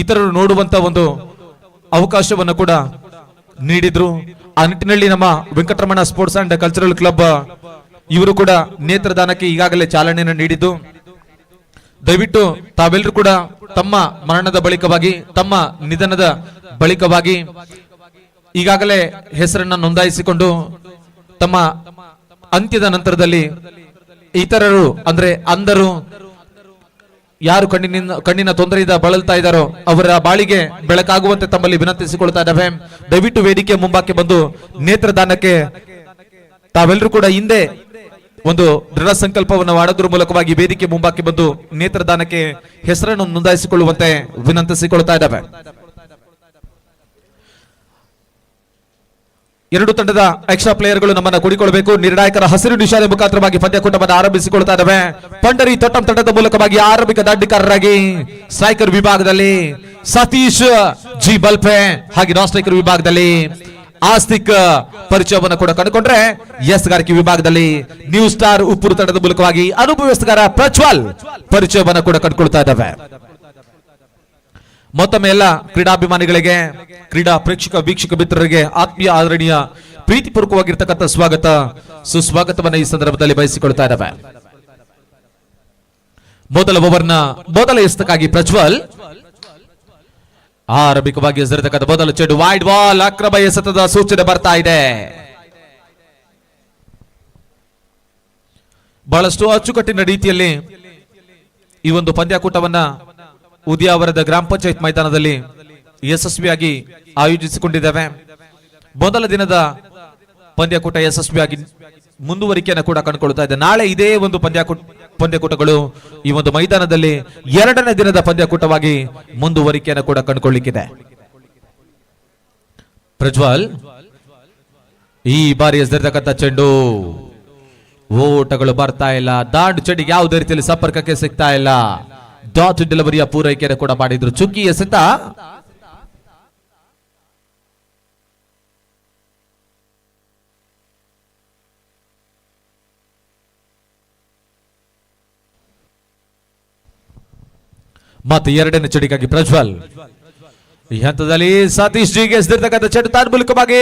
ಇತರರು ನೋಡುವಂತ ಒಂದು ಅವಕಾಶವನ್ನು ಕೂಡ ನೀಡಿದ್ರು. ಆ ನಿಟ್ಟಿನಲ್ಲಿ ನಮ್ಮ Venkataramana sports and cultural club ಇವರು ಕೂಡ ನೇತ್ರದಾನಕ್ಕೆ ಈಗಾಗಲೇ ಚಾಲನೆಯನ್ನು ನೀಡಿದ್ದು, ದಯವಿಟ್ಟು ತಾವೆಲ್ಲರೂ ಕೂಡ ತಮ್ಮ ಮರಣದ ಬಳಿಕವಾಗಿ, ತಮ್ಮ ನಿಧನದ ಬಳಿಕವಾಗಿ ಈಗಾಗಲೇ ಹೆಸರನ್ನ ನೋಂದಾಯಿಸಿಕೊಂಡು ತಮ್ಮ ಅಂತ್ಯದ ನಂತರದಲ್ಲಿ ಇತರರು ಅಂದ್ರೆ ಅಂಧರು ಯಾರು ಕಣ್ಣಿನ ತೊಂದರೆಯಿಂದ ಬಳಲ್ತಾ ಇದ್ದಾರೋ ಅವರ ಬಾಳಿಗೆ ಬೆಳಕಾಗುವಂತೆ ತಮ್ಮಲ್ಲಿ ವಿನಂತಿಸಿಕೊಳ್ತಾ ಇದ್ದಾವೆ. ದಯವಿಟ್ಟು ವೇದಿಕೆ ಮುಂಬಾಕ್ಕೆ ಬಂದು ನೇತ್ರದಾನಕ್ಕೆ ತಾವೆಲ್ಲರೂ ಕೂಡ ಹಿಂದೆ ಒಂದು ದೃಢ ಸಂಕಲ್ಪವನ್ನು ಮಾಡೋದ್ರ ಮೂಲಕವಾಗಿ ವೇದಿಕೆ ಮುಂಬಾಕ್ಕೆ ಬಂದು ನೇತ್ರದಾನಕ್ಕೆ ಹೆಸರನ್ನು ನೋಂದಾಯಿಸಿಕೊಳ್ಳುವಂತೆ ವಿನಂತಿಸಿಕೊಳ್ತಾ ಇದ್ದಾವೆ. ಎರಡು ತಂಡದ ಎಕ್ಸ್ಟ್ರಾ ಪ್ಲೇಯರ್ಗಳು ನಮ್ಮನ್ನ ಕೂಡಿಕೊಳ್ಳಬೇಕು. ನಿರ್ಣಾಯಕರ ಹಸಿರು ನಿಶಾನೆ ಮುಖಾಂತರವಾಗಿ ಪಂದ್ಯಕೂಟವನ್ನು ಆರಂಭಿಸಿಕೊಳ್ತಾ ಇದ್ದಾವೆ. ಪಂಡರಿ ತೊಟ್ಟಂ ತಂಡದ ಮೂಲಕವಾಗಿ ಆರಂಭಿಕ ದಾಂಡಿಕಾರರಾಗಿ ಸ್ಟ್ರೈಕರ್ ವಿಭಾಗದಲ್ಲಿ ಸತೀಶ್ ಜಿ ಬಲ್ಪೆ, ಹಾಗೆ ನಾನ್ ಸ್ಟ್ರೈಕರ್ ವಿಭಾಗದಲ್ಲಿ ಆಸ್ತಿಕ್ ಪರಿಚಯವನ್ನು ಕೂಡ ಕಂಡುಕೊಂಡ್ರೆ, ಎಸ್ಗಾರಿಕೆ ವಿಭಾಗದಲ್ಲಿ ನ್ಯೂ ಸ್ಟಾರ್ ಉಪ್ಪೂರು ತಂಡದ ಮೂಲಕವಾಗಿ ಅನುಭವಿಸ್ಗಾರ ಪ್ರಜ್ವಲ್ ಪರಿಚಯವನ್ನು ಕೂಡ ಕಂಡುಕೊಳ್ತಾ ಇದ್ದಾವೆ. ಮತ್ತೊಮ್ಮೆ ಎಲ್ಲ ಕ್ರೀಡಾಭಿಮಾನಿಗಳಿಗೆ, ಕ್ರೀಡಾ ಪ್ರೇಕ್ಷಕ ವೀಕ್ಷಕ ಮಿತ್ರರಿಗೆ ಆತ್ಮೀಯ ಆದರಣೀಯ ಪ್ರೀತಿಪೂರ್ವಕವಾಗಿರ್ತಕ್ಕಂಥ ಸ್ವಾಗತ ಸುಸ್ವಾಗತವನ್ನು ಈ ಸಂದರ್ಭದಲ್ಲಿ ಬಯಸಿಕೊಳ್ತಾ ಇದ್ದಾವೆ. ಮೊದಲ ಓವರ್ನ ಮೊದಲ ಎಸೆತಕ್ಕಾಗಿ ಪ್ರಜ್ವಲ್ ಆರಂಭಿಕವಾಗಿ ಎಸೆದಿರತಕ್ಕಂಥ ಮೊದಲ ಚೆಂಡು ವೈಡ್ ಬಾಲ್, ಅಕ್ರಮ ಎಸೆತದ ಸೂಚನೆ ಬರ್ತಾ ಇದೆ. ಬಹಳಷ್ಟು ಅಚ್ಚುಕಟ್ಟಿನ ರೀತಿಯಲ್ಲಿ ಈ ಒಂದು ಪಂದ್ಯಾಕೂಟವನ್ನ ಉದ್ಯಾವರದ ಗ್ರಾಮ ಪಂಚಾಯತ್ ಮೈದಾನದಲ್ಲಿ ಯಶಸ್ವಿಯಾಗಿ ಆಯೋಜಿಸಿಕೊಂಡಿದ್ದೇವೆ. ಮೊದಲ ದಿನದ ಪಂದ್ಯಾಕೂಟ ಯಶಸ್ವಿಯಾಗಿ ಮುಂದುವರಿಕೆಯನ್ನು ಕೂಡ ಕಂಡುಕೊಳ್ತಾ ಇದೆ. ನಾಳೆ ಇದೇ ಒಂದು ಪಂದ್ಯಾಕೂಟಗಳು ಈ ಒಂದು ಮೈದಾನದಲ್ಲಿ ಎರಡನೇ ದಿನದ ಪಂದ್ಯಾಕೂಟವಾಗಿ ಮುಂದುವರಿಕೆಯನ್ನು ಕೂಡ ಕಂಡುಕೊಳ್ಳಿಕ್ಕಿದೆ. ಪ್ರಜ್ವಲ್ ಈ ಬಾರಿ ಎಸೆದಿರತಕ್ಕಂಥ ಚೆಂಡು ಓಟಗಳು ಬರ್ತಾ ಇಲ್ಲ. ದಾಂಡು ಚೆಂಡಿಗೆ ಯಾವುದೇ ರೀತಿಯಲ್ಲಿ ಸಂಪರ್ಕಕ್ಕೆ ಸಿಗ್ತಾ ಇಲ್ಲ. ಡಾಟ್ ಡೆಲಿವರಿಯ ಪೂರೈಕೆಯನ್ನು ಕೂಡ ಮಾಡಿದ್ರು. ಚುಕ್ಕಿ ಎಸೆತ ಮತ್ತೆ ಎರಡನೇ ಚೆಂಡಿಗಾಗಿ ಪ್ರಜ್ವಲ್ ಈ ಹಂತದಲ್ಲಿ ಸತೀಶ್ ಜಿಗೆ ಎಸೆದಿರತಕ್ಕಂಥ ಚೆಂಡು ತಾನ್ ಮೂಲಕವಾಗಿ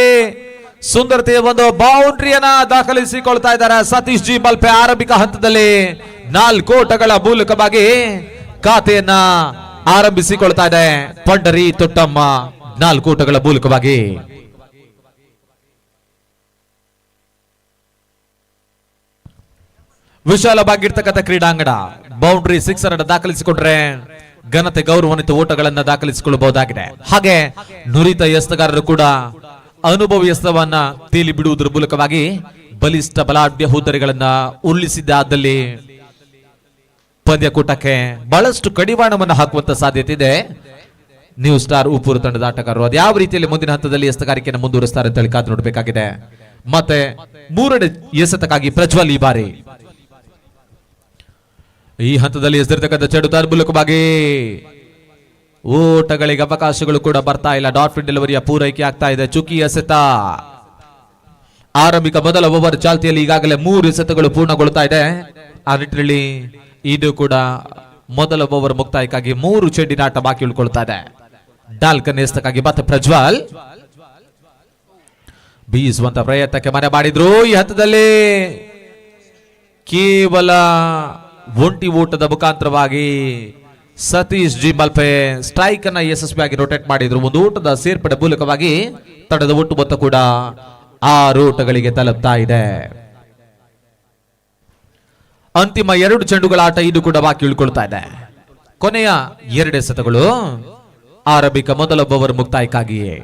ಸುಂದರತೆಯ ಒಂದು ಬೌಂಡ್ರಿಯನ್ನ ದಾಖಲಿಸಿಕೊಳ್ತಾ ಇದ್ದಾರೆ ಸತೀಶ್ ಜಿ ಬಲ್ಪೆ. ಆರಂಭಿಕ ಹಂತದಲ್ಲಿ 4 ಓಟಗಳ ಮೂಲಕವಾಗಿ ಖಾತೆಯನ್ನ ಆರಂಭಿಸಿಕೊಳ್ತಾ ಇದೆ ಪಂಡರಿ ತೊಟ್ಟಮ್ಮ. 4 ಓಟಗಳ ಮೂಲಕವಾಗಿ ವಿಶಾಲವಾಗಿರ್ತಕ್ಕಂಥ ಕ್ರೀಡಾಂಗಣ, ಬೌಂಡ್ರಿ ಸಿಕ್ಸರ್ ಅನ್ನು ದಾಖಲಿಸಿಕೊಂಡ್ರೆ ಘನತೆ ಗೌರವಾನ್ವಿತ ಓಟಗಳನ್ನ ದಾಖಲಿಸಿಕೊಳ್ಳಬಹುದಾಗಿದೆ. ಹಾಗೆ ನುರಿತ ಎಸೆತಗಾರರು ಕೂಡ ಅನುಭವಿ ಎಸೆತವನ್ನ ತೇಲಿ ಬಿಡುವುದರ ಮೂಲಕವಾಗಿ ಬಲಿಷ್ಠ ಬಲಾಢ್ಯ ಹುದ್ದರಿಗಳನ್ನ ಉರುಳಿಸಿದ್ದಾದಲ್ಲಿ ಪಂದ್ಯಕೂಟಕ್ಕೆ ಬಹಳಷ್ಟು ಕಡಿವಾಣವನ್ನು ಹಾಕುವಂತ ಸಾಧ್ಯತೆ ಇದೆ ನ್ಯೂ ಸ್ಟಾರ್ ಉಪ್ಪೂರು ತಂಡದ ಆಟಗಾರರು. ಅದು ಯಾವ ರೀತಿಯಲ್ಲಿ ಮುಂದಿನ ಹಂತದಲ್ಲಿ ಎಸೆತಗಾರಿಕೆಯನ್ನು ಮುಂದುವರಿಸ್ತಾರೆ ಅಂತ ಹೇಳಿ ಕಾದು ನೋಡಬೇಕಾಗಿದೆ. ಮತ್ತೆ ಮೂರನೇ ಎಸೆತಕ್ಕಾಗಿ ಪ್ರಜ್ವಲ್ ಈ ಬಾರಿ ಈ ಹಂತದಲ್ಲಿ ಎಸೆದಿರತಕ್ಕಂಥ ಚೆಂಡು ತಾನ್ ಮೂಲಕವಾಗಿ ಓಟಗಳಿಗೆ ಅವಕಾಶಗಳು ಕೂಡ ಬರ್ತಾ ಇಲ್ಲ. ಡಾಟ್ ಡೆಲಿವರಿಯ ಪೂರೈಕೆ ಆಗ್ತಾ ಇದೆ. ಚುಕ್ಕಿ ಎಸೆತ ಆರಂಭಿಕ ಮೊದಲ ಓವರ್ ಚಾಲ್ತಿಯಲ್ಲಿ ಈಗಾಗಲೇ 3 ಎಸೆತಗಳು ಪೂರ್ಣಗೊಳ್ತಾ ಇದೆ. ಆ ನಿಟ್ಟಿನಲ್ಲಿ ಇದು ಕೂಡ ಮೊದಲ ಓವರ್ ಮುಕ್ತಾಯಕ್ಕಾಗಿ 3 ಚೆಂಡಿನ ಆಟ ಬಾಕಿ ಉಳ್ಕೊಳ್ತಾ ಇದೆ. ನಾಲ್ಕನೇ ಎಸೆತಕ್ಕಾಗಿ ಮತ್ತೆ ಪ್ರಜ್ವಲ್ ಬೀಸುವಂತ ಪ್ರಯತ್ನಕ್ಕೆ ಮನೆ ಮಾಡಿದ್ರು. ಈ ಹಂತದಲ್ಲಿ ಕೇವಲ ಒಂಟಿ ಓಟದ ಮುಖಾಂತರವಾಗಿ ಸತೀಶ್ ಜಿ ಬಲ್ಪೆ ಸ್ಟ್ರೈಕ್ ಅನ್ನ ಯಶಸ್ವಿಯಾಗಿ ರೊಟೇಟ್ ಮಾಡಿದ್ರು. ಒಂದು ಓಟದ ಸೇರ್ಪಡೆ ಮೂಲಕವಾಗಿ ತಂಡದ ಒಟ್ಟು ಮೊತ್ತ ಕೂಡ 6 ಓಟಗಳಿಗೆ ತಲುಪ್ತಾ ಇದೆ. ಅಂತಿಮ 2 ಚೆಂಡುಗಳ ಆಟ ಇದು ಕೂಡ ಬಾಕಿ ಉಳ್ಕೊಳ್ತಾ ಇದೆ. ಕೊನೆಯ 2 ಎಸೆತಗಳು ಆರಂಭಿಕ ಮೊದಲ ಓವರ್ ಮುಕ್ತಾಯಕ್ಕಾಗಿಯೇ.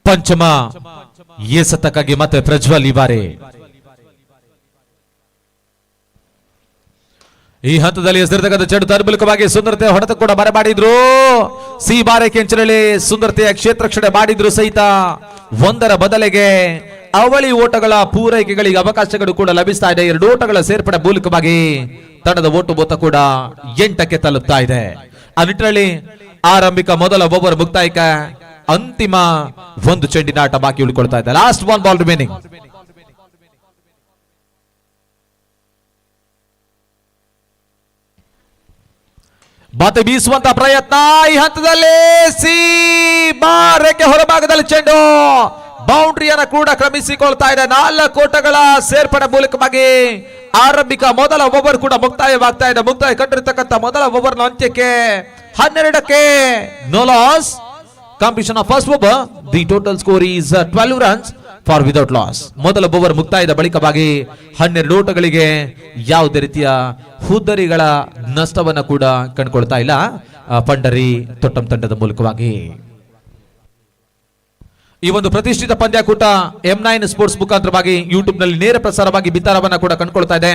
ಪಂಚಮ ಎಸೆತಕ್ಕಾಗಿ ಮತ್ತೆ ಪ್ರಜ್ವಲ್ ಈ ಬಾರಿ ಈ ಹಂತದಲ್ಲಿ ಎಸೆದಿರತಕ್ಕಂಥ ಚೆಂಡು ತನ್ಮೂಲಕವಾಗಿ ಸುಂದರತೆ ಹೊಡೆತ ಕೂಡ ಮರೆ ಮಾಡಿದ್ರು. ಸಿ ಬಾರೆ ಕೆಂಚನಳ್ಳಿ ಸುಂದರತೆಯ ಕ್ಷೇತ್ರ ರಕ್ಷಣೆ ಮಾಡಿದ್ರು ಸಹಿತ ಒಂದರ ಬದಲಿಗೆ ಅವಳಿ ಓಟಗಳ ಪೂರೈಕೆಗಳಿಗೆ ಅವಕಾಶಗಳು ಕೂಡ ಲಭಿಸ್ತಾ ಇದೆ. 2 ಓಟಗಳ ಸೇರ್ಪಡೆ ಮೂಲಕವಾಗಿ ತಂಡದ ಓಟು ಮೊತ್ತ ಕೂಡ 8ಕ್ಕೆ ತಲುಪ್ತಾ ಇದೆ. ಆ ನಿಟ್ಟಿನಲ್ಲಿ ಆರಂಭಿಕ ಮೊದಲ ಓವರ್ ಮುಕ್ತಾಯಕ್ಕೆ ಅಂತಿಮ ಒಂದು ಚೆಂಡಿನ ಆಟ ಬಾಕಿ ಉಳಿಕೊಳ್ತಾ ಇದೆ. Last one ball remaining. ಬಾತೆ ಬೀಸುವಂತ ಪ್ರಯತ್ನ ಈ ಹಂತದಲ್ಲಿ ರೇಖೆ ಹೊರಭಾಗದಲ್ಲಿ ಚೆಂಡು ಬೌಂಡ್ರಿಯನ್ನು ಕೂಡ ಕ್ರಮಿಸಿಕೊಳ್ತಾ ಇದೆ. 4 ಓಟಗಳ ಸೇರ್ಪಡೆ ಮೂಲಕವಾಗಿ ಆರಂಭಿಕ ಮೊದಲ ಓವರ್ ಕೂಡ ಮುಕ್ತಾಯವಾಗ್ತಾ ಇದೆ. ಮುಕ್ತಾಯ ಕಂಡಿರ್ತಕ್ಕಂಥ ಮೊದಲ ಓವರ್ನ ಅಂತ್ಯಕ್ಕೆ 12ಕ್ಕೆ no loss. Competition of first over, the total score is 12 runs for without loss. ಮೊದಲ ಓವರ್ ಮುಕ್ತಾಯದ ಬಳಿಕವಾಗಿ 12 ಓಟಗಳಿಗೆ ಯಾವುದೇ ರೀತಿಯ ಹುದ್ದರಿಗಳ ನಷ್ಟವನ್ನ ಕೂಡ ಕಂಡುಕೊಳ್ತಾ ಇಲ್ಲ ಪಂಡರಿ ತೊಟ್ಟಂ ತಂಡದ ಮೂಲಕವಾಗಿ. ಈ ಒಂದು ಪ್ರತಿಷ್ಠಿತ ಪಂದ್ಯಾಕೂಟ M9 ಸ್ಪೋರ್ಟ್ಸ್ ಮುಖಾಂತರವಾಗಿ ಯೂಟ್ಯೂಬ್ ನಲ್ಲಿ ನೇರ ಪ್ರಸಾರವಾಗಿ ಬಿತ್ತರವನ್ನ ಕೂಡ ಕಂಡುಕೊಳ್ತಾ ಇದೆ.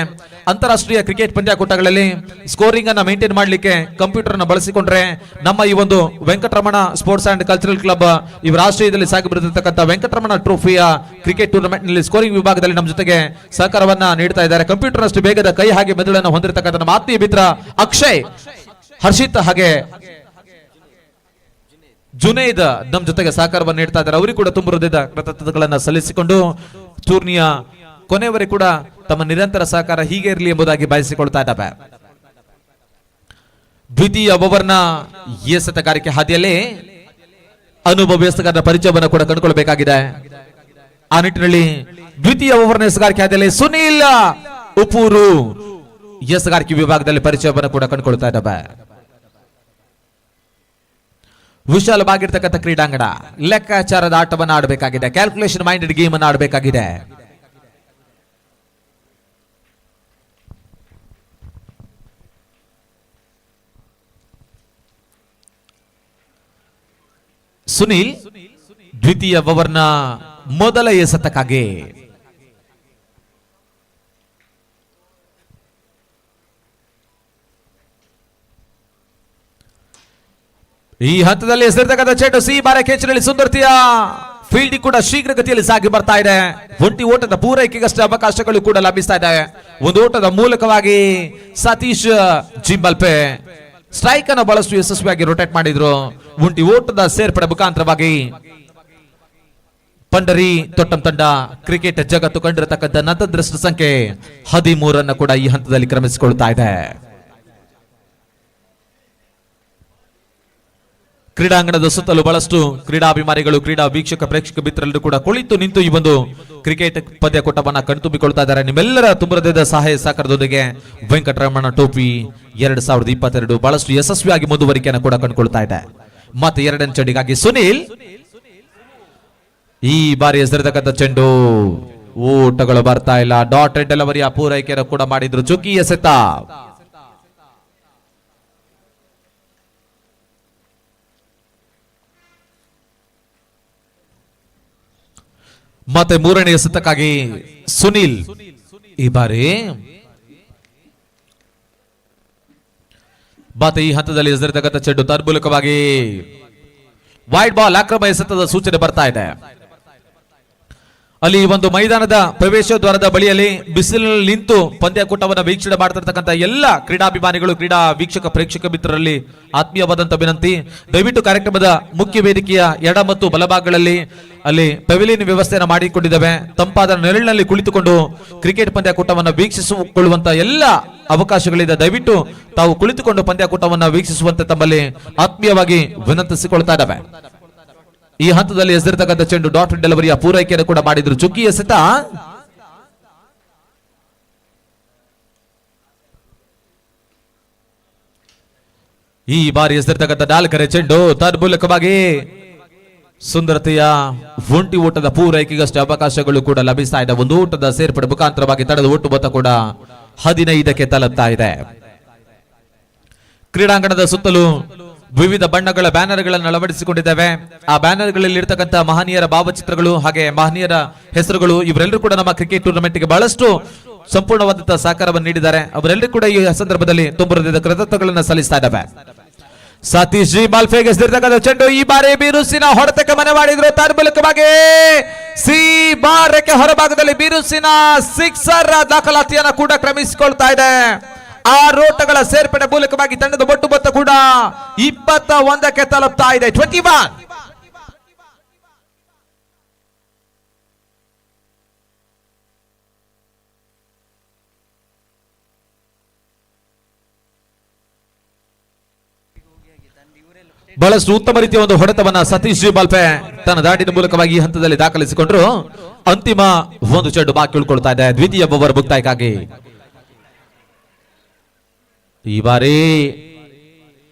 ಅಂತಾರಾಷ್ಟ್ರೀಯ ಕ್ರಿಕೆಟ್ ಪಂದ್ಯಾಕೂಟಗಳಲ್ಲಿ ಸ್ಕೋರಿಂಗ್ ಅನ್ನ ಮೇಂಟೈನ್ ಮಾಡಲಿಕ್ಕೆ ಕಂಪ್ಯೂಟರ್ ಅನ್ನು ಬಳಸಿಕೊಂಡ್ರೆ ನಮ್ಮ ಈ ಒಂದು Venkataramana sports and cultural club ಇವ ರಾಷ್ಟ್ರೀಯದಲ್ಲಿ ಸಾಗಿ ಬರುತ್ತಿರತಕ್ಕಂಥ ವೆಂಕಟರಮಣ ಟ್ರೋಫಿಯ ಕ್ರಿಕೆಟ್ ಟೂರ್ನಮೆಂಟ್ ನಲ್ಲಿ ಸ್ಕೋರಿಂಗ್ ವಿಭಾಗದಲ್ಲಿ ನಮ್ಮ ಜೊತೆಗೆ ಸಹಕಾರವನ್ನ ನೀಡ್ತಾ ಇದ್ದಾರೆ. ಕಂಪ್ಯೂಟರ್ ಅಷ್ಟು ಬೇಗದ ಕೈ ಹಾಗೆ ಮೆದುಳನ್ನು ಹೊಂದಿರತಕ್ಕಂಥ ನಮ್ಮ ಆತ್ಮೀಯ ಮಿತ್ರ ಅಕ್ಷಯ್, ಹರ್ಷಿತ್ ಹಾಗೆ ಜುನೇದ್ ನಮ್ಮ ಜೊತೆಗೆ ಸಹಕಾರವನ್ನು ನೀಡ್ತಾ ಇದ್ದಾರೆ. ಅವರಿಗೆ ಕೂಡ ತುಂಬ ಹೃದಯದ ಕೃತಜ್ಞತೆಗಳನ್ನು ಸಲ್ಲಿಸಿಕೊಂಡು ಟೂರ್ನಿಯ ಕೊನೆವರೆಗೂ ಕೂಡ ತಮ್ಮ ನಿರಂತರ ಸಹಕಾರ ಹೀಗೆ ಇರಲಿ ಎಂಬುದಾಗಿ ಬಯಸಿಕೊಳ್ತಾ ಇದ್ದಾವೆ. ದ್ವಿತೀಯ ಓವರ್ನ ಎಸೆತಗಾರಿಕೆ ಹಾದಿಯಲ್ಲಿ ಅನುಭವ ಎಸೆತಗಾರರ ಪರಿಚಯವನ್ನು ಕೂಡ ಕಂಡುಕೊಳ್ಳಬೇಕಾಗಿದೆ. ಆ ನಿಟ್ಟಿನಲ್ಲಿ ದ್ವಿತೀಯ ಓವರ್ನ ಎಸೆಗಾರಿಕೆ ಹಾದಿಯಲ್ಲಿ ಸುನೀಲ್ ಉಪೂರು ಎಸೆಗಾರಿಕೆ ವಿಭಾಗದಲ್ಲಿ ಪರಿಚಯವನ್ನು ಕೂಡ ಕಂಡುಕೊಳ್ತಾ ಇದ್ದಾವೆ. ವಿಶಾಲವಾಗಿರ್ತಕ್ಕಂಥ ಕ್ರೀಡಾಂಗಣ, ಲೆಕ್ಕಾಚಾರದ ಆಟವನ್ನು ಆಡಬೇಕಾಗಿದೆ, ಕ್ಯಾಲ್ಕುಲೇಷನ್ ಮೈಂಡೆಡ್ ಗೇಮ್ ಅನ್ನು ಆಡಬೇಕಾಗಿದೆ. ಸುನೀಲ್ ದ್ವಿತೀಯ ಓವರ್ನ ಮೊದಲ ಎಸೆತಕ್ಕಾಗಿ ಈ ಹಂತದಲ್ಲಿ ಎಸೆದಿರ್ತಕ್ಕಂಥ ಚೆಂಡು ಬಾರೆ ಕೆಂಚಿನಲ್ಲಿ ಸುಂದರತೆಯ ಫೀಲ್ಡಿಂಗ್ ಕೂಡ ಶೀಘ್ರಗತಿಯಲ್ಲಿ ಸಾಗಿ ಬರ್ತಾ ಇದೆ. ಒಂಟಿ ಓಟದ ಪೂರೈಕೆಗಷ್ಟೇ ಅವಕಾಶಗಳು ಕೂಡ ಲಭಿಸ್ತಾ ಇದೆ. ಒಂದು ಓಟದ ಮೂಲಕವಾಗಿ ಸತೀಶ್ ಜಿಂಬಲ್ಪೆ ಸ್ಟ್ರೈಕ್ ಅನ್ನು ಬಹಳಷ್ಟು ಯಶಸ್ವಿಯಾಗಿ ರೊಟೇಟ್ ಮಾಡಿದ್ರು. ಒಂಟಿ ಓಟದ ಸೇರ್ಪಡೆ ಮುಖಾಂತರವಾಗಿ ಪಂಡರಿ ತೊಟ್ಟಂ ತಂಡ ಕ್ರಿಕೆಟ್ ಜಗತ್ತು ಕಂಡಿರತಕ್ಕಂಥ ನತದೃಷ್ಟ ಸಂಖ್ಯೆ 13 ಕೂಡ ಈ ಹಂತದಲ್ಲಿ ಕ್ರಮಿಸಿಕೊಳ್ತಾ ಇದೆ. ಕ್ರೀಡಾಂಗಣದ ಸುತ್ತಲೂ ಬಹಳಷ್ಟು ಕ್ರೀಡಾಭಿಮಾನಿಗಳು, ಕ್ರೀಡಾ ವೀಕ್ಷಕ ಪ್ರೇಕ್ಷಕ ಮಿತ್ರರೆಲ್ಲರೂ ಕೂಡ ಕುಳಿತು ನಿಂತು ಈ ಒಂದು ಕ್ರಿಕೆಟ್ ಪಂದ್ಯಾಕೂಟವನ್ನ ಕಣ್ತುಂಬಿಕೊಳ್ತಾ ಇದ್ದಾರೆ. ನಿಮ್ಮೆಲ್ಲರ ತುಂಬರದ ಸಹಾಯ ಸಹಕಾರದೊಂದಿಗೆ ವೆಂಕಟರಮಣ ಟೋಪಿ 2022 ಬಹಳಷ್ಟು ಯಶಸ್ವಿಯಾಗಿ ಮುಂದುವರಿಕೆಯನ್ನು ಕೂಡ ಕಂಡುಕೊಳ್ತಾ ಇದೆ. ಮತ್ತೆ 2ನೇ ಚೆಂಡಿಗಾಗಿ ಸುನೀಲ್ ಈ ಬಾರಿ ಎಸೆದಿರ್ತಕ್ಕಂಥ ಚೆಂಡು ಓಟಗಳು ಬರ್ತಾ ಇಲ್ಲ. ಡಾಟ್ ಡೆಲಿವರಿಯ ಪೂರೈಕೆಯನ್ನು ಕೂಡ ಮಾಡಿದ್ರು. ಚುಕ್ಕಿ ಎಸೆತ ಮತ್ತೆ 3ನೇ ಎಸೆತಕ್ಕಾಗಿ ಸುನೀಲ್ ಈ ಬಾರಿ ಮತ್ತೆ ಈ ಹಂತದಲ್ಲಿ ಎಸೆದಿರ್ತಕ್ಕಂಥ ಚೆಂಡು ತನ್ಮೂಲಕವಾಗಿ ವೈಡ್ ಬಾಲ್ ಅಕ್ರಮ ಎಸೆತದ ಸೂಚನೆ ಬರ್ತಾ ಇದೆ. ಅಲ್ಲಿ ಒಂದು ಮೈದಾನದ ಪ್ರವೇಶ ದ್ವಾರದ ಬಳಿಯಲ್ಲಿ ಬಿಸಿಲಿನಲ್ಲಿ ನಿಂತು ಪಂದ್ಯಾಕೂಟವನ್ನು ವೀಕ್ಷಣೆ ಮಾಡ್ತಿರ್ತಕ್ಕಂಥ ಎಲ್ಲ ಕ್ರೀಡಾಭಿಮಾನಿಗಳು, ಕ್ರೀಡಾ ವೀಕ್ಷಕ ಪ್ರೇಕ್ಷಕ ಮಿತ್ರರಲ್ಲಿ ಆತ್ಮೀಯವಾದಂತ ವಿನಂತಿ, ದಯವಿಟ್ಟು ಕಾರ್ಯಕ್ರಮದ ಮುಖ್ಯ ವೇದಿಕೆಯ ಎಡ ಮತ್ತು ಬಲಭಾಗಗಳಲ್ಲಿ ಅಲ್ಲಿ ಪೆವಿಲಿಯನ್ ವ್ಯವಸ್ಥೆಯನ್ನು ಮಾಡಿಕೊಂಡಿದ್ದೇವೆ. ತಂಪಾದ ನೆರಳಿನಲ್ಲಿ ಕುಳಿತುಕೊಂಡು ಕ್ರಿಕೆಟ್ ಪಂದ್ಯಾಕೂಟವನ್ನು ವೀಕ್ಷಿಸಿಕೊಳ್ಳುವಂತ ಎಲ್ಲ ಅವಕಾಶಗಳಿದೆ. ದಯವಿಟ್ಟು ತಾವು ಕುಳಿತುಕೊಂಡು ಪಂದ್ಯಾಕೂಟವನ್ನು ವೀಕ್ಷಿಸುವಂತೆ ತಮ್ಮಲ್ಲಿ ಆತ್ಮೀಯವಾಗಿ ವಿನಂತಿಸಿಕೊಳ್ತಾ ಇದ್ದಾವೆ. ಈ ಹಂತದಲ್ಲಿ ಎಸೆದಿರ್ತಕ್ಕಂಥ ಚೆಂಡು ಡಾಟ್ ಡೆಲಿವರಿಯ ಪೂರೈಕೆಯನ್ನು ಕೂಡ ಮಾಡಿದ್ರು. ಚುಕ್ಕಿ ಎಸೆತ ಈ ಬಾರಿ ಎಸೆದಿರ್ತಕ್ಕಂಥ 4ನೇ ಚೆಂಡು ತನ್ಮೂಲಕವಾಗಿ ಸುಂದರತೆಯ ಒಂಟಿ ಓಟದ ಪೂರೈಕೆಗಷ್ಟೇ ಅವಕಾಶಗಳು ಕೂಡ ಲಭಿಸ್ತಾ ಇದೆ. ಒಂದು ಓಟದ ಸೇರ್ಪಡೆ ಮುಖಾಂತರವಾಗಿ ತಡೆದ ಒಟ್ಟು ಮೊತ್ತ ಕೂಡ 15ಕ್ಕೆ ತಲುಪ್ತಾ ಇದೆ. ಕ್ರೀಡಾಂಗಣದ ಸುತ್ತಲೂ ವಿವಿಧ ಬಣ್ಣಗಳ ಬ್ಯಾನರ್ಗಳನ್ನು ಅಳವಡಿಸಿಕೊಂಡಿದ್ದೇವೆ. ಆ ಬ್ಯಾನರ್ಗಳಲ್ಲಿ ಇರತಕ್ಕಂಥ ಮಹನೀಯರ ಭಾವಚಿತ್ರಗಳು ಹಾಗೆ ಮಹನೀಯರ ಹೆಸರುಗಳು ಇವರೆಲ್ಲರೂ ಕೂಡ ನಮ್ಮ ಕ್ರಿಕೆಟ್ ಟೂರ್ನಮೆಂಟ್ಗೆ ಬಹಳಷ್ಟು ಸಂಪೂರ್ಣವಾದಂತಹ ಸಹಕಾರವನ್ನು ನೀಡಿದ್ದಾರೆ. ಅವರೆಲ್ಲರೂ ಕೂಡ ಈ ಸಂದರ್ಭದಲ್ಲಿ ತುಂಬ ಹೃದಯದ ಕೃತಜ್ಞತೆಗಳನ್ನು ಸಲ್ಲಿಸ್ತಾ ಇದ್ದಾವೆ. ಸತೀಶ್ ಜಿ ಮಾಲ್ಫೆಗೆ ಎಸೆದಿರ್ತಕ್ಕಂಥ ಚೆಂಡು ಈ ಬಾರಿ ಬಿರುಸಿನ ಹೊಡೆತಕ್ಕೆ ಮನೆ ಮಾಡಿದ್ರು. ತನ್ಮೂಲಕವಾಗಿ ರೇಖೆ ಹೊರಭಾಗದಲ್ಲಿ ಬಿರುಸಿನ ಸಿಕ್ಸರ್ ದಾಖಲಾತಿಯನ್ನು ಕೂಡ ಕ್ರಮಿಸಿಕೊಳ್ತಾ ಇದೆ. 6 ಓಟಗಳ ಸೇರ್ಪಡೆ ಮೂಲಕವಾಗಿ ತಂಡದ ಒಟ್ಟು ಮೊತ್ತ ಕೂಡ 21ಕ್ಕೆ ತಲುಪ್ತಾ ಇದೆ. 21. ಬಹಳಷ್ಟು ಉತ್ತಮ ರೀತಿಯ ಒಂದು ಹೊಡೆತವನ್ನ ಸತೀಶ್ ಜಿ ಬಾಲ್ಪೆ ತನ್ನ ದಾಟಿನ ಮೂಲಕವಾಗಿ ಈ ಹಂತದಲ್ಲಿ ದಾಖಲಿಸಿಕೊಂಡ್ರು. ಅಂತಿಮ ಒಂದು ಚೆಂಡು ಬಾಕಿ ಉಳ್ಕೊಳ್ತಾ ಇದೆ ದ್ವಿತೀಯ ಓವರ್ ಮುಕ್ತಾಯಕ್ಕಾಗಿ. ಈ ಬಾರಿ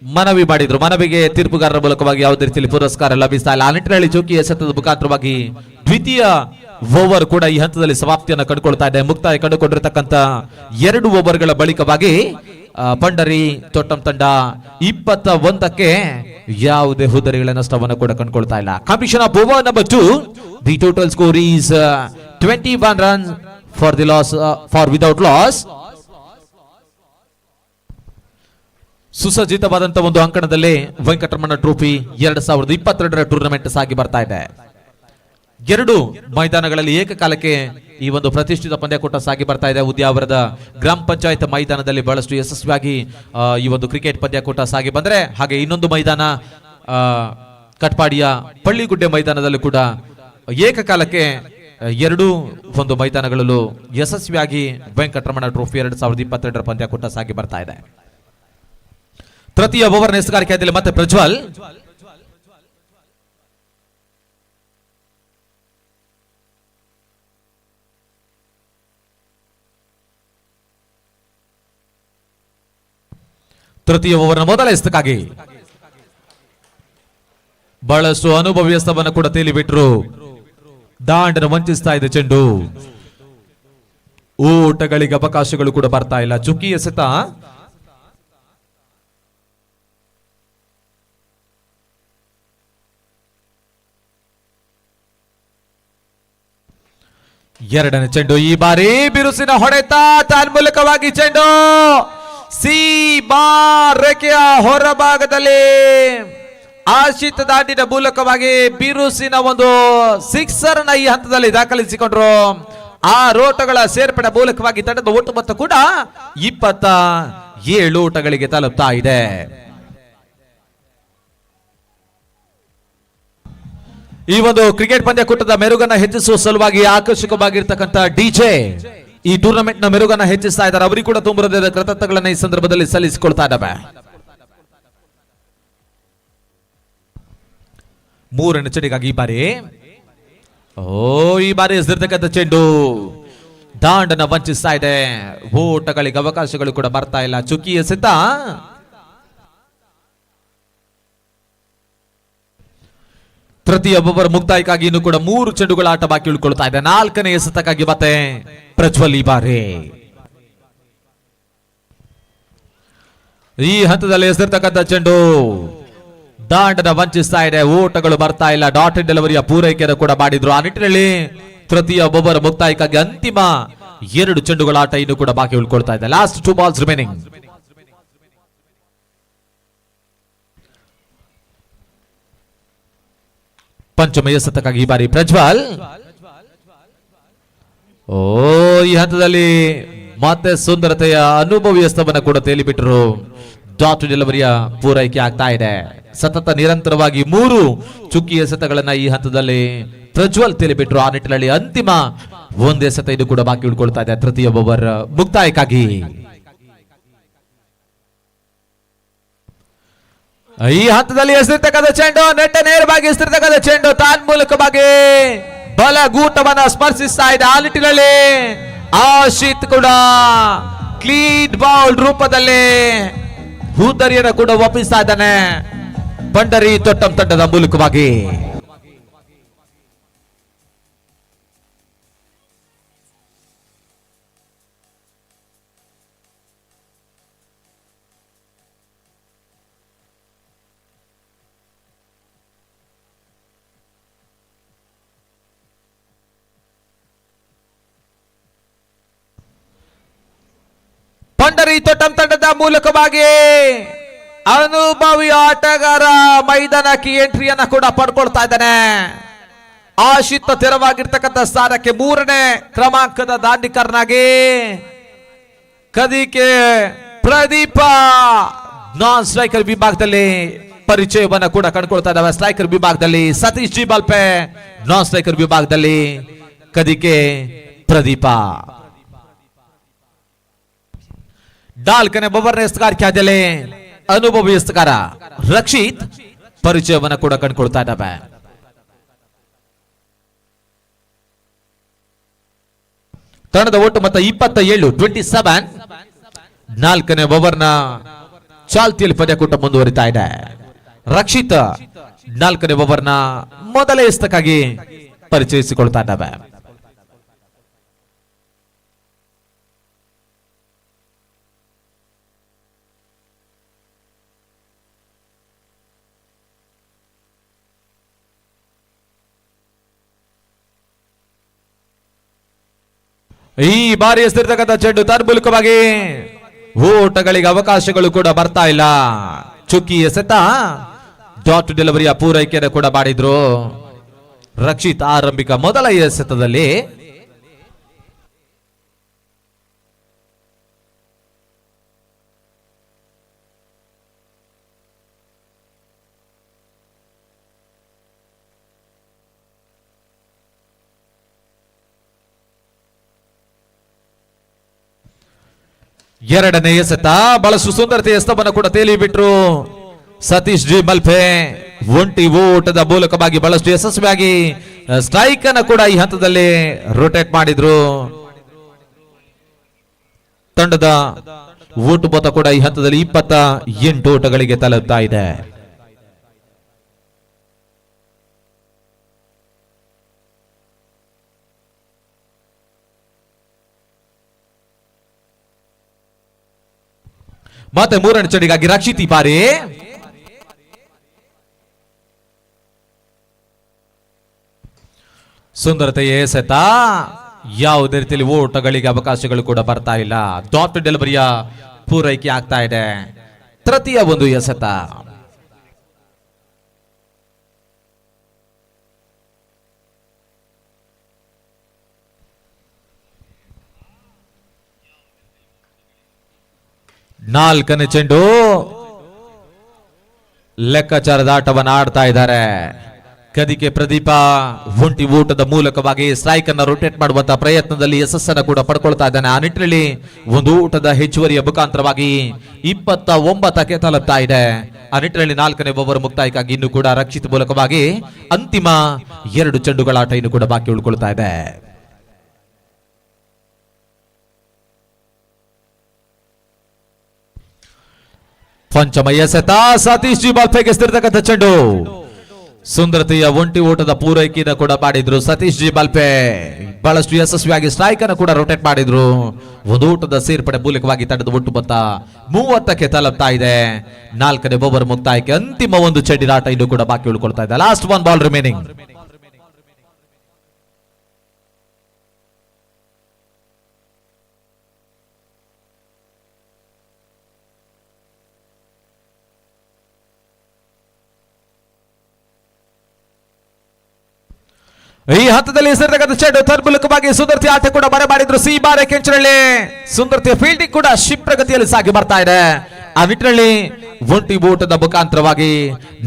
ಮನವಿ ಮಾಡಿದ್ರು, ಮನವಿಗೆ ತೀರ್ಪುಗಾರರ ಮೂಲಕವಾಗಿ ಯಾವುದೇ ರೀತಿಯಲ್ಲಿ ಪುರಸ್ಕಾರ ಲಭಿಸ್ತಾ ಇಲ್ಲ. ಆ ನಿಟ್ಟಿನಲ್ಲಿ ಚೌಕಿ ಎಸೆತದ ಮುಖಾಂತರವಾಗಿ ದ್ವಿತೀಯ ಓವರ್ ಕೂಡ ಈ ಹಂತದಲ್ಲಿ ಸಮಾಪ್ತಿಯನ್ನು ಕಂಡುಕೊಳ್ತಾ ಇದೆ. ಮುಕ್ತಾಯ ಕಂಡುಕೊಂಡಿರತಕ್ಕಂತ 2 ಓವರ್ಗಳ ಬಳಿಕವಾಗಿ ಪಂಡರಿ ತೊಟ್ಟಂ ತಂಡ 21ಕ್ಕೆ ಯಾವುದೇ ಹುದ್ದರಿಗಳ ನಷ್ಟವನ್ನು ಕೂಡ ಕಂಡುಕೊಳ್ತಾ ಇಲ್ಲ. Competition of over number 2, the total score is 21 runs for the loss for without loss. ಸುಸಜ್ಜಿತವಾದಂತಹ ಒಂದು ಅಂಕಣದಲ್ಲಿ ವೆಂಕಟರಮಣ ಟ್ರೋಫಿ 2022ರ ಟೂರ್ನಮೆಂಟ್ ಸಾಗಿ ಬರ್ತಾ ಇದೆ. 2 ಮೈದಾನಗಳಲ್ಲಿ ಏಕಕಾಲಕ್ಕೆ ಈ ಒಂದು ಪ್ರತಿಷ್ಠಿತ ಪಂದ್ಯಕೂಟ ಸಾಗಿ ಬರ್ತಾ ಇದೆ. ಉದ್ಯಾವರದ ಗ್ರಾಮ ಪಂಚಾಯತ್ ಮೈದಾನದಲ್ಲಿ ಬಹಳಷ್ಟು ಯಶಸ್ವಿಯಾಗಿ ಈ ಒಂದು ಕ್ರಿಕೆಟ್ ಪಂದ್ಯಕೂಟ ಸಾಗಿ ಬಂದರೆ, ಹಾಗೆ ಇನ್ನೊಂದು ಮೈದಾನ ಕಟ್ಪಾಡಿಯ ಪಳ್ಳಿಗುಡ್ಡೆ ಮೈದಾನದಲ್ಲೂ ಕೂಡ ಏಕಕಾಲಕ್ಕೆ 2 ಒಂದು ಮೈದಾನಗಳಲ್ಲೂ ಯಶಸ್ವಿಯಾಗಿ ವೆಂಕಟರಮಣ ಟ್ರೋಫಿ 2022ರ ಪಂದ್ಯಕೂಟ ಸಾಗಿ ಬರ್ತಾ ಇದೆ. ತೃತೀಯ ಓವರ್ ಎಸೆಗಾರಿಕೆಯಲ್ಲಿ ಮತ್ತೆ ಪ್ರಜ್ವಲ್. ತೃತೀಯ ಓವರ್ನ ಮೊದಲ ಎಸೆತಕ್ಕಾಗಿ ಬಹಳಷ್ಟು ಅನುಭವ್ಯಸ್ತವನ್ನು ಕೂಡ ತೇಲಿಬಿಟ್ರು. ದಾಂಡನ್ನು ವಂಚಿಸ್ತಾ ಇದೆ ಚೆಂಡು. ಓಟಗಳಿಗೆ ಅವಕಾಶಗಳು ಕೂಡ ಬರ್ತಾ ಇಲ್ಲ. ಚುಕ್ಕಿ ಎಸೆತ ಎರಡನೇ ಚೆಂಡು. ಈ ಬಾರಿ ಬಿರುಸಿನ ಹೊಡೆತ ತನ್ಮೂಲಕವಾಗಿ ಚೆಂಡು ರೇಖೆಯ ಹೊರಭಾಗದಲ್ಲಿ ಆಶಿತ್ ದಾಟಿನ ಮೂಲಕವಾಗಿ ಬಿರುಸಿನ ಒಂದು ಸಿಕ್ಸರ್ ನ ಈ ಹಂತದಲ್ಲಿ ದಾಖಲಿಸಿಕೊಂಡ್ರು. ಆ ಓಟಗಳ ಸೇರ್ಪಡೆ ಮೂಲಕವಾಗಿ ತಂಡದ ಒಟ್ಟು ಮೊತ್ತ ಕೂಡ 27 ಓಟಗಳಿಗೆ ತಲುಪ್ತಾ ಇದೆ. ಈ ಒಂದು ಕ್ರಿಕೆಟ್ ಪಂದ್ಯಕೂಟದ ಮೆರುಗನ್ನ ಹೆಚ್ಚಿಸುವ ಸಲುವಾಗಿ ಆಕರ್ಷಕವಾಗಿರ್ತಕ್ಕಂಥ ಡಿಜೆ ಈ ಟೂರ್ನಮೆಂಟ್ ನ ಮೆರುಗನ್ನ ಹೆಚ್ಚಿಸ್ತಾ ಇದ್ದಾರೆ. ಅವರಿಗೆ ಕೂಡ ತುಂಬ ಹೃದಯದ ಕೃತಜ್ಞತೆಗಳನ್ನ ಈ ಸಂದರ್ಭದಲ್ಲಿ ಸಲ್ಲಿಸಿಕೊಳ್ತಾ ಇದ್ದಾವೆ. 3ನೇ ಚೆಂಡಿಗಾಗಿ ಈ ಬಾರಿ ಎಸೆದಿರ್ತಕ್ಕಂಥ ಚೆಂಡು ದಾಂಡನ್ನ ವಂಚಿಸ್ತಾ ಇದೆ. ಓಟಗಳಿಗೆ ಅವಕಾಶಗಳು ಕೂಡ ಬರ್ತಾ ಇಲ್ಲ. ಚುಕ್ಕಿ ಎಸೆತ ತೃತೀಯ ಓವರ್ ಮುಕ್ತಾಯಕ್ಕಾಗಿ ಇನ್ನು ಕೂಡ 3 ಚೆಂಡುಗಳ ಆಟ ಬಾಕಿ ಉಳ್ಕೊಳ್ತಾ ಇದೆ. 4ನೇ ಎಸೆತಕ್ಕಾಗಿ ಮತ್ತೆ ಪ್ರಜ್ವಲ್ ಈ ಬಾರಿ ಈ ಹಂತದಲ್ಲಿ ಎಸೆದಿರ್ತಕ್ಕಂಥ ಚೆಂಡು ದಾಂಡನ ವಂಚಿಸ್ತಾ ಇದೆ. ಓಟಗಳು ಬರ್ತಾ ಇಲ್ಲ. ಡಾಟೆಡ್ ಡೆಲಿವರಿಯ ಪೂರೈಕೆಯನ್ನು ಕೂಡ ಮಾಡಿದ್ರು. ಆ ನಿಟ್ಟಿನಲ್ಲಿ ತೃತೀಯ ಓವರ್ ಮುಕ್ತಾಯಕ್ಕಾಗಿ ಅಂತಿಮ 2 ಚೆಂಡುಗಳ ಆಟ ಇನ್ನು ಕೂಡ ಬಾಕಿ ಉಳ್ಕೊಳ್ತಾ ಇದೆ. Last 2 balls remaining. ಪಂಚಮ ಎಸೆತಕ್ಕಾಗಿ ಈ ಬಾರಿ ಪ್ರಜ್ವಲ್. ಈ ಹಂತದಲ್ಲಿ ಮತ್ತೆ ಸುಂದರತೆಯ ಅನುಭವ್ಯಸ್ತವನ್ನ ಕೂಡ ತೇಲಿಬಿಟ್ಟರು. ಡಾಟ್ ಡೆಲಿವರಿಯ ಪೂರೈಕೆ ಆಗ್ತಾ ಇದೆ. ಸತತ ನಿರಂತರವಾಗಿ 3 ಚುಕ್ಕಿ ಎಸೆತಗಳನ್ನ ಈ ಹಂತದಲ್ಲಿ ಪ್ರಜ್ವಲ್ ತೇಲಿಬಿಟ್ರು. ಆ ನಿಟ್ಟಿನಲ್ಲಿ ಅಂತಿಮ 1 ಎಸೆತ ಇದು ಕೂಡ ಬಾಕಿ ಉಳ್ಕೊಳ್ತಾ ಇದೆ. ತೃತೀಯ ಓವರ್ ಮುಕ್ತಾಯಕ್ಕಾಗಿ ಈ ಹಂತದಲ್ಲಿ ಎಸೆದಿರ್ತಕ್ಕಂಥ ಚೆಂಡು ನೆಟ್ಟ ನೇರವಾಗಿ ಎಸೆದಿರ್ತಕ್ಕಂಥ ಚೆಂಡು ತಾನ್ಮೂಲಕವಾಗಿ ಬಲಗೂಟವನ್ನ ಸ್ಪರ್ಶಿಸ್ತಾ ಇದೆ. ಆ ನಿಟ್ಟಿನಲ್ಲಿ ಆಶಿತ್ ಕೂಡ ಕ್ಲೀನ್ ಬೌಲ್ ರೂಪದಲ್ಲಿ ಹುದ್ದರಿಯನ್ನು ಕೂಡ ಒಪ್ಪಿಸ್ತಾ ಇದ್ದಾನೆ. ಪಂಡರಿ ತೊಟ್ಟಂ ತಂಡದ ಮೂಲಕವಾಗಿ ಪಂಡರಿ ತೊಟ್ಟಂ ತಂಡದ ಮೂಲಕವಾಗಿ ಅನುಭವಿ ಆಟಗಾರ ಮೈದಾನಕ್ಕೆ ಎಂಟ್ರಿಯನ್ನ ಕೂಡ ಪಡ್ಕೊಳ್ತಾ ಇದ್ದಾನೆ. ಆಶಿತ್ ತೆರವಾಗಿರ್ತಕ್ಕಂಥ ಸ್ಥಾನಕ್ಕೆ 3ನೇ ಕ್ರಮಾಂಕದ ದಾಂಡಿಕರ್ನಾಗಿ ಕದಿಕೆ ಪ್ರದೀಪ ನಾನ್ ಸ್ಟ್ರೈಕರ್ ವಿಭಾಗದಲ್ಲಿ ಪರಿಚಯವನ್ನ ಕೂಡ ಕಂಡುಕೊಳ್ತಾ ಇದ್ದಾವೆ. ಸ್ಟ್ರೈಕರ್ ವಿಭಾಗದಲ್ಲಿ ಸತೀಶ್ ಜಿ ಬಾಲ್ಪೆ, ನಾನ್ ಸ್ಟ್ರೈಕರ್ ವಿಭಾಗದಲ್ಲಿ ಕದಿಕೆ ಪ್ರದೀಪ. 4ನೇ ಓವರ್ ಎಸೆಗಾರಿಕೆಯಾದಲ್ಲಿ ಅನುಭವಿ ಎಸೆಗಾರ ರಕ್ಷಿತ್ ಪರಿಚಯವನ್ನ ಕೂಡ ಕಂಡುಕೊಳ್ತಾ ಇದ್ದಾವೆ. ತಂಡದ ಒಟ್ಟು ಮೊತ್ತ 27 4ನೇ ಓವರ್ನ ಚಾಲ್ತಿಯಲ್ಲಿ ಪಂದ್ಯಕೂಟ ಮುಂದುವರಿತಾ ಇದೆ. ರಕ್ಷಿತ್ 4ನೇ ಓವರ್ನ ಮೊದಲ ಎಸೆತಕ್ಕಾಗಿ ಪರಿಚಯಿಸಿಕೊಳ್ತಾ ಇದ್ದಾವೆ. ಈ ಬಾರಿ ಎಸೆದಿರ್ತಕ್ಕಂಥ ಚೆಂಡು ತನ್ಮೂಲಕವಾಗಿ ಓಟಗಳಿಗೆ ಅವಕಾಶಗಳು ಕೂಡ ಬರ್ತಾ ಇಲ್ಲ. ಚುಕ್ಕಿ ಎಸೆತ ಡಾಟ್ ಡೆಲಿವರಿಯ ಪೂರೈಕೆಯನ್ನು ಕೂಡ ಮಾಡಿದ್ರು ರಕ್ಷಿತ್ ಆರಂಭಿಕ ಮೊದಲ ಎಸೆತದಲ್ಲಿ. ಎರಡನೇ ಎಸೆತ ಬಹಳ ಸುಂದರತೆ ಎಸೆತವನ್ನು ಕೂಡ ತೇಲಿ ಬಿಟ್ರು ಸತೀಶ್ ಜಿ ಮಲ್ಪೆ. ಒಂಟಿ ಓಟದ ಮೂಲಕವಾಗಿ ಬಹಳಷ್ಟು ಯಶಸ್ವಿಯಾಗಿ ಸ್ಟ್ರೈಕ್ ಅನ್ನು ಕೂಡ ಈ ಹಂತದಲ್ಲಿ ರೊಟೇಟ್ ಮಾಡಿದ್ರು. ತಂಡದ ಓಟು ಮೊತ್ತ ಕೂಡ ಈ ಹಂತದಲ್ಲಿ 28 ಓಟಗಳಿಗೆ ತಲುಪ್ತಾ ಇದೆ. ಮತ್ತೆ ಮೂರನೇ ಚೆಂಡಿಗಾಗಿ ರಕ್ಷಿತ್ ಈ ಬಾರಿ ಸುಂದರತೆಯ ಎಸೆತ. ಯಾವುದೇ ರೀತಿಯಲ್ಲಿ ಓಟಗಳಿಗೆ ಅವಕಾಶಗಳು ಕೂಡ ಬರ್ತಾ ಇಲ್ಲ. ಡಾಟ್ ಡೆಲಿವರಿಯ ಪೂರೈಕೆ ಆಗ್ತಾ ಇದೆ. ತೃತೀಯ ಒಂದು ಎಸೆತ. ನಾಲ್ಕನೇ ಚೆಂಡು ಲೆಕ್ಕಾಚಾರದ ಆಟವನ್ನು ಆಡ್ತಾ ಇದ್ದಾರೆ. ಕದಿಕೆ ಪ್ರದೀಪ ಒಂಟಿ ಊಟದ ಮೂಲಕವಾಗಿ ಸ್ಟ್ರೈಕ್ ಅನ್ನು ರೊಟೇಟ್ ಮಾಡುವಂತಹ ಪ್ರಯತ್ನದಲ್ಲಿ ಯಶಸ್ಸನ್ನು ಕೂಡ ಪಡ್ಕೊಳ್ತಾ ಇದ್ದಾನೆ. ಆ ನಿಟ್ಟಿನಲ್ಲಿ ಒಂದು ಊಟದ ಹೆಚ್ಚುವರಿಯ ಮುಖಾಂತರವಾಗಿ 29ಕ್ಕೆ ತಲುಪ್ತಾ ಇದೆ. ಆ ನಿಟ್ಟಿನಲ್ಲಿ 4ನೇ ಓವರ್ ಮುಕ್ತಾಯಕ್ಕಾಗಿ ಇನ್ನು ಕೂಡ ರಕ್ಷಿತ್ ಮೂಲಕವಾಗಿ ಅಂತಿಮ 2 ಚೆಂಡುಗಳ ಆಟ ಇನ್ನು ಕೂಡ ಬಾಕಿ ಉಳ್ಕೊಳ್ತಾ ಇದೆ. ಪಂಚಮ ಎಸೆತ ಸತೀಶ್ ಜಿ ಬಾಲ್ಪೆಗೆ ಎಸೆದಿರ್ತಕ್ಕಂಥ ಚೆಂಡು. ಸುಂದರತೆಯ ಒಂಟಿ ಓಟದ ಪೂರೈಕೆಯನ್ನು ಕೂಡ ಮಾಡಿದ್ರು ಸತೀಶ್ ಜಿ ಬಾಲ್ಪೆ. ಬಹಳಷ್ಟು ಯಶಸ್ವಿಯಾಗಿ ಸ್ಟ್ರೈಕ್ ಅನ್ನು ಕೂಡ ರೊಟೇಟ್ ಮಾಡಿದ್ರು. ಒಂದು ಊಟದ ಸೇರ್ಪಡೆ ಮೂಲಕವಾಗಿ ತಂಡದ ಒಟ್ಟು ಮೊತ್ತ 30ಕ್ಕೆ ತಲುಪ್ತಾ ಇದೆ. 4ನೇ ಓವರ್ ಮುಕ್ತಾಯಕ್ಕೆ ಅಂತಿಮ ಒಂದು ಚೆಂಡಿನ ಆಟ ಇನ್ನು ಕೂಡ ಬಾಕಿ ಉಳ್ಕೊಳ್ತಾ ಇದೆ. Last 1 ball remaining. ಈ ಹಂತದಲ್ಲಿ ಹೆಸರಿರ್ತಕ್ಕಂಥ ಚೆಂಡು ತನ್ಮೂಲಕವಾಗಿ ಸುಂದರತೆ ಆಟ ಕೂಡ ಬರೆ ಮಾಡಿದ್ರು ಸಿ ಬಾರೆ ಕೆಂಚನಹಳ್ಳಿ. ಸುಂದರತೆಯ ಫೀಲ್ಡಿಂಗ್ ಕೂಡ ಕ್ಷಿಪ್ರಗತಿಯಲ್ಲಿ ಸಾಗಿ ಬರ್ತಾ ಇದೆ. ಆ ನಿಟ್ಟಿನಲ್ಲಿ ಒಂಟಿ ಓಟದ ಮುಖಾಂತರವಾಗಿ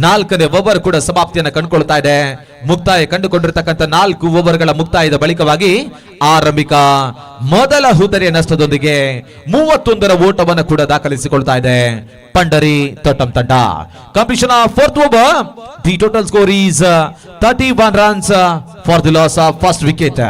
4ನೇ ಓವರ್ ಕೂಡ ಸಮಾಪ್ತಿಯನ್ನು ಕಂಡುಕೊಳ್ತಾ ಇದೆ. ಮುಕ್ತಾಯ ಕಂಡುಕೊಂಡಿರ್ತಕ್ಕಂಥ 4 ಓವರ್ಗಳ ಮುಕ್ತಾಯದ ಬಳಿಕವಾಗಿ ಆರಂಭಿಕ ಮೊದಲ ಹುದರಿಯ ನಷ್ಟದೊಂದಿಗೆ 31ರ ಓಟವನ್ನು ಕೂಡ ದಾಖಲಿಸಿಕೊಳ್ತಾ ಇದೆ ಪಂಡರಿ ತೊಟ್ಟಂ ತಂಡ. Completion of 4th over. The total score is 31 runs for the loss of first wicket.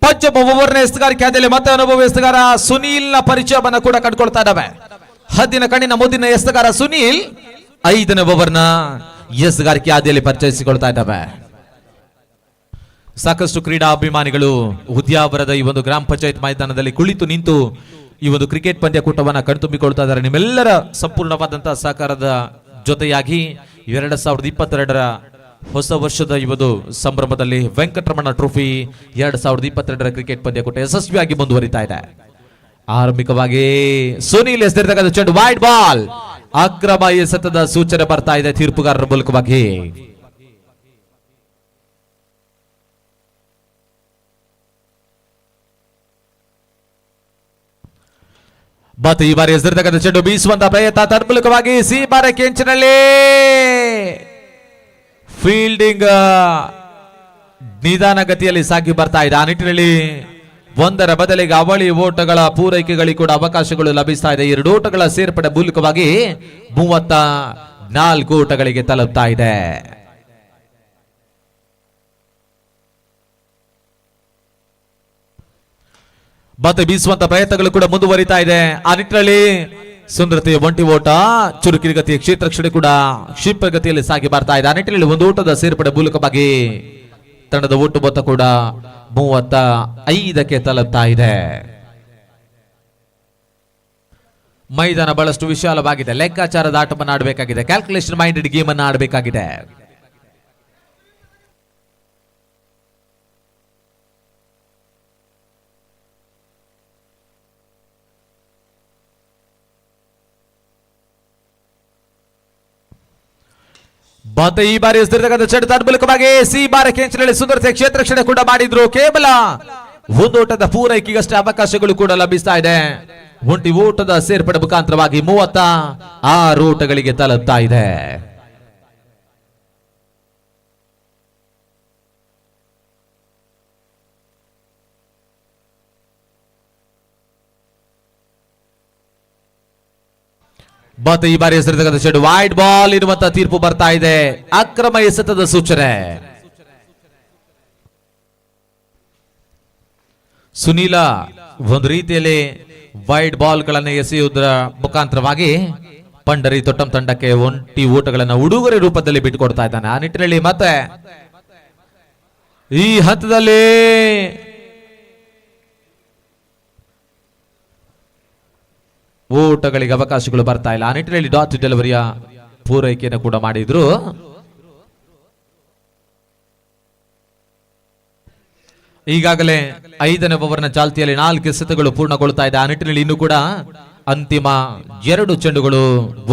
ಪಂಚಮ ಓವರ್ನ ಎಸ್ತುಗಾರಿಕೆ ಆದಲ್ಲಿ ಮತ್ತೆ ಅನುಭವ ಎಸ್ತುಗಾರ ಸುನೀಲ್ ನ ಪರಿಚಯವನ್ನ ಕೂಡ ಕಂಡುಕೊಳ್ತಾ ಇದ್ದಾವೆ. ಹದ್ದಿನ ಕಣ್ಣಿನ ಮುದ್ದಿನ ಎಸ್ತುಗಾರ ಸುನೀಲ್ 5ನೇ ಓವರ್ನ ಎಸ್ತುಗಾರಿಕೆ ಆದಿಯಲ್ಲಿ ಪರಿಚಯಿಸಿಕೊಳ್ತಾ ಇದ್ದಾವೆ. ಸಾಕಷ್ಟು ಕ್ರೀಡಾ ಅಭಿಮಾನಿಗಳು ಉದ್ಯಾವರದ ಈ ಒಂದು ಗ್ರಾಮ ಪಂಚಾಯತ್ ಮೈದಾನದಲ್ಲಿ ಕುಳಿತು ನಿಂತು ಈ ಒಂದು ಕ್ರಿಕೆಟ್ ಪಂದ್ಯಕೂಟವನ್ನ ಕಣ್ತುಂಬಿಕೊಳ್ತಾ ಇದ್ದಾರೆ. ನಿಮ್ಮೆಲ್ಲರ ಸಂಪೂರ್ಣವಾದಂತಹ ಸಹಕಾರದ ಜೊತೆಯಾಗಿ 2022ರ ಹೊಸ ವರ್ಷದ ಈ ಒಂದು ಸಂಭ್ರಮದಲ್ಲಿ ವೆಂಕಟರಮಣ ಟ್ರೋಫಿ 2022ರ ಕ್ರಿಕೆಟ್ ಪಂದ್ಯಕೂಟ ಯಶಸ್ವಿಯಾಗಿ ಮುಂದುವರಿತಾ ಇದೆ. ಆರಂಭಿಕವಾಗಿ ಸುನೀಲ್ ಎಸೆದಿರತಕ್ಕಂಥ ಚೆಂಡು ವೈಡ್ ಬಾಲ್, ಅಕ್ರಮ ಎಸೆತದ ಸೂಚನೆ ಬರ್ತಾ ಇದೆ ತೀರ್ಪುಗಾರರ ಮೂಲಕವಾಗಿ. ಮತ್ತು ಈ ಬಾರಿ ಎಸೆದಿರತಕ್ಕಂಥ ಚೆಂಡು ಬೀಸುವಂತ ಪ್ರಯತ್ನ ತನ್ಮೂಲಕವಾಗಿ ಸಿ ಬಾರ ಕೆಂಚಿನಲ್ಲಿ ಫೀಲ್ಡಿಂಗ್ ನಿಧಾನ ಗತಿಯಲ್ಲಿ ಸಾಗಿ ಬರ್ತಾ ಇದೆ. ಆ ನಿಟ್ಟಿನಲ್ಲಿ ಒಂದರ ಬದಲಿಗೆ ಅವಳಿ ಓಟಗಳ ಪೂರೈಕೆಗಳಿಗೆ ಕೂಡ ಅವಕಾಶಗಳು ಲಭಿಸ್ತಾ ಇದೆ. 2 ಓಟಗಳ ಸೇರ್ಪಡೆ ಮೂಲಕವಾಗಿ 34 ಓಟಗಳಿಗೆ ತಲುಪ್ತಾ ಇದೆ. ಮತ್ತೆ ಬೀಸುವಂತ ಪ್ರಯತ್ನಗಳು ಕೂಡ ಮುಂದುವರಿತಾ ಇದೆ. ಆ ನಿಟ್ಟಿನಲ್ಲಿ ಸುಂದರತೆಯ ಒಂಟಿ ಓಟ ಚುರುಕಿನ ಗತಿಯ ಕ್ಷೇತ್ರ ರಕ್ಷಣೆ ಕೂಡ ಕ್ಷಿಪ್ರ ಗತಿಯಲ್ಲಿ ಸಾಗಿ ಬರ್ತಾ ಇದೆ. ಆ ನಿಟ್ಟಿನಲ್ಲಿ ಒಂದು ಓಟದ ಸೇರ್ಪಡೆ ಮೂಲಕವಾಗಿ ತಂಡದ ಒಟ್ಟು ಮೊತ್ತ ಕೂಡ 35ಕ್ಕೆ ತಲುಪ್ತಾ ಇದೆ. ಮೈದಾನ ಬಹಳಷ್ಟು ವಿಶಾಲವಾಗಿದೆ. ಲೆಕ್ಕಾಚಾರದ ಆಟವನ್ನು ಆಡಬೇಕಾಗಿದೆ. ಕ್ಯಾಲ್ಕುಲೇಷನ್ ಮೈಂಡೆಡ್ ಗೇಮ್ ಅನ್ನು ಆಡಬೇಕಾಗಿದೆ. ಮತ್ತೆ ಈ ಬಾರಿ ಎಸೆದಿರತಕ್ಕಂಥ ಚೆಂಡು ತನ್ಮೂಲಕವಾಗಿ ಸಿ ಬಾರ ಕೆಂಚಿನಲ್ಲಿ ಸುಂದರತೆ ಕ್ಷೇತ್ರ ರಕ್ಷಣೆ ಕೂಡ ಮಾಡಿದ್ರು. ಕೇವಲ ಒಂದು ಓಟದ ಪೂರೈಕೆಗಷ್ಟೇ ಅವಕಾಶಗಳು ಕೂಡ ಲಭಿಸ್ತಾ ಇದೆ. ಒಂಟಿ ಓಟದ ಸೇರ್ಪಡೆ ಮುಖಾಂತರವಾಗಿ 36 ಓಟಗಳಿಗೆ ತಲುಪ್ತಾ ಇದೆ. ಮತ್ತೆ ಈ ಬಾರಿ ಎಸೆದಿರತಕ್ಕಂಥ ಚೆಂಡು ವೈಡ್ ಬಾಲ್ ಇರುವಂತಹ ತೀರ್ಪು ಬರ್ತಾ ಇದೆ. ಅಕ್ರಮ ಎಸೆತದ ಸೂಚನೆ. ಸುನೀಲ ಒಂದು ರೀತಿಯಲ್ಲಿ ವೈಡ್ ಬಾಲ್ ಗಳನ್ನು ಎಸೆಯುವುದರ ಮುಖಾಂತರವಾಗಿ ಪಂಡರಿ ತೊಟ್ಟಂ ತಂಡಕ್ಕೆ ಒಂಟಿ ಓಟಗಳನ್ನು ಉಡುಗೊರೆ ರೂಪದಲ್ಲಿ ಬಿಟ್ಟುಕೊಡ್ತಾ ಇದ್ದಾನೆ. ಆ ನಿಟ್ಟಿನಲ್ಲಿ ಮತ್ತೆ ಈ ಹಂತದಲ್ಲಿ ಓಟಗಳಿಗೆ ಅವಕಾಶಗಳು ಬರ್ತಾ ಇಲ್ಲ. ಆ ನಿಟ್ಟಿನಲ್ಲಿ ಡಾಟ್ ಡೆಲಿವರಿಯ ಪೂರೈಕೆಯನ್ನು ಕೂಡ ಮಾಡಿದ್ರು. ಈಗಾಗಲೇ 5ನೇ ಓವರ್ನ ಚಾಲ್ತಿಯಲ್ಲಿ 4 ಎಸೆತಗಳು ಪೂರ್ಣಗೊಳ್ತಾ ಇದೆ. ಆ ನಿಟ್ಟಿನಲ್ಲಿ ಇನ್ನು ಕೂಡ ಅಂತಿಮ 2 ಚೆಂಡುಗಳು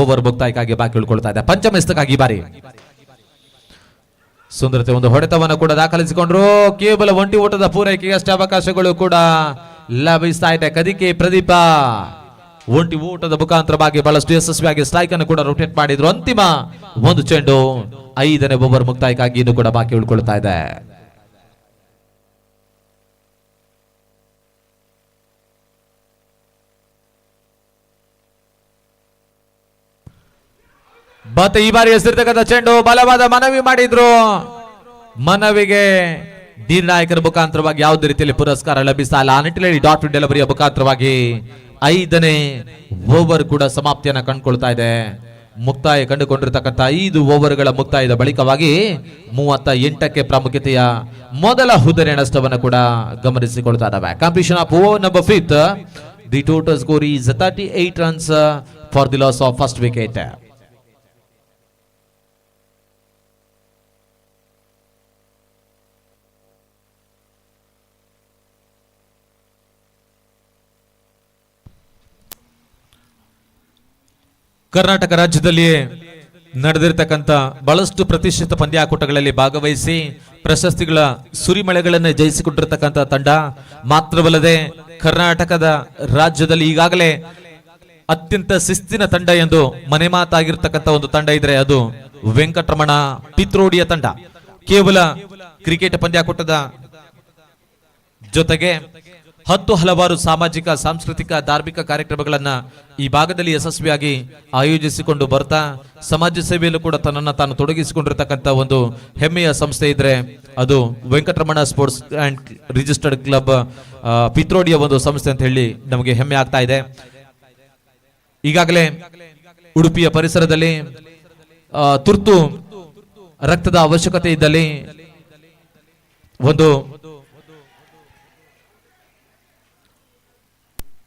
ಓವರ್ ಮುಕ್ತಾಯಕ್ಕಾಗಿ ಬಾಕಿ ಉಳ್ಕೊಳ್ತಾ ಇದೆ. ಪಂಚಮ ಎಸೆತಕ್ಕಾಗಿ ಬಾರಿ ಸುಂದರತೆ ಒಂದು ಹೊಡೆತವನ್ನು ಕೂಡ ದಾಖಲಿಸಿಕೊಂಡ್ರು. ಕೇವಲ ಒಂಟಿ ಓಟದ ಪೂರೈಕೆಗೆ ಅಷ್ಟೇ ಅವಕಾಶಗಳು ಕೂಡ ಲಭಿಸ್ತಾ ಇದೆ. ಕದಿಕೆ ಪ್ರದೀಪ ಒಂಟಿ ಓಟದ ಮುಖಾಂತರವಾಗಿ ಬಹಳಷ್ಟು ಯಶಸ್ವಿಯಾಗಿ ಸ್ಟ್ರೈಕ್ ಅನ್ನು ಕೂಡ ರೊಟೇಟ್ ಮಾಡಿದ್ರು. ಅಂತಿಮ ಒಂದು ಚೆಂಡು 5ನೇ ಓವರ್ ಮುಕ್ತಾಯಕ್ಕಾಗಿ ಇನ್ನು ಕೂಡ ಬಾಕಿ ಉಳ್ಕೊಳ್ತಾ ಇದೆ. ಮತ್ತೆ ಈ ಬಾರಿ ಎಸೆದಿರತಕ್ಕಂಥ ಚೆಂಡು ಬಲವಾದ ಮನವಿ ಮಾಡಿದ್ರು. ಮನವಿಗೆ ನಿರ್ಣಾಯಕರ ಮುಖಾಂತರವಾಗಿ ಯಾವುದೇ ರೀತಿಯಲ್ಲಿ ಪುರಸ್ಕಾರ ಲಭಿಸ್ತಾ ಇಲ್ಲ. ಆ ನಿಟ್ಟಿನಲ್ಲಿ ಡಾಟ್ ಡೆಲಿವರಿಯ ಮುಖಾಂತರವಾಗಿ 5ನೇ ಓವರ್ ಕೂಡ ಸಮಾಪ್ತಿಯನ್ನ ಕಂಡುಕೊಳ್ತಾ ಇದೆ. ಮುಕ್ತಾಯ ಕಂಡುಕೊಂಡಿರತಕ್ಕಂಥ 5 ಓವರ್ಗಳ ಮುಕ್ತಾಯದ ಬಳಿಕವಾಗಿ 38ಕ್ಕೆ ಪ್ರಾಮುಖ್ಯತೆಯ ಮೊದಲ ಹುದ್ದೆಯ ನಷ್ಟವನ್ನು ಕೂಡ ಗಮನಿಸಿಕೊಳ್ತಾ ಇದ್ದಾವೆ. Completion of over number 5th. The total score is 38 runs for the loss of first wicket. Karnataka ರಾಜ್ಯದಲ್ಲಿ ನಡೆದಿರತಕ್ಕಂಥ ಬಹಳಷ್ಟು ಪ್ರತಿಷ್ಠಿತ ಪಂದ್ಯಾಕೂಟಗಳಲ್ಲಿ ಭಾಗವಹಿಸಿ ಪ್ರಶಸ್ತಿಗಳ ಸುರಿಮಳೆಗಳನ್ನು ಜಯಿಸಿಕೊಂಡಿರತಕ್ಕಂಥ ತಂಡ ಮಾತ್ರವಲ್ಲದೆ ಕರ್ನಾಟಕದ ರಾಜ್ಯದಲ್ಲಿ ಈಗಾಗಲೇ ಅತ್ಯಂತ ಶಿಸ್ತಿನ ತಂಡ ಎಂದು ಮನೆ ಮಾತಾಗಿರ್ತಕ್ಕಂಥ ಒಂದು ತಂಡ ಇದ್ರೆ ಅದು ವೆಂಕಟರಮಣ ಪಿತ್ರೋಡಿಯ ತಂಡ. ಕೇವಲ ಕ್ರಿಕೆಟ್ ಪಂದ್ಯಾಕೂಟದ ಜೊತೆಗೆ ಹಲವಾರು ಸಾಮಾಜಿಕ ಸಾಂಸ್ಕೃತಿಕ ಧಾರ್ಮಿಕ ಕಾರ್ಯಕ್ರಮಗಳನ್ನ ಈ ಭಾಗದಲ್ಲಿ ಯಶಸ್ವಿಯಾಗಿ ಆಯೋಜಿಸಿಕೊಂಡು ಬರ್ತಾ ಸಮಾಜ ಸೇವೆಯಲ್ಲೂ ಕೂಡ ತನ್ನನ್ನು ತಾನು ತೊಡಗಿಸಿಕೊಂಡಿರತಕ್ಕಂಥ ಒಂದು ಹೆಮ್ಮೆಯ ಸಂಸ್ಥೆ ಇದ್ರೆ ಅದು Venkataramana sports and registered club ಪಿತ್ರೋಡಿಯ ಒಂದು ಸಂಸ್ಥೆ ಅಂತ ಹೇಳಿ ನಮಗೆ ಹೆಮ್ಮೆ ಆಗ್ತಾ ಇದೆ. ಈಗಾಗಲೇ ಉಡುಪಿಯ ಪರಿಸರದಲ್ಲಿ ತುರ್ತು ರಕ್ತದ ಅವಶ್ಯಕತೆ ಇದ್ದಲ್ಲಿ ಒಂದು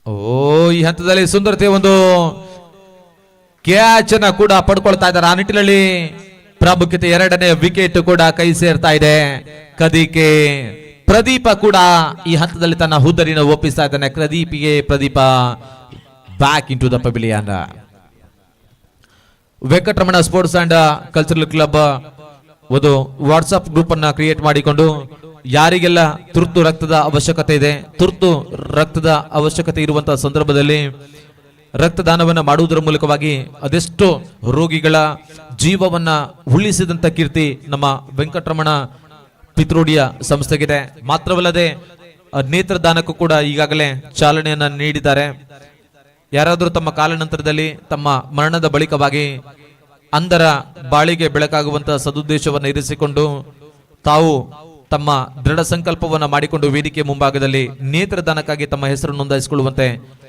ಓ ಈ ಹಂತದಲ್ಲಿ ಸುಂದರತೆ ಒಂದು ಕ್ಯಾಚ್ ಅನ್ನ ಕೂಡ ಪಡ್ಕೊಳ್ತಾ ಇದ್ದಾರೆ. ಆ ನಿಟ್ಟಿನಲ್ಲಿ ಪ್ರಾಮುಖ್ಯತೆ ಎರಡನೇ ವಿಕೆಟ್ ಕೂಡ ಕೈ ಸೇರ್ತಾ ಇದೆ. ಕದಿಕೆ ಪ್ರದೀಪ ಕೂಡ ಈ ಹಂತದಲ್ಲಿ ತನ್ನ ಹುದ್ದರಿನ ಒಪ್ಪಿಸ್ತಾ ಇದ್ದಾನೆ. Pradeep back in to the pavilion. Venkataramana sports and cultural club ಒಂದು ವಾಟ್ಸ್ಆಪ್ ಗ್ರೂಪ್ ಅನ್ನ ಕ್ರಿಯೇಟ್ ಮಾಡಿಕೊಂಡು ಯಾರಿಗೆಲ್ಲ ತುರ್ತು ರಕ್ತದ ಅವಶ್ಯಕತೆ ಇರುವಂತಹ ಸಂದರ್ಭದಲ್ಲಿ ರಕ್ತದಾನವನ್ನ ಮಾಡುವುದರ ಮೂಲಕವಾಗಿ ಅದೆಷ್ಟೋ ರೋಗಿಗಳ ಜೀವವನ್ನ ಉಳಿಸಿದಂತ ಕೀರ್ತಿ ನಮ್ಮ ವೆಂಕಟರಮಣ ಪಿತ್ರೋಡಿಯ ಸಂಸ್ಥೆಗಿದೆ. ಮಾತ್ರವಲ್ಲದೆ ನೇತ್ರದಾನಕ್ಕೂ ಕೂಡ ಈಗಾಗಲೇ ಚಾಲನೆಯನ್ನ ನೀಡಿದ್ದಾರೆ. ಯಾರಾದರೂ ತಮ್ಮ ಕಾಲಾನಂತರದಲ್ಲಿ ತಮ್ಮ ಮರಣದ ಬಳಿಕವಾಗಿ ಅಂಧರ ಬಾಳಿಗೆ ಬೆಳಕಾಗುವಂತಹ ಸದುದ್ದೇಶವನ್ನು ಇರಿಸಿಕೊಂಡು ತಾವು ತಮ್ಮ ದೃಢ ಸಂಕಲ್ಪವನ್ನು ಮಾಡಿಕೊಂಡು ವೇದಿಕೆ ಮುಂಭಾಗದಲ್ಲಿ ನೇತ್ರದಾನಕ್ಕಾಗಿ ತಮ್ಮ ಹೆಸರು ನೋಂದಾಯಿಸಿಕೊಳ್ಳುವಂತೆ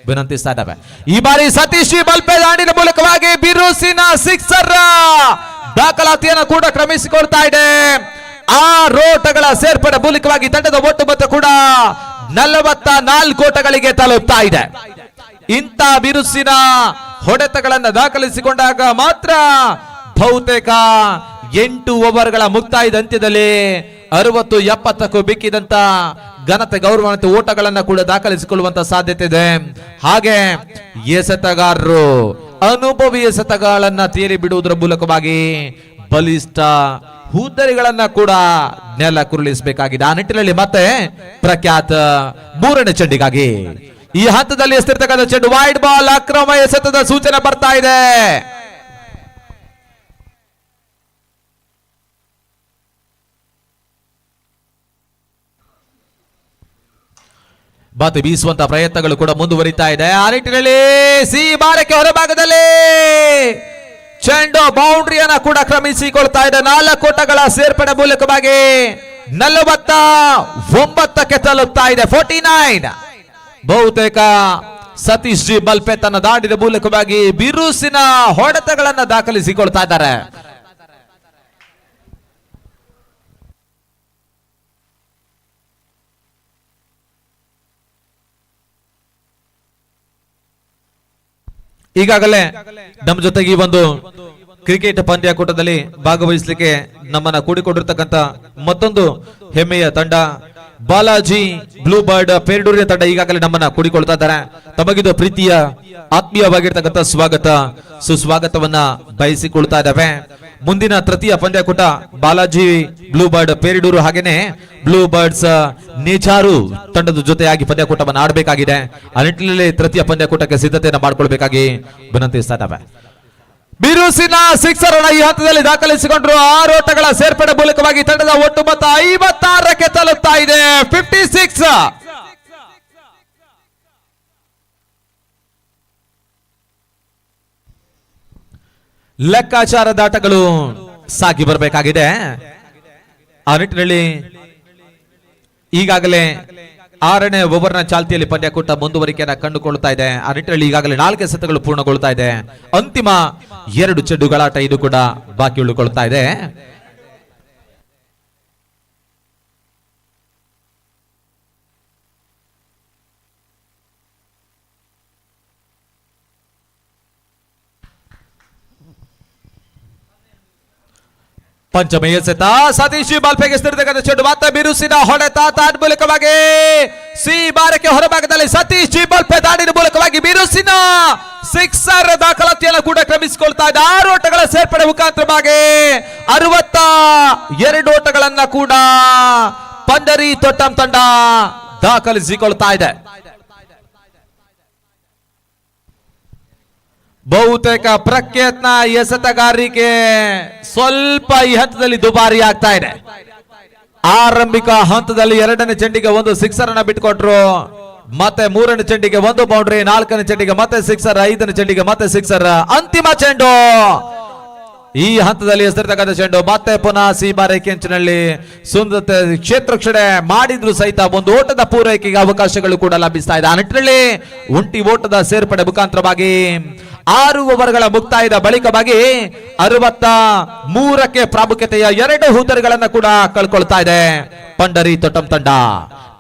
ವಿನಂತಿಸ್ತಾ ಇದ್ದಾವೆ. ಈ ಬಾರಿ ಸತೀಶ್ ಬಲ್ಪೆ ದಾಂಡಿನ ಮೂಲಕವಾಗಿ ಬಿರುಸಿನ ಸಿಕ್ಸರ್ ದಾಖಲಾತಿಯನ್ನು ಕೂಡ ಕ್ರಮಿಸಿಕೊಳ್ತಾ ಇದೆ. ಆ ರೋಟಗಳ ಸೇರ್ಪಡೆ ಮೂಲಕವಾಗಿ ತಂಡದ ಒಟ್ಟು ಮೊತ್ತ ಕೂಡ 44 ಓಟಗಳಿಗೆ ತಲುಪ್ತಾ ಇದೆ. ಇಂಥ ಬಿರುಸಿನ ಹೊಡೆತಗಳನ್ನು ದಾಖಲಿಸಿಕೊಂಡಾಗ ಮಾತ್ರ ಬಹುತೇಕ 8 ಓವರ್ಗಳ ಮುಕ್ತಾಯದ ಅಂತ್ಯದಲ್ಲಿ 60-70ಕ್ಕೂ ಬಿಕ್ಕಿದಂತ ಘನತೆ ಗೌರವಾನ್ವಿತ ಓಟಗಳನ್ನ ಕೂಡ ದಾಖಲಿಸಿಕೊಳ್ಳುವಂತ ಸಾಧ್ಯತೆ ಇದೆ. ಹಾಗೆ ಎಸೆತಗಾರರು ಅನುಭವಿ ಎಸೆತಗಳನ್ನ ತೀರಿ ಬಿಡುವುದರ ಮೂಲಕವಾಗಿ ಬಲಿಷ್ಠ ಹುದ್ದರಿಗಳನ್ನ ಕೂಡ ನೆಲ ಕುರುಳಿಸಬೇಕಾಗಿದೆ. ಆ ನಿಟ್ಟಿನಲ್ಲಿ ಮತ್ತೆ ಪ್ರಖ್ಯಾತ 3ನೇ ಚೆಂಡಿಗಾಗಿ ಈ ಹಂತದಲ್ಲಿ ಎಸ್ತಿರ್ತಕ್ಕಂಥ ಚೆಂಡು ವೈಡ್ ಬಾಲ್ ಅಕ್ರಮ ಎಸೆತದ ಸೂಚನೆ ಬರ್ತಾ ಇದೆ. ಬಾತು ಬೀಸುವಂತ ಪ್ರಯತ್ನಗಳು ಕೂಡ ಮುಂದುವರಿತಾ ಇದೆ. ಆ ನಿಟ್ಟಿನಲ್ಲಿ ಸಿ ಬಾರಕ್ಕೆ ಹೊರಭಾಗದಲ್ಲಿ ಚೆಂಡು ಬೌಂಡ್ರಿಯನ್ನ ಕೂಡ ಕ್ರಮಿಸಿಕೊಳ್ತಾ ಇದೆ. 4 ಓಟಗಳ ಸೇರ್ಪಡೆ ಮೂಲಕವಾಗಿ 49ಕ್ಕೆ ತಲುಪ್ತಾ ಇದೆ. 49. ಬಹುತೇಕ ಸತೀಶ್ ಜಿ ಬಲ್ಪೆ ತನ್ನ ದಾಂಡಿನ ಮೂಲಕವಾಗಿ ಬಿರುಸಿನ ಹೊಡೆತಗಳನ್ನ ದಾಖಲಿಸಿಕೊಳ್ತಾ ಇದ್ದಾರೆ. ಈಗಾಗಲೇ ನಮ್ಮ ಜೊತೆಗೆ ಈ ಒಂದು ಕ್ರಿಕೆಟ್ ಪಂದ್ಯಾಕೂಟದಲ್ಲಿ ಭಾಗವಹಿಸಲಿಕ್ಕೆ ನಮ್ಮನ್ನ ಕೂಡಿಕೊಂಡಿರ್ತಕ್ಕಂಥ ಮತ್ತೊಂದು ಹೆಮ್ಮೆಯ ತಂಡ ಬಾಲಾಜಿ ಬ್ಲೂ ಬರ್ಡ್ ಪೇರ್ಡೂರಿನ ತಂಡ ಈಗಾಗಲೇ ನಮ್ಮನ್ನ ಕೂಡಿಕೊಳ್ತಾ ಇದ್ದಾರೆ. ತಮಗಿದು ಪ್ರೀತಿಯ ಆತ್ಮೀಯವಾಗಿರ್ತಕ್ಕಂಥ ಸುಸ್ವಾಗತವನ್ನ ಬಯಸಿಕೊಳ್ತಾ ಇದ್ದಾವೆ. ಮುಂದಿನ ತೃತೀಯ ಪಂದ್ಯಾಕೂಟ ಬಾಲಾಜಿ ಬ್ಲೂ ಬರ್ಡ್ ಪೇರಿಡೂರು ಹಾಗೇನೆ ಬ್ಲೂ ಬರ್ಡ್ಸ್ ನೇಜಾರು ತಂಡದ ಜೊತೆಯಾಗಿ ಪಂದ್ಯಾಕೂಟವನ್ನು ಆಡಬೇಕಾಗಿದೆ. ಆ ನಿಟ್ಟಿನಲ್ಲಿ ತೃತೀಯ ಪಂದ್ಯಾಕೂಟಕ್ಕೆ ಸಿದ್ಧತೆಯನ್ನು ಮಾಡಿಕೊಳ್ಬೇಕಾಗಿ ವಿನಂತಿಸ್ತಾ ಇದ್ದಾವೆ. ಬಿರುಸಿನ ಸಿಕ್ಸರ್ ಅನ್ನ ಈ ಹಂತದಲ್ಲಿ ದಾಖಲಿಸಿಕೊಂಡ್ರು. 6 ಓಟಗಳ ಸೇರ್ಪಡೆ ಮೂಲಕವಾಗಿ ತಂಡದ ಒಟ್ಟು ಮೊತ್ತ 56ಕ್ಕೆ ತಲುಪ್ತಾ ಇದೆ. 56. ಲೆಕ್ಕಾಚಾರದ ಆಟಗಳು ಸಾಗಿ ಬರಬೇಕಾಗಿದೆ. ಆ ನಿಟ್ಟಿನಲ್ಲಿ ಈಗಾಗಲೇ 6ನೇ ಓವರ್ನ ಚಾಲ್ತಿಯಲ್ಲಿ ಪಂದ್ಯಾಕೂಟ ಮುಂದುವರಿಕೆಯನ್ನು ಕಂಡುಕೊಳ್ತಾ ಇದೆ. ಆ ನಿಟ್ಟಿನಲ್ಲಿ ಈಗಾಗಲೇ 4 ಎಸೆತಗಳು ಪೂರ್ಣಗೊಳ್ತಾ ಇದೆ. ಅಂತಿಮ 2 ಚೆಂಡುಗಳಾಟ ಇದು ಕೂಡ ಬಾಕಿ ಉಳಿಕೊಳ್ತಾ ಇದೆ. ಪಂಚಮ ಎಸೆತ ಸತೀಶ್ ಬಾಲ್ಪೆಗೆ ಸ್ಥಿರತಕ್ಕಂಥ ಚೆಂಡು ಮತ್ತೆ ಬಿರುಸಿನ ಹೊಡೆತ ತಾಡ್ ಮೂಲಕವಾಗಿ ಸಿ ಬಾರಕ್ಕೆ ಹೊರಭಾಗದಲ್ಲಿ ಸತೀಶ್ ಜಿ ಬಾಲ್ಪೆ ದಾಡಿನ ಮೂಲಕವಾಗಿ ಬಿರುಸಿನ ಸಿಕ್ಸರ್ ದಾಖಲಾತಿಯನ್ನು ಕೂಡ ಕ್ರಮಿಸಿಕೊಳ್ತಾ ಇದೆ. 6 ಓಟಗಳ ಸೇರ್ಪಡೆ ಮುಖಾಂತರವಾಗಿ 62 ಓಟಗಳನ್ನ ಕೂಡ ಪಂಡರಿ ತೊಟ್ಟಂ ತಂಡ ದಾಖಲಿಸಿಕೊಳ್ತಾ ಇದೆ. ಬಹುತೇಕ ಪ್ರಖ್ಯಾತ ಎಸೆತಗಾರಿಕೆ ಸ್ವಲ್ಪ ಈ ಹಂತದಲ್ಲಿ ದುಬಾರಿ ಆಗ್ತಾ ಇದೆ. ಆರಂಭಿಕ ಹಂತದಲ್ಲಿ 2ನೇ ಚೆಂಡಿಗೆ 1 ಸಿಕ್ಸರ್ ಅನ್ನ ಬಿಟ್ಕೊಟ್ರು. ಮತ್ತೆ 3ನೇ ಚೆಂಡಿಗೆ 1 ಬೌಂಡ್ರಿ, 4ನೇ ಚೆಂಡಿಗೆ ಮತ್ತೆ ಸಿಕ್ಸರ್, 5ನೇ ಚೆಂಡಿಗೆ ಮತ್ತೆ ಸಿಕ್ಸರ್. ಅಂತಿಮ ಚೆಂಡು ಈ ಹಂತದಲ್ಲಿ ಎಸೆದಿರ್ತಕ್ಕಂಥ ಚೆಂಡು ಮತ್ತೆ ಪುನಃ ಸೀಬಾರೆ ಕೆಂಚಿನಲ್ಲಿ ಸುಂದರತೆ ಕ್ಷೇತ್ರ ರಕ್ಷಣೆ ಮಾಡಿದ್ರು ಸಹಿತ ಒಂದು ಓಟದ ಪೂರೈಕೆಗೆ ಅವಕಾಶಗಳು ಕೂಡ ಲಭಿಸ್ತಾ ಇದೆ. ಆ ನಿಟ್ಟಿನಲ್ಲಿ 1 ಓಟದ ಸೇರ್ಪಡೆ ಮುಖಾಂತರವಾಗಿ 6 ಓವರ್ಗಳ ಮುಕ್ತಾಯದ ಬಳಿಕವಾಗಿ 63ಕ್ಕೆ ಪ್ರಾಮುಖ್ಯತೆಯ 2 ಹುದ್ದರಿಗಳನ್ನ ಕೂಡ ಕಳ್ಕೊಳ್ತಾ ಇದೆ ಪಂಡರಿ ತೊಟ್ಟಂ ತಂಡ.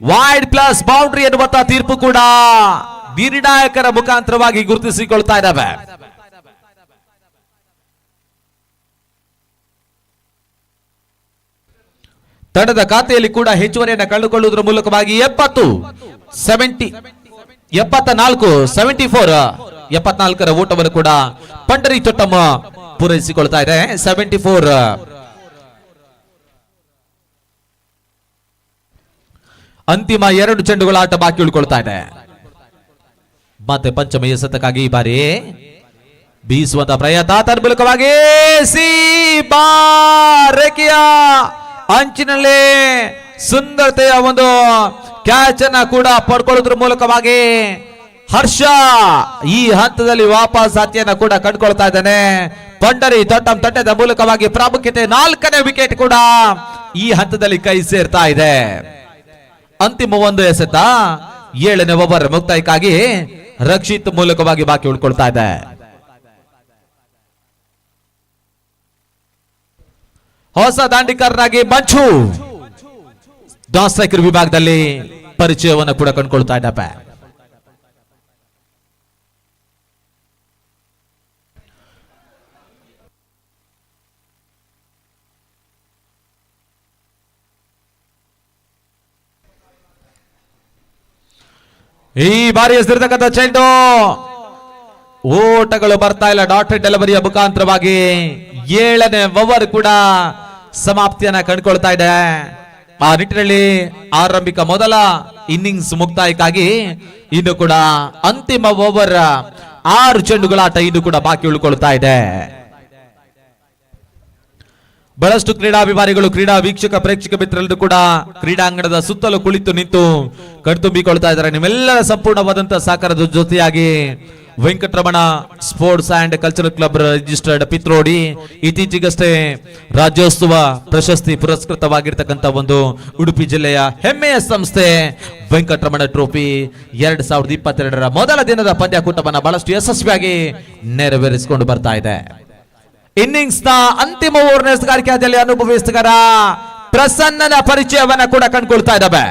ವೈಡ್ ಪ್ಲಸ್ ಬೌಂಡ್ರಿ ಎನ್ನುವಂತ ತೀರ್ಪು ಕೂಡ ನಿರ್ಣಾಯಕರ ಮುಖಾಂತರವಾಗಿ ಗುರುತಿಸಿಕೊಳ್ತಾ ಇದ್ದಾವೆ. ತಂಡದ ಖಾತೆಯಲ್ಲಿ ಕೂಡ ಹೆಚ್ಚುವರಿಯನ್ನು ಕಂಡುಕೊಳ್ಳುವುದರ ಮೂಲಕವಾಗಿ 74 ಓಟವನ್ನು ಕೂಡ ಪಂಡರಿ ಚೊಟ್ಟಮ್ಮ ಪೂರೈಸಿಕೊಳ್ತಾ ಇದೆ. 74. ಅಂತಿಮ 2 ಚೆಂಡುಗಳ ಆಟ ಬಾಕಿ ಉಳ್ಕೊಳ್ತಾ ಇದೆ. ಮತ್ತೆ ಪಂಚಮ ಎಸೆತಕ್ಕಾಗಿ ಈ ಬಾರಿ ಬೀಸುವಂತ ಪ್ರಯತ್ನ ತನ್ಮೂಲಕವಾಗಿ ರೇಖೆಯ ಅಂಚಿನಲ್ಲಿ ಸುಂದರತೆಯ ಒಂದು ಕ್ಯಾಚ್ ಅನ್ನ ಕೂಡ ಪಡ್ಕೊಳ್ಳೋದ್ರ ಮೂಲಕವಾಗಿ ಹರ್ಷ ಈ ಹಂತದಲ್ಲಿ ವಾಪಸ್ ಹತ್ಯೆಯನ್ನ ಕೂಡ ಕಂಡುಕೊಳ್ತಾ ಇದ್ದಾನೆ. ಪಂಡರಿ ತೊಟ್ಟಂ ತಟ್ಟದ ಮೂಲಕವಾಗಿ ಪ್ರಾಮುಖ್ಯತೆ 4ನೇ ವಿಕೆಟ್ ಕೂಡ ಈ ಹಂತದಲ್ಲಿ ಕೈ ಸೇರ್ತಾ ಇದೆ. ಅಂತಿಮ ಒಂದು ಎಸೆತ 7ನೇ ಓವರ್ ಮುಕ್ತಾಯಕ್ಕಾಗಿ ರಕ್ಷಿತ್ ಮೂಲಕವಾಗಿ ಬಾಕಿ ಉಳ್ಕೊಳ್ತಾ ಇದೆ. ಹೊಸ ದಾಂಡಿಕರ್ನಾಗಿ ಮಂಚು ಡಾನ್ ಸ್ಟ್ರೈಕರ್ ವಿಭಾಗದಲ್ಲಿ ಪರಿಚಯವನ್ನು ಕೂಡ ಕಂಡುಕೊಳ್ತಾ ಇದ್ದಾವೆ. ಈ ಬಾರಿ ಎಸೆದಿರತಕ್ಕಂಥ ಚೆಂಡು ಓಟಗಳು ಬರ್ತಾ ಇಲ್ಲ. ಡಾಟೆಡ್ ಡೆಲಿವರಿಯ ಮುಖಾಂತರವಾಗಿ 7ನೇ ಓವರ್ ಕೂಡ ಸಮಾಪ್ತಿಯನ್ನ ಕಂಡುಕೊಳ್ತಾ ಇದೆ. ಆ ನಿಟ್ಟಿನಲ್ಲಿ ಆರಂಭಿಕ ಮೊದಲ ಇನ್ನಿಂಗ್ಸ್ ಮುಕ್ತಾಯಕ್ಕಾಗಿ ಇನ್ನು ಕೂಡ ಅಂತಿಮ ಓವರ್ 6 ಚೆಂಡುಗಳ ಆಟ ಇನ್ನು ಕೂಡ ಬಾಕಿ ಉಳ್ಕೊಳ್ತಾ ಇದೆ. ಬಹಳಷ್ಟು ಕ್ರೀಡಾಭಿಮಾನಿಗಳು, ಕ್ರೀಡಾ ವೀಕ್ಷಕ ಪ್ರೇಕ್ಷಕ ಮಿತ್ರರೆಲ್ಲರೂ ಕೂಡ ಕ್ರೀಡಾಂಗಣದ ಸುತ್ತಲೂ ಕುಳಿತು ನಿಂತು ಕಣ್ತುಂಬಿಕೊಳ್ತಾ ಇದ್ದಾರೆ. ನಿಮ್ಮೆಲ್ಲರ ಸಂಪೂರ್ಣವಾದಂತಹ ಸಹಕಾರದ ಜೊತೆಯಾಗಿ Venkataramana sports and cultural club registered Pitrodi ಇತ್ತೀಚೆಗಷ್ಟೇ ರಾಜ್ಯೋತ್ಸವ ಪ್ರಶಸ್ತಿ ಪುರಸ್ಕೃತವಾಗಿರ್ತಕ್ಕಂಥ ಒಂದು ಉಡುಪಿ ಜಿಲ್ಲೆಯ ಹೆಮ್ಮೆಯ ಸಂಸ್ಥೆ ವೆಂಕಟರಮಣ ಟ್ರೋಫಿ 2022ರ ಮೊದಲ ದಿನದ ಪಂದ್ಯಾಕೂಟವನ್ನು ಬಹಳಷ್ಟು ಯಶಸ್ವಿಯಾಗಿ ನೆರವೇರಿಸಿಕೊಂಡು ಬರ್ತಾ ಇದೆ. ಇನ್ನಿಂಗ್ಸ್ ನ ಅಂತಿಮ ಓವರ್ ಎಸೆಗಾರಿಕೆಯಲ್ಲಿ ಅನುಭವಿಸಿದರ ಪ್ರಸನ್ನನ ಪರಿಚಯವನ್ನ ಕೂಡ ಕಂಡುಕೊಳ್ತಾ ಇದ್ದಾವೆ.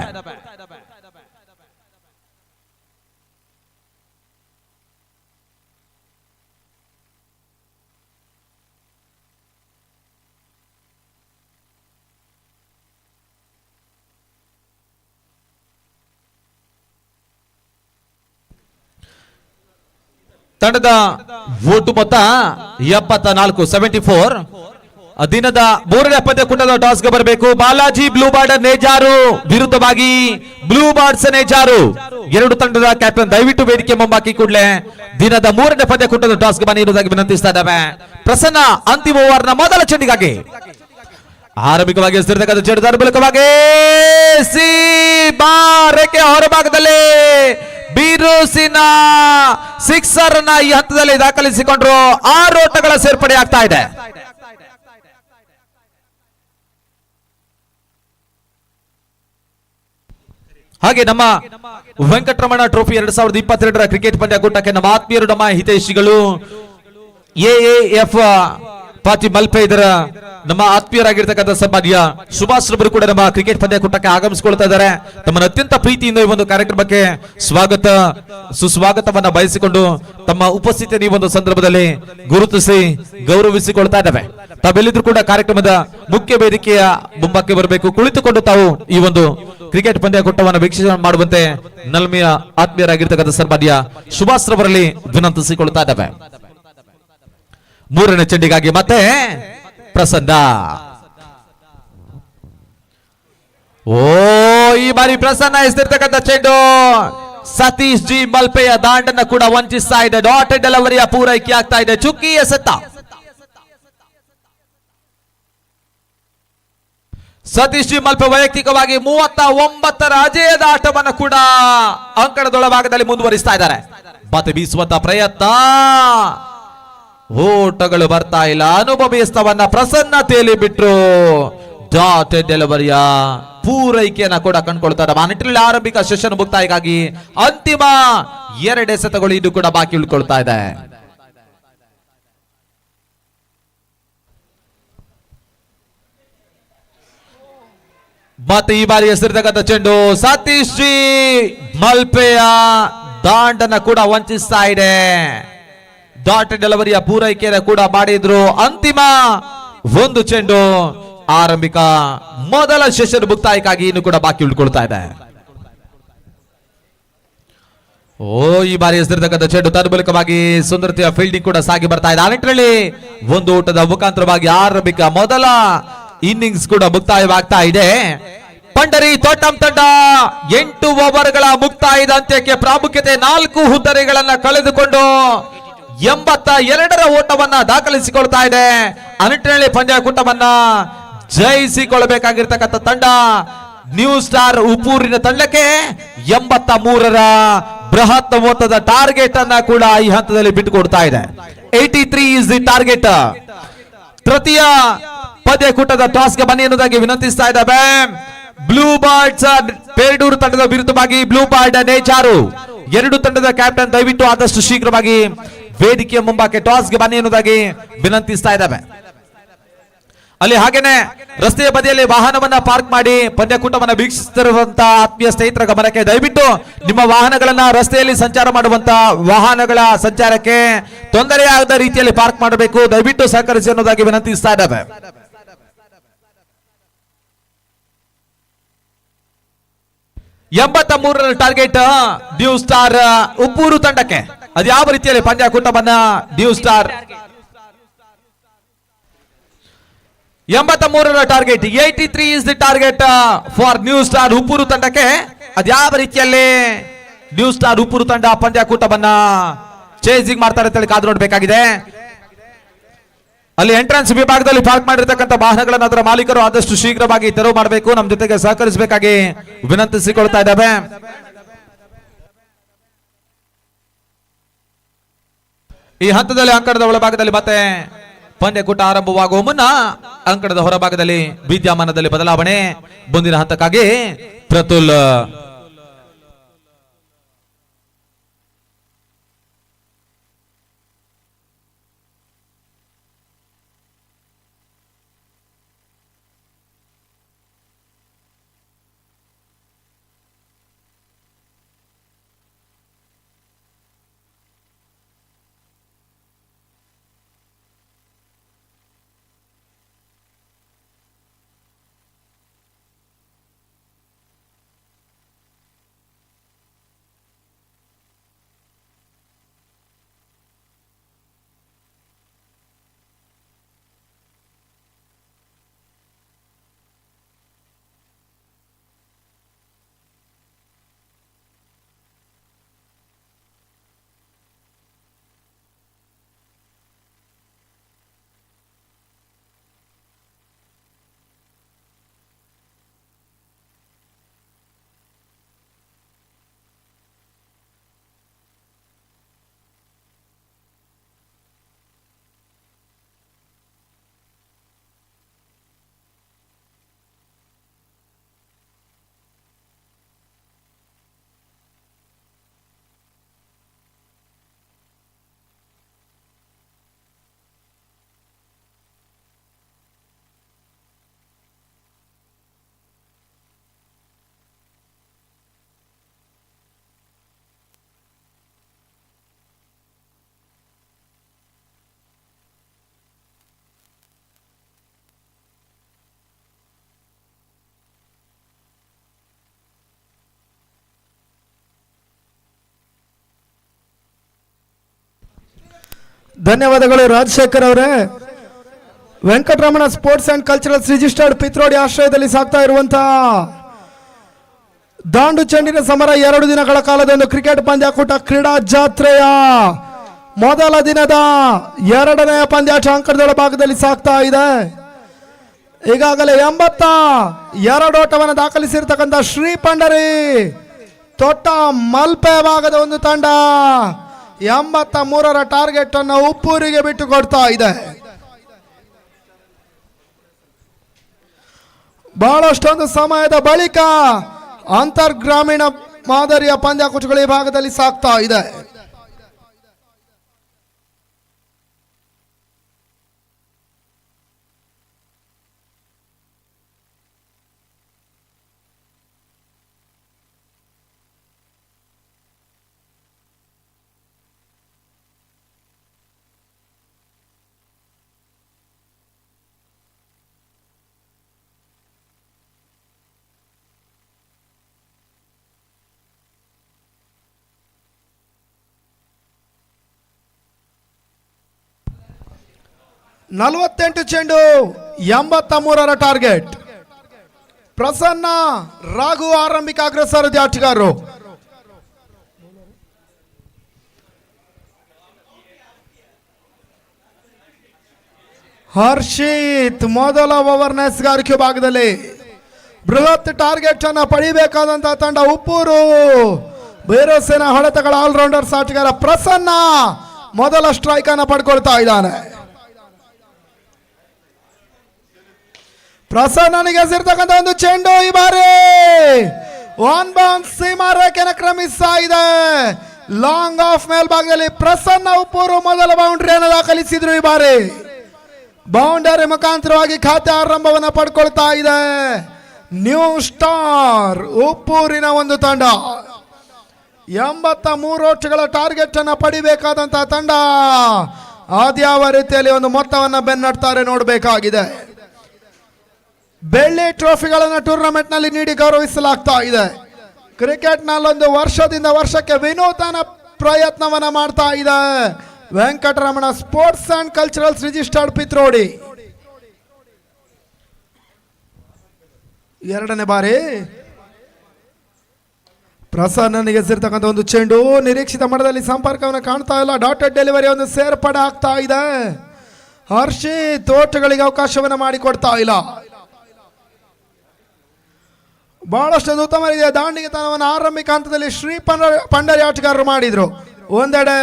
ತಂಡದ ಓಟು ಮೊತ್ತ 74. ದಿನದ 3ನೇ ಪಂದ್ಯಕೂಟದ ಟಾಸ್ ಗೆ ಬರಬೇಕು. ಬಾಲಾಜಿ ಬ್ಲೂ ಬಾರ್ಡ್ ನೇಜಾರು ವಿರುದ್ಧವಾಗಿ ಬ್ಲೂ ಬಾರ್ಡ್ಸ್ ನೇಜಾರು. 2 ತಂಡದ ಕ್ಯಾಪ್ಟನ್ ದಯವಿಟ್ಟು ವೇದಿಕೆ ಮುಂಬಾಕಿ ಕೂಡಲೇ ದಿನದ 3ನೇ ಪಂದ್ಯಕೂಟದ ಟಾಸ್ ಗೆ ಬನ್ನಿರುವುದಾಗಿ ವಿನಂತಿಸ್ತಾ ಇದ್ದಾವೆ. ಪ್ರಸನ್ನ ಅಂತಿಮ ಓವರ್ ನ ಮೊದಲ ಚೆಂಡಿಗಾಗಿ ಆರಂಭಿಕವಾಗಿ ಎಸೆದಿರತಕ್ಕಂಥ ಚೆಂಡು ಮೂಲಕವಾಗಿ ರೇಖೆ ಹೊರಭಾಗದಲ್ಲಿ ಬಿರುಸಿನ ಸಿಕ್ಸರ್ ಅನ್ನ ಈ ಹಂತದಲ್ಲಿ ದಾಖಲಿಸಿಕೊಂಡ್ರು. 6 ಓಟಗಳ ಸೇರ್ಪಡೆ ಆಗ್ತಾ ಇದೆ. ಹಾಗೆ ನಮ್ಮ ವೆಂಕಟರಮಣ ಟ್ರೋಫಿ 2022ರ ಕ್ರಿಕೆಟ್ ಪಂದ್ಯಾಕೂಟಕ್ಕೆ ನಮ್ಮ ಆತ್ಮೀಯರು, ನಮ್ಮ ಹಿತೈಷಿಗಳು ಎಎಎಫ್ ಪಾತಿ ಮಲ್ಪೆ ಇದರ ನಮ್ಮ ಆತ್ಮೀಯರಾಗಿರ್ತಕ್ಕಂಥ ಸನ್ಮಾನ್ಯ ಸುಭಾಷ್ ರವರು ಕೂಡ ನಮ್ಮ ಕ್ರಿಕೆಟ್ ಪಂದ್ಯಾಕೂಟಕ್ಕೆ ಆಗಮಿಸಿಕೊಳ್ತಾ ಇದ್ದಾರೆ. ತಮ್ಮನ್ನು ಅತ್ಯಂತ ಪ್ರೀತಿಯಿಂದ ಈ ಒಂದು ಕಾರ್ಯಕ್ರಮಕ್ಕೆ ಸುಸ್ವಾಗತವನ್ನ ಬಯಸಿಕೊಂಡು ತಮ್ಮ ಉಪಸ್ಥಿತಿಯನ್ನು ಈ ಒಂದು ಸಂದರ್ಭದಲ್ಲಿ ಗುರುತಿಸಿ ಗೌರವಿಸಿಕೊಳ್ತಾ ಇದ್ದಾವೆ. ತಾವೆಲ್ಲಿದ್ರು ಕೂಡ ಕಾರ್ಯಕ್ರಮದ ಮುಖ್ಯ ವೇದಿಕೆಯ ಮುಂಬಕ್ಕೆ ಬರಬೇಕು. ಕುಳಿತುಕೊಂಡು ತಾವು ಈ ಒಂದು ಕ್ರಿಕೆಟ್ ಪಂದ್ಯಾಕೂಟವನ್ನು ವೀಕ್ಷಣೆ ಮಾಡುವಂತೆ ನಲ್ಮೆಯ ಆತ್ಮೀಯರಾಗಿರ್ತಕ್ಕಂಥ ಸನ್ಮಾನ್ಯ ಸುಭಾಷ್ ರವರಲ್ಲಿ ವಿನಂತಿಸಿಕೊಳ್ತಾ ಇದ್ದಾವೆ. 3ನೇ ಚೆಂಡಿಗಾಗಿ ಮತ್ತೆ ಪ್ರಸನ್ನ. ಈ ಬಾರಿ ಪ್ರಸನ್ನ ಎಸೆದಿರ್ತಕ್ಕಂಥ ಚೆಂಡು ಸತೀಶ್ ಜಿ ಮಲ್ಪೆಯ ದಾಂಡನ್ನ ಕೂಡ ವಂಚಿಸ್ತಾ ಇದೆ. ಡಾಟೆಡ್ ಡೆಲಿವರಿಯ ಪೂರೈಕೆ ಆಗ್ತಾ ಇದೆ. ಚುಕ್ಕಿ ಎಸೆತ ಸತೀಶ್ ಜಿ ಮಲ್ಪೆ ವೈಯಕ್ತಿಕವಾಗಿ 39ರ ಅಜೇಯದ ಆಟವನ್ನು ಕೂಡ ಅಂಕಣದೊಳಭಾಗದಲ್ಲಿ ಮುಂದುವರಿಸ್ತಾ ಇದ್ದಾರೆ. ಮತ್ತೆ ಬೀಸುವಂತ ಪ್ರಯತ್ನ, ಓಟಗಳು ಬರ್ತಾ ಇಲ್ಲ. ಅನುಭವಿಸ್ತವನ್ನ ಪ್ರಸನ್ನ ತೇಲಿ ಬಿಟ್ರು. ಡಾಟೆಡ್ ಡೆಲಿವರಿಯ ಪೂರೈಕೆಯನ್ನ ಕೂಡ ಕಂಡುಕೊಳ್ತಾರೆ. ಆ ನಿಟ್ಟಿನಲ್ಲಿ ಆರಂಭಿಕ ಸೆಷನ್ ಮುಕ್ತಾಯಕ್ಕಾಗಿ ಅಂತಿಮ 2 ಎಸೆತಗಳು ಇದು ಕೂಡ ಬಾಕಿ ಉಳ್ಕೊಳ್ತಾ ಇದೆ. ಮತ್ತೆ ಈ ಬಾರಿ ಹೆಸರಿರ್ತಕ್ಕಂಥ ಚೆಂಡು ಸತೀಶ್ ಜಿ ಮಲ್ಪೆಯ ದಾಂಡನ್ನ ಕೂಡ ವಂಚಿಸ್ತಾ ಇದೆ. ಡಾಟ್ ಡೆಲಿವರಿಯ ಪೂರೈಕೆಯನ್ನು ಕೂಡ ಮಾಡಿದ್ರು. ಅಂತಿಮ ಒಂದು ಚೆಂಡು ಆರಂಭಿಕ ಮೊದಲ ಸೆಷನ್ ಮುಕ್ತಾಯಕ್ಕಾಗಿ ಇನ್ನು ಕೂಡ ಬಾಕಿ ಉಳ್ಕೊಳ್ತಾ ಇದೆ. ಈ ಬಾರಿ ಹೆಸರಿರ್ತಕ್ಕಂಥ ಚೆಂಡು ತನ್ಮೂಲಕವಾಗಿ ಸುಂದರತೆಯ ಫೀಲ್ಡಿಂಗ್ ಕೂಡ ಸಾಗಿ ಬರ್ತಾ ಇದೆ. ಆ ನಿಟ್ಟಿನಲ್ಲಿ ಒಂದು ಓಟದ ಮುಖಾಂತರವಾಗಿ ಆರಂಭಿಕ ಮೊದಲ ಇನ್ನಿಂಗ್ಸ್ ಕೂಡ ಮುಕ್ತಾಯವಾಗ್ತಾ ಇದೆ. ಪಂಡರಿ ತೋಟಂ ತಂಡ 8 ಓವರ್ಗಳ ಮುಕ್ತಾಯದ ಅಂತ್ಯಕ್ಕೆ ಪ್ರಾಮುಖ್ಯತೆ 4 ಹುದ್ದರಿಗಳನ್ನ ಕಳೆದುಕೊಂಡು 82ರ ಓಟವನ್ನ ದಾಖಲಿಸಿಕೊಳ್ತಾ ಇದೆ. ಆ ನಿಟ್ಟಿನಲ್ಲಿ ಪಂದ್ಯಾಕೂಟವನ್ನ ಜಯಿಸಿಕೊಳ್ಳಬೇಕಾಗಿರ್ತಕ್ಕಂಥ ತಂಡ ನ್ಯೂ ಸ್ಟಾರ್ ಉಪ್ಪೂರಿನ ತಂಡಕ್ಕೆ 83ರ ಬೃಹತ್ ಮೊತ್ತದ ಟಾರ್ಗೆಟ್ ಅನ್ನ ಕೂಡ ಈ ಹಂತದಲ್ಲಿ ಬಿಟ್ಟುಕೊಡ್ತಾ ಇದೆ. 83 ಇಸ್ ದಿ ಟಾರ್ಗೆಟ್. ತೃತೀಯ ಪಂದ್ಯಾಕೂಟದ ಟಾಸ್ಗೆ ಬನ್ನಿ ಎನ್ನುವುದಾಗಿ ವಿನಂತಿಸ್ತಾ ಇದ್ದಾವೆ. ಬ್ಲೂ ಬರ್ಡ್ಸ್ ಪೇರಡೂರು ತಂಡದ ವಿರುದ್ಧವಾಗಿ ಬ್ಲೂ ಬರ್ಡ್ ನೇಚಾರು ಎರಡು ತಂಡದ ಕ್ಯಾಪ್ಟನ್ ದಯವಿಟ್ಟು ಆದಷ್ಟು ಶೀಘ್ರವಾಗಿ ವೇದಿಕೆಯ ಮುಂಭಾಗಕ್ಕೆ ಟಾಸ್ಗೆ ಬನ್ನಿ ಎನ್ನುವುದಾಗಿ ವಿನಂತಿಸ್ತಾ ಇದ್ದಾವೆ. ಅಲ್ಲಿ ಹಾಗೇನೆ ರಸ್ತೆಯ ಬದಿಯಲ್ಲಿ ವಾಹನವನ್ನ ಪಾರ್ಕ್ ಮಾಡಿ ಪಂದ್ಯಾಕೂಟವನ್ನ ವೀಕ್ಷಿಸುತ್ತಿರುವಂತಹ ಆತ್ಮೀಯ ಸ್ನೇಹಿತರ ಗಮನಕ್ಕೆ ದಯವಿಟ್ಟು ನಿಮ್ಮ ವಾಹನಗಳನ್ನ ರಸ್ತೆಯಲ್ಲಿ ಸಂಚಾರ ಮಾಡುವಂತ ವಾಹನಗಳ ಸಂಚಾರಕ್ಕೆ ತೊಂದರೆಯಾಗದ ರೀತಿಯಲ್ಲಿ ಪಾರ್ಕ್ ಮಾಡಬೇಕು. ದಯವಿಟ್ಟು ಸಹಕರಿಸಿ ಅನ್ನೋದಾಗಿ ವಿನಂತಿಸ್ತಾ ಇದ್ದಾವೆ. ಎಂಬತ್ತ ಟಾರ್ಗೆಟ್ ನ್ಯೂ ಸ್ಟಾರ್ ಉಪ್ಪೂರು ತಂಡಕ್ಕೆ. ಅದು ಯಾವ ರೀತಿಯಲ್ಲಿ ಪಂದ್ಯಾಕೂಟವನ್ನ ನ್ಯೂ ಸ್ಟಾರ್ 83ರ target 83 is the target for new star Uppur ತಂಡಕ್ಕೆ. ಅದ್ಯಾವ ರೀತಿಯಲ್ಲಿ ನ್ಯೂ ಸ್ಟಾರ್ ಉಪ್ಪೂರು ತಂಡ ಪಂದ್ಯಾಕೂಟವನ್ನ ಚೇಸಿಂಗ್ ಮಾಡ್ತಾರೆ ಅಂತ ಹೇಳಿ ಕಾದು ನೋಡಬೇಕಾಗಿದೆ. ಅಲ್ಲಿ ಎಂಟ್ರೆನ್ಸ್ ವಿಭಾಗದಲ್ಲಿ ಪಾರ್ಕ್ ಮಾಡಿರ್ತಕ್ಕಂಥ ವಾಹನಗಳನ್ನು ಅದರ ಮಾಲೀಕರು ಆದಷ್ಟು ಶೀಘ್ರವಾಗಿ ತೆರವು ಮಾಡಬೇಕು. ನಮ್ಮ ಜೊತೆಗೆ ಸಹಕರಿಸಬೇಕಾಗಿ ವಿನಂತಿಸಿಕೊಳ್ತಾ ಇದ್ದಾವೆ. ಈ ಹಂತದಲ್ಲಿ ಅಂಕಣದ ಒಳಭಾಗದಲ್ಲಿ ಮತ್ತೆ ಪಂದ್ಯಕೂಟ ಆರಂಭವಾಗುವ ಮುನ್ನ ಅಂಕಣದ ಹೊರಭಾಗದಲ್ಲಿ ವಿದ್ಯಮಾನದಲ್ಲಿ ಬದಲಾವಣೆ. ಮುಂದಿನ ಹಂತಕ್ಕಾಗಿ ಪ್ರತುಲ್ ಧನ್ಯವಾದಗಳು ರಾಜಶೇಖರ್ ಅವರೇ. Venkataramana sports and culturals registered Pitrodi ಆಶ್ರಯದಲ್ಲಿ ಸಾಗ್ತಾ ಇರುವಂತಹ ದಾಂಡು ಚೆಂಡಿನ ಸಮರ 2 ದಿನಗಳ ಕಾಲದ ಒಂದು ಕ್ರಿಕೆಟ್ ಪಂದ್ಯಾಕೂಟ ಕ್ರೀಡಾ ಜಾತ್ರೆಯ ಮೊದಲ ದಿನದ 2ನೇ ಪಂದ್ಯಾಟ ಅಂಕಣದ ಭಾಗದಲ್ಲಿ ಸಾಗ್ತಾ ಇದೆ. ಈಗಾಗಲೇ 82 ಓಟವನ್ನು ದಾಖಲಿಸಿರ್ತಕ್ಕಂಥ ಶ್ರೀ ಪಂಡರಿ ತೊಟ್ಟ ಮಲ್ಪೆ ಭಾಗದ ಒಂದು ತಂಡ 83ರ ಟಾರ್ಗೆಟ್ ಅನ್ನು ಉಪ್ಪೂರಿಗೆ ಬಿಟ್ಟು ಕೊಡ್ತಾ ಇದೆ. ಬಹಳಷ್ಟೊಂದು ಸಮಯದ ಬಳಿಕ ಅಂತರ್ಗ್ರಾಮೀಣ ಮಾದರಿಯ ಪಂದ್ಯಾಕೂಟಗಳು ಈ ಭಾಗದಲ್ಲಿ ಸಾಗ್ತಾ ಇದೆ. 48 ಚೆಂಡು 83ರ ಟಾರ್ಗೆಟ್. ಪ್ರಸನ್ನ ರಾಘು ಆರಂಭಿಕ ಅಗ್ರಸಾರಥಿ ಆಟಗಾರರು. ಹರ್ಷಿತ್ ಮೊದಲ ಓವರ್ ನೆಸ್ಗಾರಿಕೆ ಭಾಗದಲ್ಲಿ ಬೃಹತ್ ಟಾರ್ಗೆಟ್ ಅನ್ನು ಪಡಿಬೇಕಾದಂತಹ ತಂಡ ಉಪ್ಪೂರು. ಭೈರವಸೇನಾ ಹೊಡೆತಗಳ ಆಲ್ರೌಂಡರ್ಸ್ ಆಟಗಾರ ಪ್ರಸನ್ನ ಮೊದಲ ಸ್ಟ್ರೈಕ್ ಅನ್ನು ಪಡ್ಕೊಳ್ತಾ ಇದ್ದಾನೆ. ಪ್ರಸನ್ನನಿಗೆ ಸೇರ್ತಕ್ಕಂಥ ಒಂದು ಚೆಂಡು ಈ ಬಾರಿ ಒನ್ ಬೌನ್ಸ್ ಸೀಮಾ ರೇಖೆನ ಕ್ರಮಿಸ್ತಾ ಇದೆ. ಲಾಂಗ್ ಆಫ್ ಮೇಲ್ಭಾಗದಲ್ಲಿ ಪ್ರಸನ್ನ ಉಪ್ಪೂರು ಮೊದಲ ಬೌಂಡ್ರಿಯನ್ನು ದಾಖಲಿಸಿದ್ರು. ಈ ಬಾರಿ ಬೌಂಡರಿ ಮುಖಾಂತರವಾಗಿ ಖಾತೆ ಆರಂಭವನ್ನು ಪಡ್ಕೊಳ್ತಾ ಇದೆ ನ್ಯೂ ಸ್ಟಾರ್ ಉಪ್ಪೂರಿನ ಒಂದು ತಂಡ. 83 ಓಟ್ಗಳ ಟಾರ್ಗೆಟ್ ಅನ್ನು ಪಡಿಬೇಕಾದಂತಹ ತಂಡ ಅದ್ಯಾವ ರೀತಿಯಲ್ಲಿ ಒಂದು ಮೊತ್ತವನ್ನು ಬೆನ್ನಟ್ತಾರೆ ನೋಡಬೇಕಾಗಿದೆ. ಬೆಳ್ಳಿ ಟ್ರೋಫಿಗಳನ್ನು ಟೂರ್ನಮೆಂಟ್ ನಲ್ಲಿ ನೀಡಿ ಗೌರವಿಸಲಾಗ್ತಾ ಇದೆ. ಕ್ರಿಕೆಟ್ ನಲ್ಲೊಂದು ವರ್ಷದಿಂದ ವರ್ಷಕ್ಕೆ ವಿನೂತನ ಪ್ರಯತ್ನವನ್ನ ಮಾಡ್ತಾ ಇದೆ Venkataramana sports and culturals registered Pitrodi. ಎರಡನೇ ಬಾರಿ ಪ್ರಸನ್ನನಿಗೆ ಸೇರ್ತಕ್ಕಂಥ ಒಂದು ಚೆಂಡು ನಿರೀಕ್ಷಿತ ಮಟ್ಟದಲ್ಲಿ ಸಂಪರ್ಕವನ್ನು ಕಾಣ್ತಾ ಇಲ್ಲ. ಡಾಟೆಡ್ ಡೆಲಿವರಿ ಒಂದು ಸೇರ್ಪಡೆ ಆಗ್ತಾ ಇದೆ. ಹರ್ಷಿತ್ ತೋಟಗಳಿಗೆ ಅವಕಾಶವನ್ನು ಮಾಡಿಕೊಡ್ತಾ ಇಲ್ಲ. ಬಹಳಷ್ಟು ಉತ್ತಮ ರೀತಿಯ ದಾಂಡಿಗೆ ತನವನ್ನು ಆರಂಭಿಕ ಹಂತದಲ್ಲಿ ಶ್ರೀ ಪಂಡರಿ ಆಟಗಾರರು ಮಾಡಿದ್ರು. ಒಂದೆಡೆ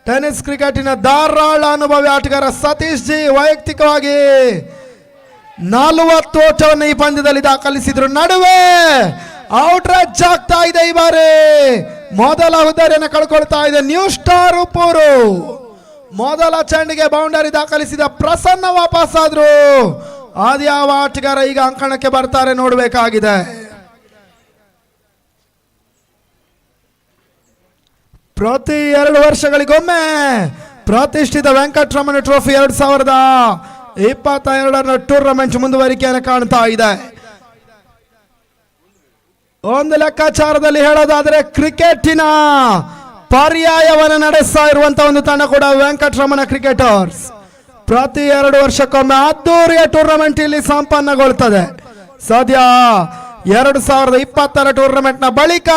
ಟೆನ್ನಿಸ್ ಕ್ರಿಕೆಟಿನ ಧಾರಾಳ ಅನುಭವಿ ಆಟಗಾರ ಸತೀಶ್ ಜಿ ವೈಯಕ್ತಿಕವಾಗಿ 40 ಓಟವನ್ನು ಈ ಪಂದ್ಯದಲ್ಲಿ ದಾಖಲಿಸಿದ್ರು. ನಡುವೆ ಔಟ್ ರಚ್ ಆಗ್ತಾ ಇದೆ. ಈ ಬಾರಿ ಮೊದಲ ಹುದ್ದರಿಯನ್ನು ಕಳ್ಕೊಳ್ತಾ ಇದೆ ನ್ಯೂ ಸ್ಟಾರ್ ಉಪ್ಪೂರು. ಮೊದಲ ಚೆಂಡಿಗೆ ಬೌಂಡರಿ ದಾಖಲಿಸಿದ ಪ್ರಸನ್ನ ವಾಪಸ್ ಆದ್ರು. ಆದ್ಯಾವ ಆಟಗಾರ ಈಗ ಅಂಕಣಕ್ಕೆ ಬರ್ತಾರೆ ನೋಡಬೇಕಾಗಿದೆ. ಪ್ರತಿ 2 ವರ್ಷಗಳಿಗೊಮ್ಮೆ ಪ್ರತಿಷ್ಠಿತ ವೆಂಕಟರಮಣ ಟ್ರೋಫಿ 2022ರ ಟೂರ್ನಮೆಂಟ್ ಮುಂದುವರಿಕೆಯನ್ನು ಕಾಣ್ತಾ ಇದೆ. ಒಂದು ಲೆಕ್ಕಾಚಾರದಲ್ಲಿ ಹೇಳೋದಾದ್ರೆ ಕ್ರಿಕೆಟಿನ ಪರ್ಯಾಯವನ್ನು ನಡೆಸ್ತಾ ಇರುವಂತಹ ಒಂದು ತಂಡ ಕೂಡ ವೆಂಕಟರಮಣ ಕ್ರಿಕೆಟರ್ಸ್. ಪ್ರತಿ 2 ವರ್ಷಕ್ಕೊಮ್ಮೆ ಅದ್ದೂರಿಯ ಟೂರ್ನಮೆಂಟ್ ಇಲ್ಲಿ ಸಂಪನ್ನಗೊಳ್ಳುತ್ತದೆ. ಸದ್ಯ 2020ರ ಟೂರ್ನಮೆಂಟ್ ನ ಬಳಿಕ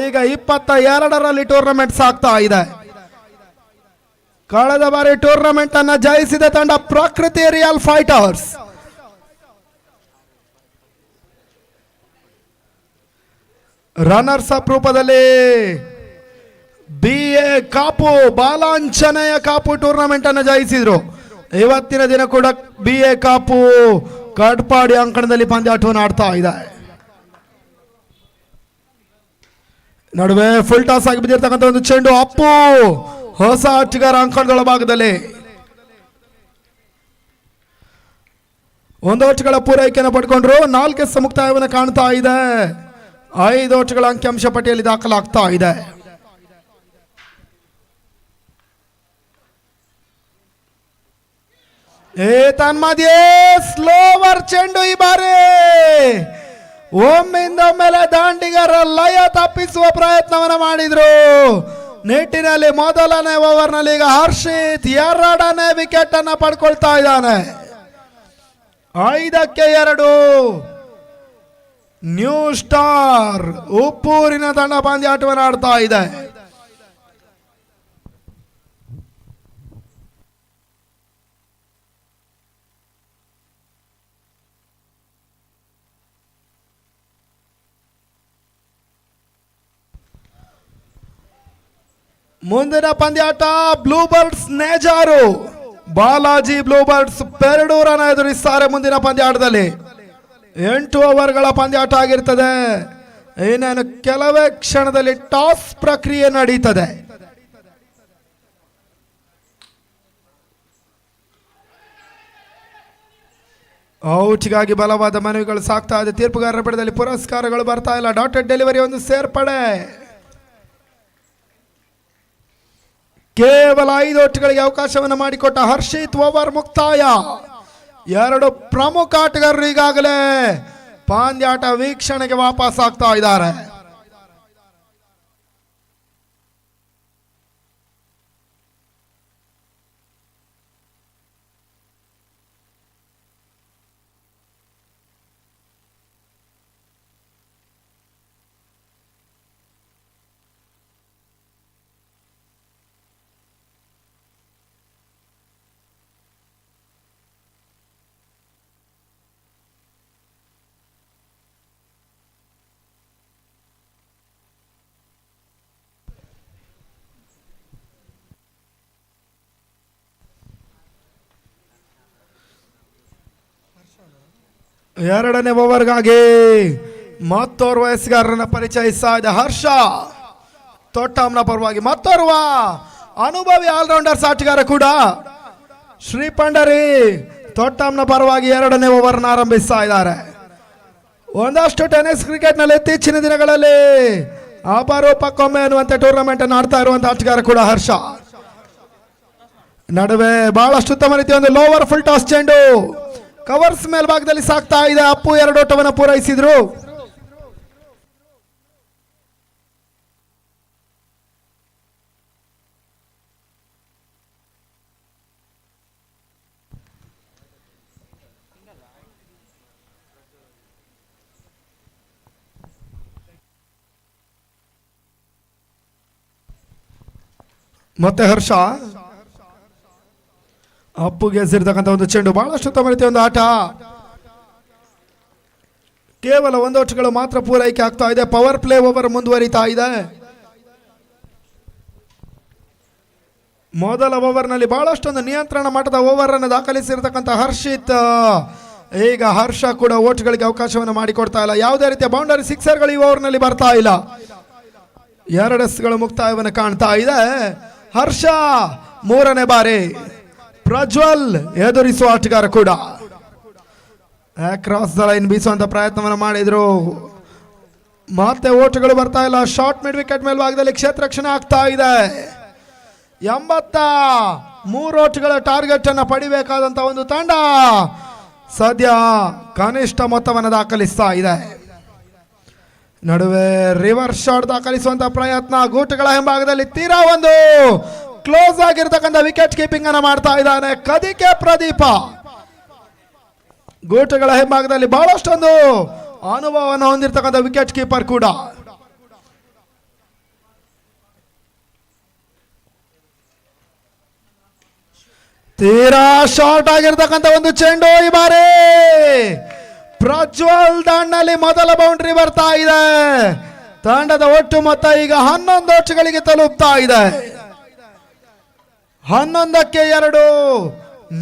ಈಗ 22ರಲ್ಲಿ ಟೂರ್ನಮೆಂಟ್ ಸಾಗ್ತಾ ಇದೆ. ಕಳೆದ ಬಾರಿ ಟೂರ್ನಮೆಂಟ್ ಅನ್ನ ಜಯಿಸಿದ ತಂಡ ಪ್ರಕೃತಿ ರಿಯಲ್ ಫೈಟರ್ಸ್. ರನ್ನರ್ಸ್ ಅಪ್ ರೂಪದಲ್ಲಿ BA ಕಾಪು ಬಾಲಾಂಛನೆಯ ಕಾಪು ಟೂರ್ನಮೆಂಟ್ ಅನ್ನು ಜಯಿಸಿದ್ರು. ಇವತ್ತಿನ ದಿನ ಕೂಡ BA ಕಾಪು ಕಡ್ಪಾಡಿ ಅಂಕಣದಲ್ಲಿ ಪಂದ್ಯಾಟವನ್ನು ಆಡ್ತಾ ಇದೆ. ನಡುವೆ ಫುಲ್ ಟಾಸ್ ಆಗಿ ಬಿದ್ದಿರ್ತಕ್ಕಂಥ ಒಂದು ಚೆಂಡು ಅಪ್ಪು ಹೊಸ ಆಟಗಾರ ಅಂಕಣಗಳ ಭಾಗದಲ್ಲಿ ಒಂದು ಓಟ್ಗಳ ಪೂರೈಕೆಯನ್ನು ಪಡ್ಕೊಂಡ್ರು. 4 ಎಸ್ ಮುಕ್ತಾಯವನ್ನು ಕಾಣ್ತಾ ಇದೆ. 5 ಓಟ್ಗಳ ಅಂಕಿಅಂಶ ಪಟ್ಟಿಯಲ್ಲಿ ದಾಖಲಾಗ್ತಾ ಇದೆ. ತನ್ಮಧ್ಯೆ ಸ್ಲೋವರ್ ಚೆಂಡು ಈ ಬಾರಿ ಒಮ್ಮಿಂದೊಮ್ಮೆಲೆ ದಾಂಡಿಗರ ಲಯ ತಪ್ಪಿಸುವ ಪ್ರಯತ್ನವನ್ನು ಮಾಡಿದ್ರು. ನೆಟ್ಟಿನಲ್ಲಿ ಮೊದಲನೇ ಓವರ್ನಲ್ಲಿ ಈಗ ಹರ್ಷಿತ್ 2ನೇ ವಿಕೆಟ್ ಅನ್ನ ಪಡ್ಕೊಳ್ತಾ ಇದ್ದಾನೆ. 5ಕ್ಕೆ 2 ನ್ಯೂ ಸ್ಟಾರ್ ಉಪ್ಪೂರಿನ ತಂಡ ಪಂದ್ಯಾಟವನ್ನು ಆಡ್ತಾ ಇದೆ. ಮುಂದಿನ ಪಂದ್ಯಾಟ ಬ್ಲೂಬರ್ಡ್ಸ್ ನೇಜಾರು ಬಾಲಾಜಿ ಬ್ಲೂಬರ್ಡ್ಸ್ ಪೆರಡೂರನ್ನು ಎದುರಿಸ್ತಾರೆ. ಮುಂದಿನ ಪಂದ್ಯಾಟದಲ್ಲಿ 8 ಓವರ್ಗಳ ಪಂದ್ಯಾಟ ಆಗಿರ್ತದೆ. ಇನ್ನೇನು ಕೆಲವೇ ಕ್ಷಣದಲ್ಲಿ ಟಾಸ್ ಪ್ರಕ್ರಿಯೆ ನಡೀತದೆ. ಔಟ್ಗಾಗಿ ಬಲವಾದ ಮನವಿಗಳು ಸಾಕ್ತಾ ಇದೆ. ತೀರ್ಪುಗಾರರ ಪಡೆದಲ್ಲಿ ಪುರಸ್ಕಾರಗಳು ಬರ್ತಾ ಇಲ್ಲ. ಡಾಟೆಡ್ ಡೆಲಿವರಿ ಒಂದು ಸೇರ್ಪಡೆ. ಕೇವಲ 5 ಓಟ್ಗಳಿಗೆ ಅವಕಾಶವನ್ನು ಮಾಡಿಕೊಟ್ಟ ಹರ್ಷಿತ್ ಓವರ್ ಮುಕ್ತಾಯ. 2 ಪ್ರಮುಖ ಆಟಗಾರರು ಈಗಾಗಲೇ ಪಂದ್ಯಾಟ ವೀಕ್ಷಣೆಗೆ ವಾಪಸ್ ಆಗ್ತಾ ಇದ್ದಾರೆ. ಎರಡನೇ ಓವರ್ಗಾಗಿ ಮತ್ತೋರ್ವ ಎಸ್ಗಾರರನ್ನ ಪರಿಚಯಿಸ್ತಾ ಇದೆ ಹರ್ಷ ತೊಟ್ಟಂನ ಪರವಾಗಿ. ಮತ್ತೋರ್ವ ಅನುಭವಿ ಆಲ್ರೌಂಡರ್ಸ್ ಆಟಗಾರ ಕೂಡ ಶ್ರೀ ಪಂಡರಿ ತೊಟ್ಟಂನ ಪರವಾಗಿ ಎರಡನೇ ಓವರ್ನ ಆರಂಭಿಸ್ತಾ ಇದ್ದಾರೆ. ಒಂದಷ್ಟು ಟೆನ್ನಿಸ್ ಕ್ರಿಕೆಟ್ನಲ್ಲಿ ಇತ್ತೀಚಿನ ದಿನಗಳಲ್ಲಿ ಅಪರೂಪಕ್ಕೊಮ್ಮೆ ಅನ್ನುವಂತೆ ಟೂರ್ನಮೆಂಟ್ ಅನ್ನು ಆಡ್ತಾ ಇರುವಂತಹ ಆಟಗಾರ ಕೂಡ ಹರ್ಷ. ನಡುವೆ ಬಹಳಷ್ಟು ಉತ್ತಮ ರೀತಿಯ ಒಂದು ಲೋವರ್ ಫುಲ್ ಟಾಸ್ ಚೆಂಡು ಕವರ್ಸ್ ಮೇಲ್ಭಾಗದಲ್ಲಿ ಸಾಕ್ತಾ ಇದೆ. ಅಪ್ಪು ಎರಡು ಓಟವನ್ನು ಪೂರೈಸಿದ್ರು. ಮತ್ತೆ ಹರ್ಷ ಅಪ್ಪುಗೆ ಎಸೆದಿರ್ತಕ್ಕಂಥ ಒಂದು ಚೆಂಡು ಬಹಳಷ್ಟು ಉತ್ತಮ ರೀತಿಯ ಒಂದು ಆಟ. ಕೇವಲ ಒಂದು ಓಟಗಳು ಮಾತ್ರ ಪೂರೈಕೆ ಆಗ್ತಾ ಇದೆ. ಪವರ್ ಪ್ಲೇ ಓವರ್ ಮುಂದುವರಿತಾ ಇದೆ. ಮೊದಲ ಓವರ್ನಲ್ಲಿ ಬಹಳಷ್ಟೊಂದು ನಿಯಂತ್ರಣ ಮಟ್ಟದ ಓವರ್ ಅನ್ನು ದಾಖಲಿಸಿರ್ತಕ್ಕಂಥ ಹರ್ಷಿತ್ ಈಗ ಹರ್ಷ ಕೂಡ ಓಟ್ಗಳಿಗೆ ಅವಕಾಶವನ್ನು ಮಾಡಿಕೊಡ್ತಾ ಇಲ್ಲ. ಯಾವುದೇ ರೀತಿಯ ಬೌಂಡರಿ ಸಿಕ್ಸರ್ಗಳು ಈ ಓವರ್ನಲ್ಲಿ ಬರ್ತಾ ಇಲ್ಲ. ಎರಡು ಎಸ್ಗಳು ಮುಕ್ತಾಯವನ್ನು ಕಾಣ್ತಾ ಇದೆ. ಹರ್ಷ ಮೂರನೇ ಬಾರಿ ಪ್ರಜ್ವಲ್ ಎದುರಿಸುವ ಆಟಗಾರ ಕೂಡ ಕ್ರಾಸ್ ದ ಲೈನ್ ಬೀಸುವಂತ ಪ್ರಯತ್ನವನ್ನು ಮಾಡಿದ್ರು. ಮತ್ತೆ ಓಟಗಳು ಬರ್ತಾ ಇಲ್ಲ. ಶಾರ್ಟ್ ಮಿಡ್ ವಿಕೆಟ್ ಮೇಲ್ಭಾಗದಲ್ಲಿ ಕ್ಷೇತ್ರ ರಕ್ಷಣೆ ಆಗ್ತಾ ಇದೆ. 83 ಓಟಗಳ ಟಾರ್ಗೆಟ್ ಅನ್ನು ಪಡಿಬೇಕಾದಂತ ಒಂದು ತಂಡ ಸದ್ಯ ಕನಿಷ್ಠ ಮೊತ್ತವನ್ನು ದಾಖಲಿಸ್ತಾ ಇದೆ. ನಡುವೆ ರಿವರ್ಸ್ ಶಾಟ್ ದಾಖಲಿಸುವಂತ ಪ್ರಯತ್ನ. ಗೂಟಗಳ ಹಿಂಭಾಗದಲ್ಲಿ ತೀರಾ ಒಂದು ಕ್ಲೋಸ್ ಆಗಿರ್ತಕ್ಕಂಥ ವಿಕೆಟ್ ಕೀಪಿಂಗ್ ಅನ್ನು ಮಾಡ್ತಾ ಇದ್ದಾನೆ ಕದಿಕೆ ಪ್ರದೀಪ. ಗೂಟಗಳ ಹಿಂಭಾಗದಲ್ಲಿ ಬಹಳಷ್ಟೊಂದು ಅನುಭವವನ್ನು ಹೊಂದಿರತಕ್ಕಂಥ ವಿಕೆಟ್ ಕೀಪರ್ ಕೂಡ. ತೀರಾ ಶಾರ್ಟ್ ಆಗಿರ್ತಕ್ಕಂಥ ಒಂದು ಚೆಂಡು. ಈ ಬಾರಿ ಪ್ರಜ್ವಲ್ ದಾಂಡ್ನಲ್ಲಿ ಮೊದಲ ಬೌಂಡ್ರಿ ಬರ್ತಾ ಇದೆ. ತಂಡದ ಒಟ್ಟು ಮೊತ್ತ ಈಗ 11 ಓಟಗಳಿಗೆ ತಲುಪ್ತಾ ಇದೆ. 11-2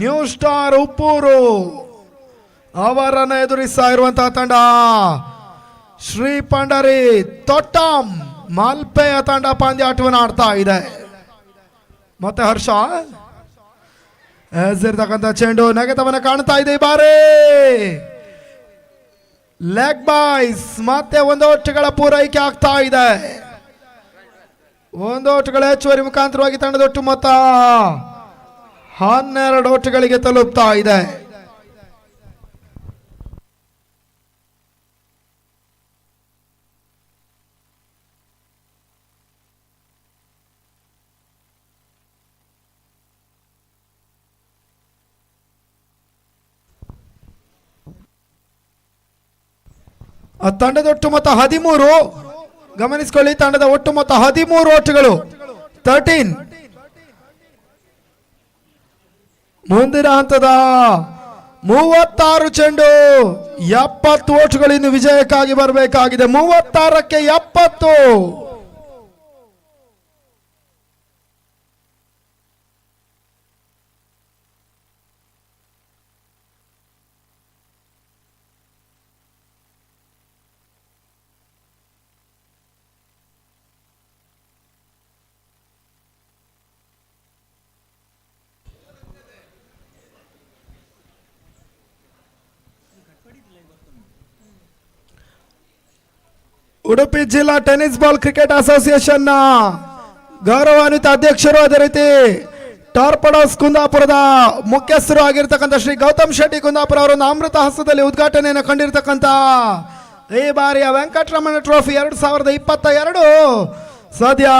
ನ್ಯೂ ಸ್ಟಾರ್ ಉಪ್ಪೂರು ಅವರನ್ನು ಎದುರಿಸ್ತಾ ಇರುವಂತಹ ತಂಡ ಶ್ರೀ ಪಂಡರಿ ತೊಟ್ಟಂ ಮಲ್ಪೆಯ ತಂಡ ಪಂದ್ಯಾಟವನ್ನು ಆಡ್ತಾ ಇದೆ. ಮತ್ತೆ ಹರ್ಷ ಎಸೆದಿರ್ತಕ್ಕಂಥ ಚೆಂಡು ನೆಗೆತವನ್ನು ಕಾಣ್ತಾ ಇದೆ. ಈ ಬಾರಿ ಲೆಗ್ ಬಾಯ್ಸ್ ಮತ್ತೆ ಒಂದು ಓಟಗಳ ಪೂರೈಕೆ ಆಗ್ತಾ ಇದೆ. ಒಂದು ಓಟಗಳ ಹೆಚ್ಚುವರಿ ಮುಖಾಂತರವಾಗಿ ತಂಡದ ಒಟ್ಟು ಮೊತ್ತ 12 ಓಟಗಳಿಗೆ ತಲುಪ್ತಾ ಇದೆ. ತಂಡದ ಒಟ್ಟು ಮೊತ್ತ 13. ಗಮನಿಸಿಕೊಳ್ಳಿ, ತಂಡದ ಒಟ್ಟು ಮೊತ್ತ 13 ಓಟಗಳು 13. ಮುಂದಿನ ಹಂತದ 36 ಚೆಂಡು 70 ಓಟಗಳು ಇನ್ನು ವಿಜಯಕ್ಕಾಗಿ ಬರಬೇಕಾಗಿದೆ. 36ಕ್ಕೆ 70. ಉಡುಪಿ ಜಿಲ್ಲಾ ಟೆನ್ನಿಸ್ ಬಾಲ್ ಕ್ರಿಕೆಟ್ ಅಸೋಸಿಯೇಷನ್ ನ ಗೌರವಾನ್ವಿತ ಅಧ್ಯಕ್ಷರು, ಅದೇ ರೀತಿ ಟಾರ್ಪಡೋಸ್ ಕುಂದಾಪುರದ ಮುಖ್ಯಸ್ಥರು ಆಗಿರ್ತಕ್ಕಂಥ ಶ್ರೀ ಗೌತಮ್ ಶೆಟ್ಟಿ ಕುಂದಾಪುರ ಅವರನ್ನು ಅಮೃತ ಹಸ್ತದಲ್ಲಿ ಉದ್ಘಾಟನೆಯನ್ನು ಕಂಡಿರ್ತಕ್ಕಂಥ ಈ ಬಾರಿಯ ವೆಂಕಟರಮಣ ಟ್ರೋಫಿ 2022 ಸದ್ಯ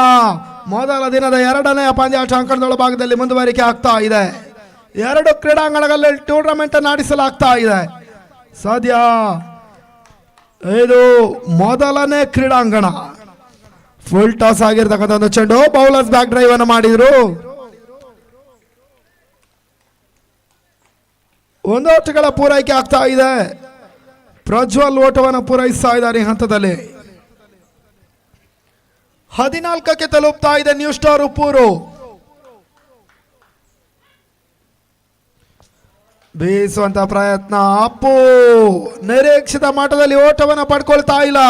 ಮೊದಲ ದಿನದ 2ನೇ ಪಂದ್ಯಾಟ ಅಂಕಣದೊಳ ಭಾಗದಲ್ಲಿ ಮುಂದುವರಿಕೆ ಆಗ್ತಾ ಇದೆ. 2 ಕ್ರೀಡಾಂಗಣಗಳಲ್ಲಿ ಟೂರ್ನಮೆಂಟ್ ಅನ್ನು ಆಡಿಸಲಾಗ್ತಾ ಇದೆ. ಸದ್ಯ ಇದು ಮೊದಲನೇ ಕ್ರೀಡಾಂಗಣ. ಫುಲ್ ಟಾಸ್ ಆಗಿರ್ತಕ್ಕಂಥ ಒಂದು ಚೆಂಡು. ಬೌಲರ್ಸ್ ಬ್ಯಾಕ್ ಡ್ರೈವ್ ಅನ್ನು ಮಾಡಿದ್ರು. ಒಂದು ಓಟಗಳ ಪೂರೈಕೆ ಆಗ್ತಾ ಇದೆ. ಪ್ರಜ್ವಲ್ ಓಟವನ್ನು ಪೂರೈಸ್ತಾ ಇದ್ದಾರೆ ಈ ಹಂತದಲ್ಲಿ. 14ಕ್ಕೆ ತಲುಪ್ತಾ ಇದೆ ನ್ಯೂ ಸ್ಟಾರ್ ಉಪ್ಪೂರು. ಬೀಸುವಂತ ಪ್ರಯತ್ನ, ಅಪ್ಪು ನಿರೀಕ್ಷಿತ ಮಟ್ಟದಲ್ಲಿ ಓಟವನ್ನು ಪಡ್ಕೊಳ್ತಾ ಇಲ್ಲ.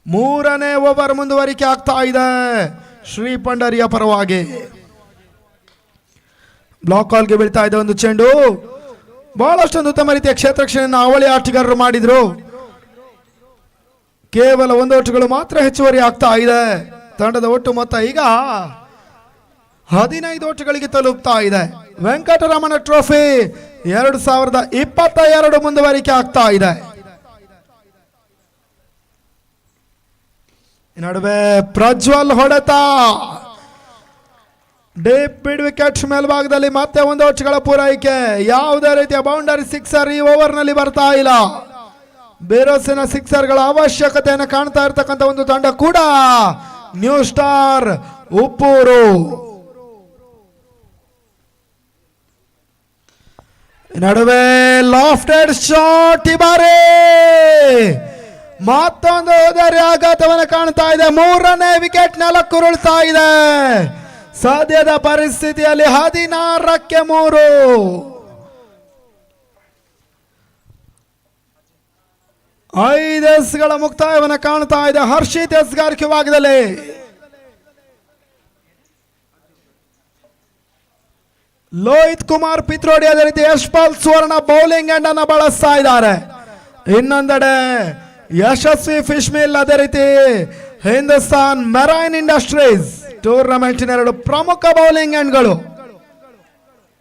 ಮೂರನೇ ಓವರ್ ಮುಂದುವರಿಕೆ ಆಗ್ತಾ ಇದೆ ಶ್ರೀ ಪಂಡರಿಯ ಪರವಾಗಿ. ಬ್ಲಾಕ್ ಕಾಲ್ಗೆ ಬೀಳ್ತಾ ಇದೆ ಒಂದು ಚೆಂಡು. ಬಹಳಷ್ಟೊಂದು ಉತ್ತಮ ರೀತಿಯ ಕ್ಷೇತ್ರಕ್ಷಣೆಯನ್ನು ಅವಳಿ ಆಟಗಾರರು ಮಾಡಿದ್ರು. ಕೇವಲ 1 ಓಟಗಳು ಮಾತ್ರ ಹೆಚ್ಚುವರಿ ಆಗ್ತಾ ಇದೆ. ತಂಡದ ಒಟ್ಟು ಮೊತ್ತ ಈಗ 15 ಓಟಗಳಿಗೆ ತಲುಪ್ತಾ ಇದೆ. ವೆಂಕಟರಮಣ ಟ್ರೋಫಿ 2022 ಮುಂದುವರಿಕೆ ಆಗ್ತಾ ಇದೆ. ನಡುವೆ ಪ್ರಜ್ವಲ್ ಹೊಡೆತ, ಡೀಪ್ ಮಿಡ್ ವಿಕೆಟ್ ಮೇಲ್ಭಾಗದಲ್ಲಿ ಮತ್ತೆ 1 ಓಟಗಳ ಪೂರೈಕೆ. ಯಾವುದೇ ರೀತಿಯ ಬೌಂಡರಿ ಸಿಕ್ಸರ್ ಈ ಓವರ್ನಲ್ಲಿ ಬರ್ತಾ ಇಲ್ಲ. ಬೇರೋಸಿನ ಸಿಕ್ಸರ್ಗಳ ಅವಶ್ಯಕತೆಯನ್ನು ಕಾಣ್ತಾ ಇರತಕ್ಕಂಥ ಒಂದು ತಂಡ ಕೂಡ ನ್ಯೂ ಸ್ಟಾರ್ ಉಪ್ಪೂರು. ನಡುವೆ ಲಾಫ್ಟೆಡ್ ಶಾಟ್, ಈ ಬಾರಿ ಮತ್ತೊಂದು ಉದರಿ ಆಘಾತವನ್ನು ಕಾಣ್ತಾ ಇದೆ. 3ನೇ ವಿಕೆಟ್ ನೆಲಕ್ಕುರುಳ್ತಾ ಇದೆ. ಸದ್ಯದ ಪರಿಸ್ಥಿತಿಯಲ್ಲಿ 16ಕ್ಕೆ 3. 5 ಎಸ್ಗಳ ಮುಕ್ತಾಯವನ್ನು ಕಾಣ್ತಾ ಇದೆ. ಹರ್ಷಿತ್ ಎಸ್ಗಾರಿಕೆ ಭಾಗದಲ್ಲಿ ಲೋಹಿತ್ ಕುಮಾರ್ ಪಿತ್ರೋಡಿ, ಅದೇ ರೀತಿ ಯಶ್ಪಾಲ್ ಸುವರ್ಣ ಬೌಲಿಂಗ್ ಎಂಡ್ ಅನ್ನು ಬಳಸ್ತಾ ಇದ್ದಾರೆ. ಇನ್ನೊಂದೆಡೆ ಯಶಸ್ವಿ ಫಿಶ್ ಮಿಲ್, ಅದೇ ರೀತಿ ಹಿಂದೂಸ್ತಾನ್ ಮೆರೈನ್ ಇಂಡಸ್ಟ್ರೀಸ್ ಟೂರ್ನಮೆಂಟಿನ 2 ಪ್ರಮುಖ ಬೌಲಿಂಗ್ ಎಂಡ್ಗಳು.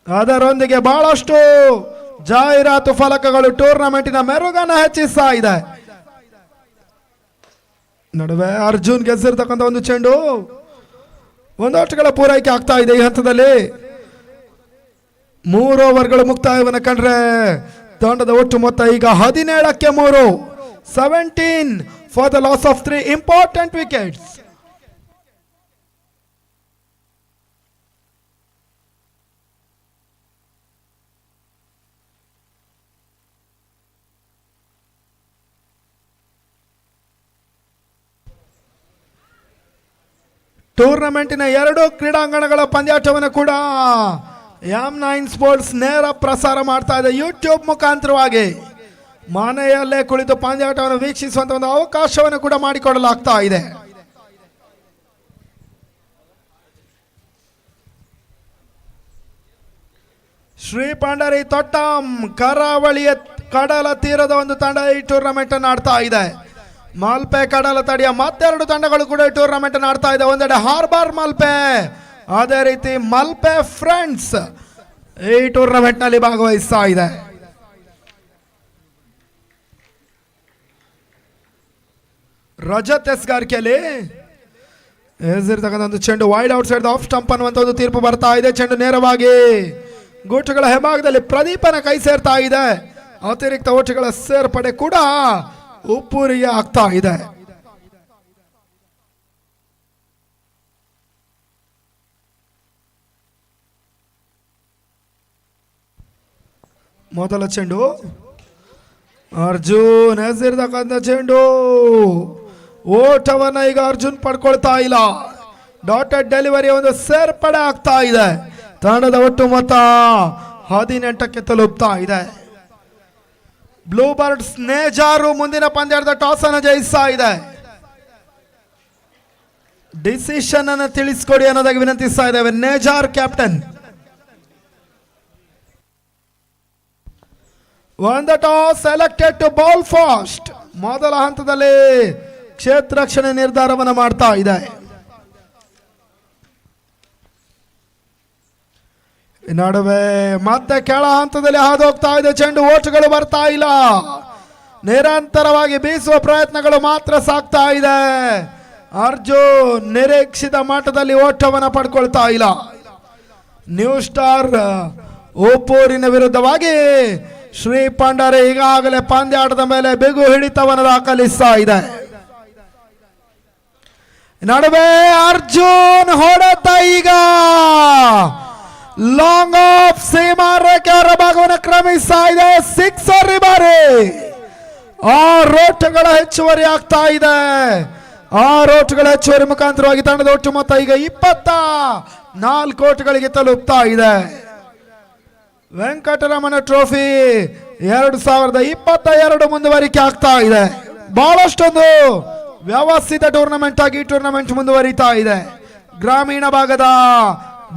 ಅದರೊಂದಿಗೆ ಬಹಳಷ್ಟು ಜಾಹೀರಾತು ಫಲಕಗಳು ಟೂರ್ನಮೆಂಟಿನ ಮೆರುಗನ್ನು ಹೆಚ್ಚಿಸ್ತಾ ಇದೆ. ನಡುವೆ ಅರ್ಜುನ್ ಗೆದ್ದಿರ್ತಕ್ಕಂಥ ಒಂದು ಚೆಂಡು. 1 ಓಟಗಳ ಪೂರೈಕೆ ಆಗ್ತಾ ಇದೆ ಈ ಹಂತದಲ್ಲಿ. 3 ಓವರ್ಗಳು ಮುಕ್ತಾಯವನ್ನು ಕಂಡ್ರೆ ತಂಡದ ಒಟ್ಟು ಮೊತ್ತ ಈಗ 17ಕ್ಕೆ 3. 17 for the loss of 3 important wickets. ಟೂರ್ನಮೆಂಟಿನ 2 ಕ್ರೀಡಾಂಗಣಗಳ ಪಂದ್ಯಾಟವನ್ನು ಕೂಡ M9 ಸ್ಪೋರ್ಟ್ಸ್ ನೇರ ಪ್ರಸಾರ ಮಾಡ್ತಾ ಇದೆ ಯೂಟ್ಯೂಬ್ ಮುಖಾಂತರವಾಗಿ. ಮನೆಯಲ್ಲೇ ಕುಳಿತು ಪಂದ್ಯಾಟವನ್ನು ವೀಕ್ಷಿಸುವಂತ ಒಂದು ಅವಕಾಶವನ್ನು ಕೂಡ ಮಾಡಿಕೊಡಲಾಗ್ತಾ ಇದೆ. ಶ್ರೀ ಪಂಡರಿ ತೊಟ್ಟಂ ಕರಾವಳಿಯ ಕಡಲ ತೀರದ ಒಂದು ತಂಡ ಈ ಟೂರ್ನಮೆಂಟ್ ಅನ್ನು ಆಡ್ತಾ ಇದೆ. ಮಲ್ಪೆ ಕಡಲ ತಡಿಯ ಮತ್ತೆರಡು ತಂಡಗಳು ಕೂಡ ಈ ಟೂರ್ನಮೆಂಟ್ ಅನ್ನು ಆಡ್ತಾ ಇದೆ. ಒಂದೆಡೆ ಹಾರ್ಬರ್ ಮಲ್ಪೆ, ಅದೇ ರೀತಿ ಮಲ್ಪೆ ಫ್ರೆಂಡ್ಸ್ ಈ ಟೂರ್ನಮೆಂಟ್ ನಲ್ಲಿ ಭಾಗವಹಿಸ್ತಾ ಇದೆ. ರಜತ್ ಎಸ್ಗಾರಿಕೆಯಲ್ಲಿ ಎಸಿರ್ತಕ್ಕಂಥ ಒಂದು ಚೆಂಡು wide out side of stump ಅನ್ನುವಂಥ ಒಂದು ತೀರ್ಪು ಬರ್ತಾ ಇದೆ. ಚೆಂಡು ನೇರವಾಗಿ ಗೂಟುಗಳ ಹೆಭಾಗದಲ್ಲಿ ಪ್ರದೀಪನ ಕೈ ಸೇರ್ತಾ ಇದೆ. ಅತಿರಿಕ್ತ ಓಟಗಳ ಸೇರ್ಪಡೆ ಕೂಡ ಉಪ್ಪೂರಿಗೆ ಆಗ್ತಾ ಇದೆ. ಮೊದಲ ಚೆಂಡು ಅರ್ಜುನ್ ಹೆಸರಿರ್ತಕ್ಕಂಥ ಚೆಂಡು, ಓಟವನ್ನ ಈಗ ಅರ್ಜುನ್ ಪಡ್ಕೊಳ್ತಾ ಇಲ್ಲ. ಡಾಟೆಡ್ ಡೆಲಿವರಿ ಒಂದು ಸೇರ್ಪಡೆ ಆಗ್ತಾ ಇದೆ. ತಂಡದ ಒಟ್ಟು ಮೊತ್ತ 18ಕ್ಕೆ ತಲುಪ್ತಾ ಇದೆ. ಬ್ಲೂ ಬರ್ಡ್ಸ್ ನೇಜಾರು ಮುಂದಿನ ಪಂದ್ಯದ ಟಾಸ್ ಅನ್ನು ಜಯಿಸ್ತಾ ಇದೆ. ಡಿಸಿಷನ್ ಅನ್ನು ತಿಳಿಸ್ಕೊಡಿ ಅನ್ನೋದಾಗಿ ವಿನಂತಿಸ್ತಾ ಇದ್ದೇವೆ. ನೇಜಾರ್ ಕ್ಯಾಪ್ಟನ್. ಒಂದು toss selected to bowl first. ಮೊದಲ ಹಂತದಲ್ಲಿ ಕ್ಷೇತ್ರ ರಕ್ಷಣೆ ನಿರ್ಧಾರವನ್ನು ಮಾಡ್ತಾ ಇದೆ. ನಡುವೆ ಮತ್ತೆ ಕೆಳ ಹಂತದಲ್ಲಿ ಹಾದು ಹೋಗ್ತಾ ಇದೆ ಚೆಂಡು. ಓಟುಗಳು ಬರ್ತಾ ಇಲ್ಲ. ನಿರಂತರವಾಗಿ ಬೀಸುವ ಪ್ರಯತ್ನಗಳು ಮಾತ್ರ ಸಾಗ್ತಾ ಇದೆ. ಅರ್ಜುನ್ ನಿರೀಕ್ಷಿತ ಮಟ್ಟದಲ್ಲಿ ಓಟವನ್ನು ಪಡ್ಕೊಳ್ತಾ ಇಲ್ಲ. ನ್ಯೂ ಸ್ಟಾರ್ ಉಪ್ಪೂರಿನ ವಿರುದ್ಧವಾಗಿ ಶ್ರೀ ಪಂಡರೆ ಈಗಾಗಲೇ ಪಂದ್ಯಾಟದ ಮೇಲೆ ಬಿಗು ಹಿಡಿತವನ್ನು ದಾಖಲಿಸ್ತಾ ಇದೆ. ನಡುವೆ ಅರ್ಜುನ್ ಹೊಡೆತ ಈಗ ಲಾಂಗ್ ಆಫ್ ಸೀಮಾ ರೇಖೆ ಭಾಗವನ್ನು ಕ್ರಮಿಸ್ತಾ ಇದೆ. ಸಿಕ್ಸರ್ ಬಾರಿ 6 ಓಟಗಳ ಹೆಚ್ಚುವರಿ ಆಗ್ತಾ ಇದೆ. 6 ಓಟ್ಗಳ ಹೆಚ್ಚುವರಿ ಮುಖಾಂತರವಾಗಿ ತಂಡದ ಒಟ್ಟು ಮೊತ್ತ ಈಗ 24 ಓಟ್ಗಳಿಗೆ ತಲುಪ್ತಾ ಇದೆ. ವೆಂಕಟರಮಣ ಟ್ರೋಫಿ 2022 ಮುಂದುವರಿಕೆ ಆಗ್ತಾ ಇದೆ. ಬಹಳಷ್ಟೊಂದು ವ್ಯವಸ್ಥಿತ ಟೂರ್ನಮೆಂಟ್ ಆಗಿ ಟೂರ್ನಮೆಂಟ್ ಮುಂದುವರಿತಾ ಇದೆ. ಗ್ರಾಮೀಣ ಭಾಗದ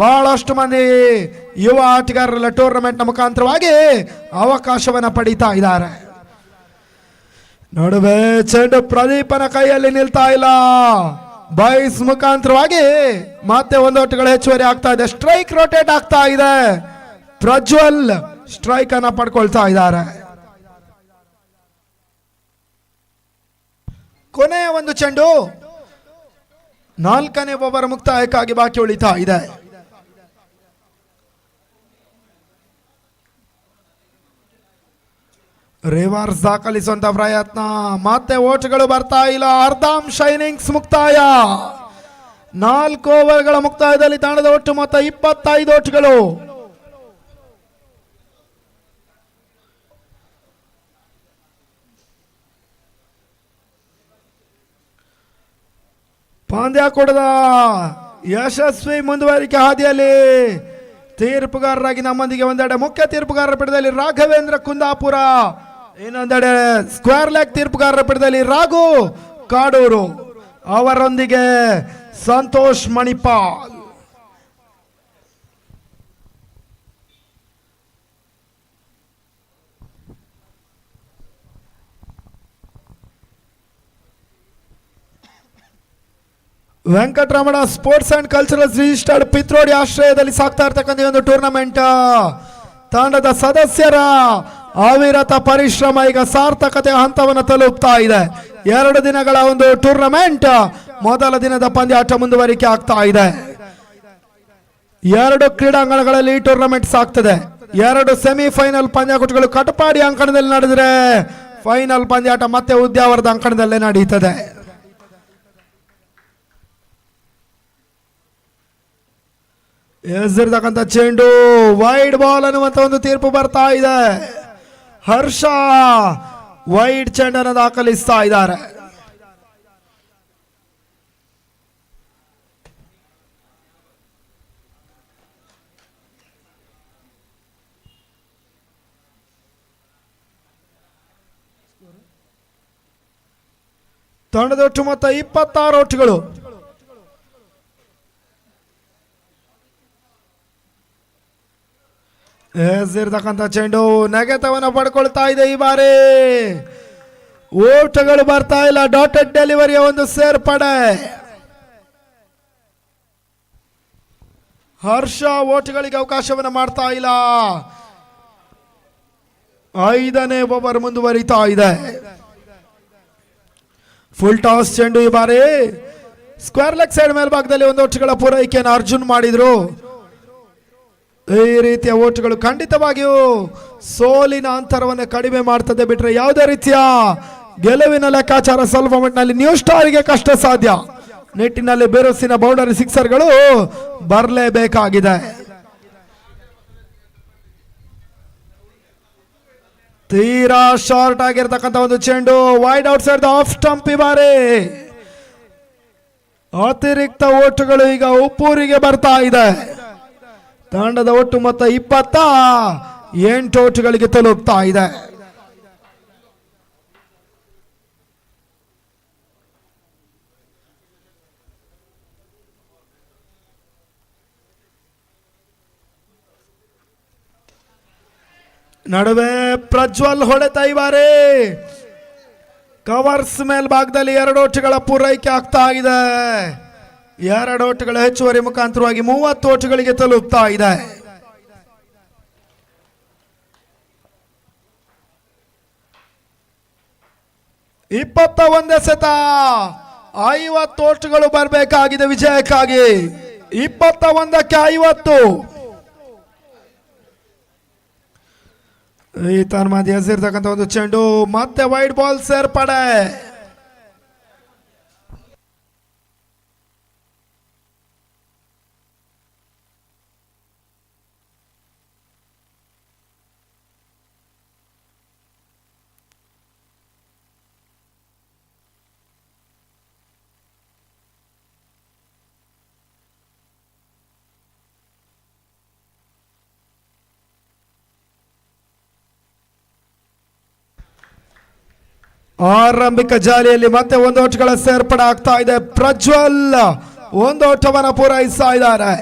ಬಹಳಷ್ಟು ಮಂದಿ ಯುವ ಆಟಗಾರರ ಟೂರ್ನಮೆಂಟ್ ನ ಮುಖಾಂತರವಾಗಿ ಅವಕಾಶವನ್ನ ಪಡೀತಾ ಇದ್ದಾರೆ. ನಡುವೆ ಚೆಂಡು ಪ್ರದೀಪನ ಕೈಯಲ್ಲಿ ನಿಲ್ತಾ ಇಲ್ಲ. ಬಾಯ್ಸ್ ಮುಖಾಂತರವಾಗಿ ಮತ್ತೆ 1 ಓಟುಗಳ ಹೆಚ್ಚುವರಿ ಆಗ್ತಾ ಇದೆ. ಸ್ಟ್ರೈಕ್ ರೊಟೇಟ್ ಆಗ್ತಾ ಇದೆ. ಪ್ರಜ್ವಲ್ ಸ್ಟ್ರೈಕ್ ಅನ್ನ ಪಡ್ಕೊಳ್ತಾ ಇದ್ದಾರೆ. ಕೊನೆಯ ಒಂದು ಚೆಂಡು 4ನೇ ಓವರ್ ಮುಕ್ತಾಯಕ್ಕಾಗಿ ಬಾಕಿ ಉಳಿತಾ ಇದೆ. ರಿವರ್ಸ್ ದಾಖಲಿಸುವಂತ ಪ್ರಯತ್ನ, ಮತ್ತೆ ಓಟುಗಳು ಬರ್ತಾ ಇಲ್ಲ. ಅರ್ಧಾಂಶ ಇನ್ನಿಂಗ್ಸ್ ಮುಕ್ತಾಯ. 4 ಓವರ್ಗಳ ಮುಕ್ತಾಯದಲ್ಲಿ ತಂಡದ ಒಟ್ಟು ಮೊತ್ತ 25 ಓಟುಗಳು. ಪಂದ್ಯಾಕೂಟದ ಯಶಸ್ವಿ ಮುಂದುವರಿಕೆ ಹಾದಿಯಲ್ಲಿ ತೀರ್ಪುಗಾರರಾಗಿ ನಮ್ಮೊಂದಿಗೆ ಒಂದೆಡೆ ಮುಖ್ಯ ತೀರ್ಪುಗಾರರ ಪೀಠದಲ್ಲಿ ರಾಘವೇಂದ್ರ ಕುಂದಾಪುರ, ಇನ್ನೊಂದೆಡೆ ಸ್ಕ್ವೇರ್ ಲೆಗ್ ತೀರ್ಪುಗಾರರ ಪೀಠದಲ್ಲಿ ರಾಘು ಕಾಡೂರು, ಅವರೊಂದಿಗೆ Santosh Manipal. Venkataramana sports and culturals registered Pitrodi ಆಶ್ರಯದಲ್ಲಿ ಸಾಗ್ತಾ ಇರ್ತಕ್ಕಂಥ ಒಂದು ಟೂರ್ನಮೆಂಟ್ ತಂಡದ ಸದಸ್ಯರ ಅವಿರತ ಪರಿಶ್ರಮ ಈಗ ಸಾರ್ಥಕತೆ ಹಂತವನ್ನು ತಲುಪ್ತಾ ಇದೆ. 2 ದಿನಗಳ ಒಂದು ಟೂರ್ನಮೆಂಟ್ ಮೊದಲ ದಿನದ ಪಂದ್ಯಾಟ ಮುಂದುವರಿಕೆ ಆಗ್ತಾ ಇದೆ. 2 ಕ್ರೀಡಾಂಗಣಗಳಲ್ಲಿ ಈ ಟೂರ್ನಮೆಂಟ್ ಸಾಗ್ತದೆ. 2 ಸೆಮಿಫೈನಲ್ ಪಂದ್ಯಾಟಗಳು ಕಟಪಾಡಿ ಅಂಕಣದಲ್ಲಿ ನಡೆದರೆ ಫೈನಲ್ ಪಂದ್ಯಾಟ ಮತ್ತೆ ಉದ್ಯಾವರದ ಅಂಕಣದಲ್ಲೇ ನಡೆಯುತ್ತದೆ. ಎಸೆದಿರ್ತಕ್ಕಂಥ ಚೆಂಡು ವೈಡ್ ಬಾಲ್ ಅನ್ನುವಂತ ಒಂದು ತೀರ್ಪು ಬರ್ತಾ ಇದೆ. ಹರ್ಷ ವೈಡ್ ಚೆಂಡನ್ನು ದಾಖಲಿಸ್ತಾ ಇದ್ದಾರೆ. ತಂಡದ ಒಟ್ಟು ಮೊತ್ತ 26 ಓಟುಗಳು. ಎಸೆದಿರ್ತಕ್ಕಂಥ ಚೆಂಡು ನೆಗೆತವನ್ನು ಪಡ್ಕೊಳ್ತಾ ಇದೆ. ಈ ಬಾರಿ ಓಟಗಳು ಬರ್ತಾ ಇಲ್ಲ. ಡಾಟೆಡ್ ಡೆಲಿವರಿಯ ಒಂದು ಸೇರ್ಪಡೆ. ಹರ್ಷ ಓಟುಗಳಿಗೆ ಅವಕಾಶವನ್ನು ಮಾಡ್ತಾ ಇಲ್ಲ. 5ನೇ ಓವರ್ ಮುಂದುವರಿತಾ ಇದೆ. ಫುಲ್ ಟಾಸ್ ಚೆಂಡು. ಈ ಬಾರಿ ಸ್ಕ್ವೇರ್ ಲೆಗ್ ಸೈಡ್ ಮೇಲ್ಭಾಗದಲ್ಲಿ 1 ಓಟುಗಳ ಪೂರೈಕೆಯನ್ನು ಅರ್ಜುನ್ ಮಾಡಿದ್ರು. ಈ ರೀತಿಯ ಓಟುಗಳು ಖಂಡಿತವಾಗಿಯೂ ಸೋಲಿನ ಅಂತರವನ್ನು ಕಡಿಮೆ ಮಾಡ್ತದೆ ಬಿಟ್ರೆ ಯಾವುದೇ ರೀತಿಯ ಗೆಲುವಿನ ಲೆಕ್ಕಾಚಾರ ಸ್ವಲ್ಪ ಮಟ್ಟಿನಲ್ಲಿ ನ್ಯೂ ಸ್ಟಾರ್ಗೆ ಕಷ್ಟ ಸಾಧ್ಯ. ನೆಟ್ಟಿನಲ್ಲಿ ಬೇರೋಸಿನ ಬೌಂಡರಿ ಸಿಕ್ಸರ್ಗಳು ಬರಲೇಬೇಕಾಗಿದೆ. ತೀರಾ ಶಾರ್ಟ್ ಆಗಿರ್ತಕ್ಕಂಥ ಒಂದು ಚೆಂಡು wide out side of stump. ಈ ಬಾರಿ ಅತಿರಿಕ್ತ ಓಟುಗಳು ಈಗ ಉಪ್ಪೂರಿಗೆ ಬರ್ತಾ ಇದೆ. ತಂಡದ ಒಟ್ಟು ಮೊತ್ತ 28 ಓಟುಗಳಿಗೆ ತಲುಪ್ತಾ ಇದೆ. ನಡುವೆ ಪ್ರಜ್ವಲ್ ಹೊಡೆತ. ಈ ಬಾರಿ ಕವರ್ಸ್ ಮೇಲ್ಭಾಗದಲ್ಲಿ 2 ಓಟುಗಳ ಪೂರೈಕೆ ಆಗ್ತಾ ಇದೆ. 2 ಓಟುಗಳ ಹೆಚ್ಚುವರಿ ಮುಖಾಂತರವಾಗಿ 30 ಓಟುಗಳಿಗೆ ತಲುಪ್ತಾ ಇದೆ. ಎಸೆತ 50 ಓಟುಗಳು ಬರಬೇಕಾಗಿದೆ ವಿಜಯಕ್ಕಾಗಿ. 21ಕ್ಕೆ 50. ಈ ತನ್ಮಧ್ಯೆ ಎಸೆದಿರ್ತಕ್ಕಂಥ ಒಂದು ಚೆಂಡು ಮತ್ತೆ ವೈಡ್ ಬಾಲ್ ಸೇರ್ಪಡೆ. ಆರಂಭಿಕ ಜಾಲಿಯಲ್ಲಿ ಮತ್ತೆ ಒಂದು ಓಟಗಳ ಸೇರ್ಪಡೆ ಆಗ್ತಾ ಇದೆ. ಪ್ರಜ್ವಲ್ ಒಂದು ಓಟವನ್ನು ಪೂರೈಸ್ತಾ ಇದ್ದಾರೆ.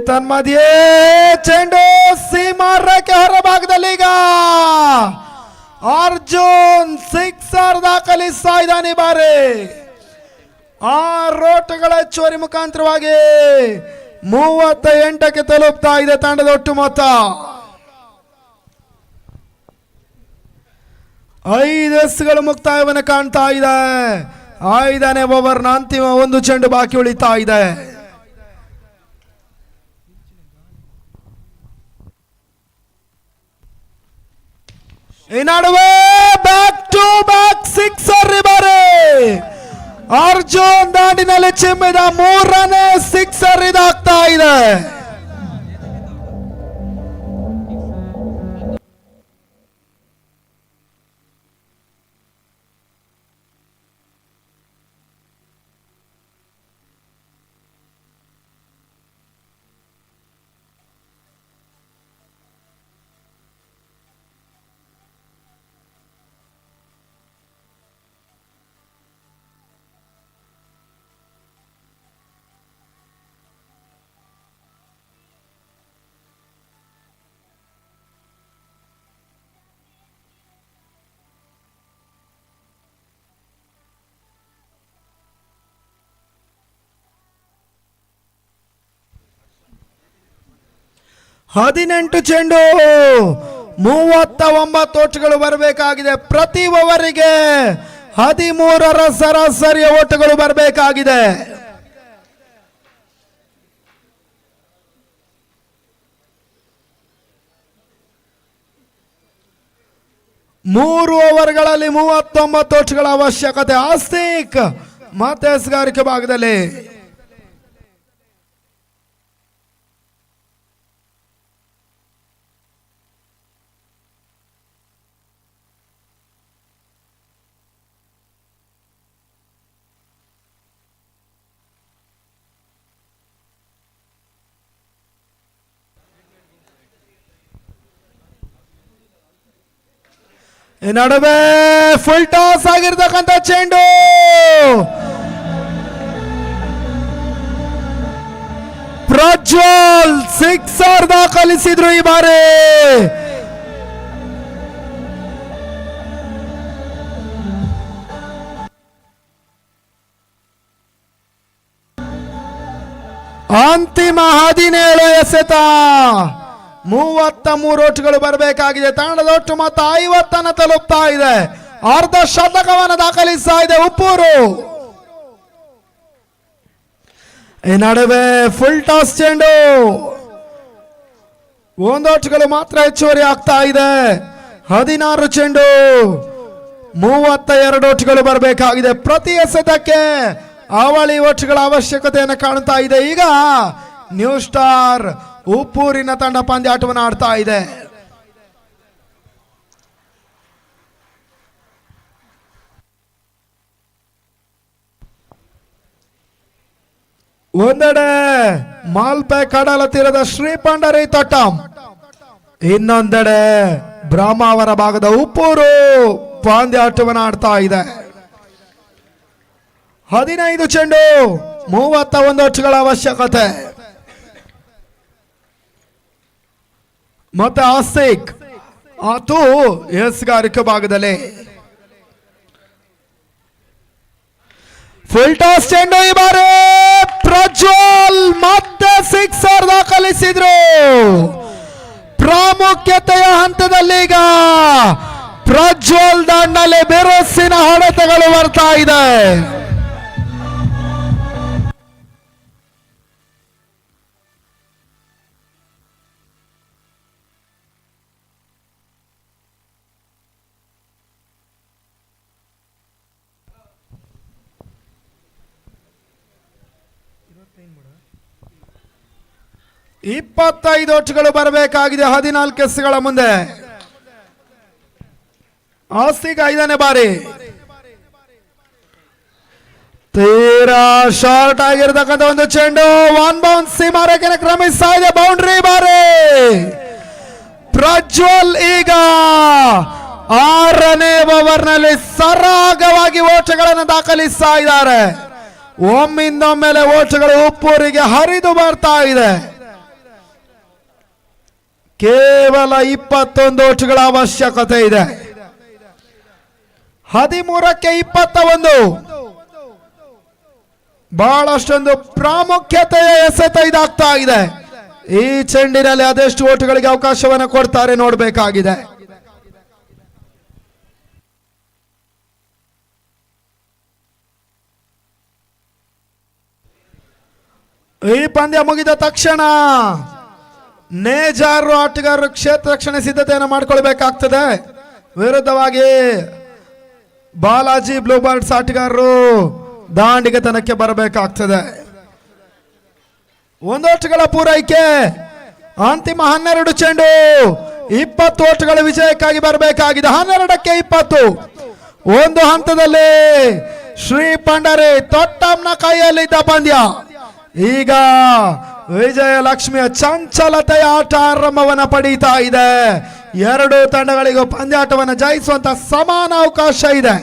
ತನ್ಮಧ್ಯೆ ಚೆಂಡು ಸೀಮಾ ರೇಖೆ ಹೊರಭಾಗದಲ್ಲಿ ಈಗ ಅರ್ಜುನ್ ಸಿಕ್ಸರ್ ದಾಖಲಿಸ್ತಾ ಇದ್ದಾನೆ. ಈ ಬಾರಿ 6 ಓಟಗಳ ಹೆಚ್ಚುವರಿ ಮುಖಾಂತರವಾಗಿ 38ಕ್ಕೆ ತಲುಪ್ತಾ ಇದೆ ತಂಡದ ಒಟ್ಟು ಮೊತ್ತ. 5 ಎಸ್ಗಳು ಮುಕ್ತಾಯವನ್ನು ಕಾಣ್ತಾ ಇದೆ. 5ನೇ ಓವರ್ನ ಅಂತಿಮ ಒಂದು ಚೆಂಡು ಬಾಕಿ ಉಳಿತಾ ಇದೆ. ಈ ನಡುವೆ ಬ್ಯಾಕ್ ಟು ಬ್ಯಾಕ್ ಸಿಕ್ಸರ್ ಬಾರಿ ಅರ್ಜುನ್ ದಾಂಡಿನಲ್ಲಿ ಚಿಮ್ಮಿದ 3ನೇ ಸಿಕ್ಸರ್ ಇದಾಗ್ತಾ ಇದೆ. ಹದಿನೆಂಟು ಚೆಂಡು 39 ಓಟಗಳು ಬರಬೇಕಾಗಿದೆ. ಪ್ರತಿ ಓವರಿಗೆ 13ರ ಸರಾಸರಿಯ ಓಟಗಳು ಬರಬೇಕಾಗಿದೆ. 3 ಓವರ್ಗಳಲ್ಲಿ 39 ಓಟಗಳ ಅವಶ್ಯಕತೆ. ಆಸ್ತಿಕ್ ಮತ್ತೆ ಎಸ್ಗಾರಿಕೆ ಭಾಗದಲ್ಲಿ ಈ ನಡುವೆ ಫುಲ್ ಟಾಸ್ ಆಗಿರ್ತಕ್ಕಂಥ ಚೆಂಡು ಪ್ರಜ್ವಲ್ ಸಿಕ್ಸರ್ ದಾಖಲಿಸಿದ್ರು ಈ ಬಾರಿ. ಅಂತಿಮ 17 ಎಸೆತ 33 ಓಟಗಳು ಬರಬೇಕಾಗಿದೆ. ತಂಡದ ಒಟ್ಟು ಮೊತ್ತ 50 ತಲುಪ್ತಾ ಇದೆ. ಅರ್ಧ ಶತಕವನ್ನು ದಾಖಲಿಸ್ತಾ ಇದೆ ಉಪ್ಪೂರು. ಈ ನಡುವೆ ಫುಲ್ ಟಾಸ್ ಚೆಂಡು 1 ಓಟಗಳು ಮಾತ್ರ ಹೆಚ್ಚುವರಿ ಆಗ್ತಾ ಇದೆ. 16 ಚೆಂಡು 32 ಓಟಗಳು ಬರಬೇಕಾಗಿದೆ. ಪ್ರತಿ ಎಸೆತಕ್ಕೆ ಅವಳಿ ಓಟಗಳ ಅವಶ್ಯಕತೆಯನ್ನು ಕಾಣ್ತಾ ಇದೆ. ಈಗ ನ್ಯೂ ಸ್ಟಾರ್ ಉಪ್ಪೂರಿನ ತಂಡ ಪಂದ್ಯಾಟವನ್ನು ಆಡ್ತಾ ಇದೆ. ಒಂದೆಡೆ ಮಾಲ್ಪೆ ಕಡಲ ತೀರದ ಶ್ರೀಪಂಡರಿ ತೋಟಂ, ಇನ್ನೊಂದೆಡೆ ಬ್ರಹ್ಮಾವರ ಭಾಗದ ಉಪ್ಪೂರು ಪಂದ್ಯಾಟವನ್ನು ಆಡ್ತಾ ಇದೆ. 15 ಚೆಂಡು 31 ಓಟಗಳ ಅವಶ್ಯಕತೆ. ಮತ್ತೆ ಆಸ್ತಿಕ್ ಆತು ಎಸ್ಗಾರಿಕೆ ಭಾಗದಲ್ಲಿ ಫುಲ್ ಟಾಸ್ ಚೆಂಡು. ಈ ಬಾರಿ ಪ್ರಜ್ವಲ್ ಮತ್ತೆ ಸಿಕ್ಸರ್ ದಾಖಲಿಸಿದ್ರು. ಪ್ರಾಮುಖ್ಯತೆಯ ಹಂತದಲ್ಲಿ ಈಗ ಪ್ರಜ್ವಲ್ ದಾಂಡಲ್ಲಿ ಬಿರುಸಿನ ಹೊಡೆತಗಳು ಬರ್ತಾ ಇದೆ. 25 ಓಟ್ಗಳು ಬರಬೇಕಾಗಿದೆ 14 ಎಸ್ಗಳ ಮುಂದೆ. ಆಸ್ತಿಗ 5ನೇ ಬಾರಿ ತೀರಾ ಶಾರ್ಟ್ ಆಗಿರತಕ್ಕಂಥ ಒಂದು ಚೆಂಡು ಒನ್ ಬೌನ್ಸ್ ಸೀಮಾರೇಖೆಯನ್ನು ಕ್ರಮಿಸ್ತಾ ಇದೆ. ಬೌಂಡ್ರಿ ಬಾರಿ ಪ್ರಜ್ವಲ್ ಈಗ 6ನೇ ಓವರ್ನಲ್ಲಿ ಸರಾಗವಾಗಿ ಓಟಗಳನ್ನು ದಾಖಲಿಸ್ತಾ ಇದ್ದಾರೆ. ಒಮ್ಮಿಂದೊಮ್ಮೆಲೆ ಓಟಗಳು ಉಪ್ಪೂರಿಗೆ ಹರಿದು ಬರ್ತಾ ಇದೆ. ಕೇವಲ 21 ಓಟಗಳ ಅವಶ್ಯಕತೆ ಇದೆ. 13ಕ್ಕೆ 21 ಬಹಳಷ್ಟೊಂದು ಪ್ರಾಮುಖ್ಯತೆಯ ಎಸೆತ ಇದಾಗ್ತಾ ಇದೆ. ಈ ಚೆಂಡಿನಲ್ಲಿ ಅದೆಷ್ಟು ಓಟುಗಳಿಗೆ ಅವಕಾಶವನ್ನು ಕೊಡ್ತಾರೆ ನೋಡಬೇಕಾಗಿದೆ. ಈ ಪಂದ್ಯ ಮುಗಿದ ತಕ್ಷಣ ನೇಜಾರು ಆಟಗಾರರು ಕ್ಷೇತ್ರ ರಕ್ಷಣೆ ಸಿದ್ಧತೆಯನ್ನು ಮಾಡಿಕೊಳ್ಬೇಕಾಗ್ತದೆ. ವಿರುದ್ಧವಾಗಿ ಬಾಲಾಜಿ ಬ್ಲೂ ಬರ್ಡ್ಸ್ ಆಟಗಾರರು ದಾಂಡಿಗೆತನಕ್ಕೆ ಬರಬೇಕಾಗ್ತದೆ. 1 ಓಟಗಳ ಪೂರೈಕೆ. ಅಂತಿಮ 12 ಚೆಂಡು 20 ಓಟಗಳ ವಿಜಯಕ್ಕಾಗಿ ಬರಬೇಕಾಗಿದೆ. 12ಕ್ಕೆ 20 ಒಂದು ಹಂತದಲ್ಲಿ ಶ್ರೀ ಪಂಡರಿ ತೊಟ್ಟಂನ ಕೈಯಲ್ಲಿದ್ದ ಪಂದ್ಯ ಈಗ ವಿಜಯಲಕ್ಷ್ಮಿಯ ಚಂಚಲತೆಯ ಆಟ ಆರಂಭವನ್ನು ಪಡೀತಾ ಇದೆ. 2 ತಂಡಗಳಿಗೂ ಪಂದ್ಯಾಟವನ್ನು ಜಯಿಸುವಂತ ಸಮಾನ ಅವಕಾಶ ಇದೆ.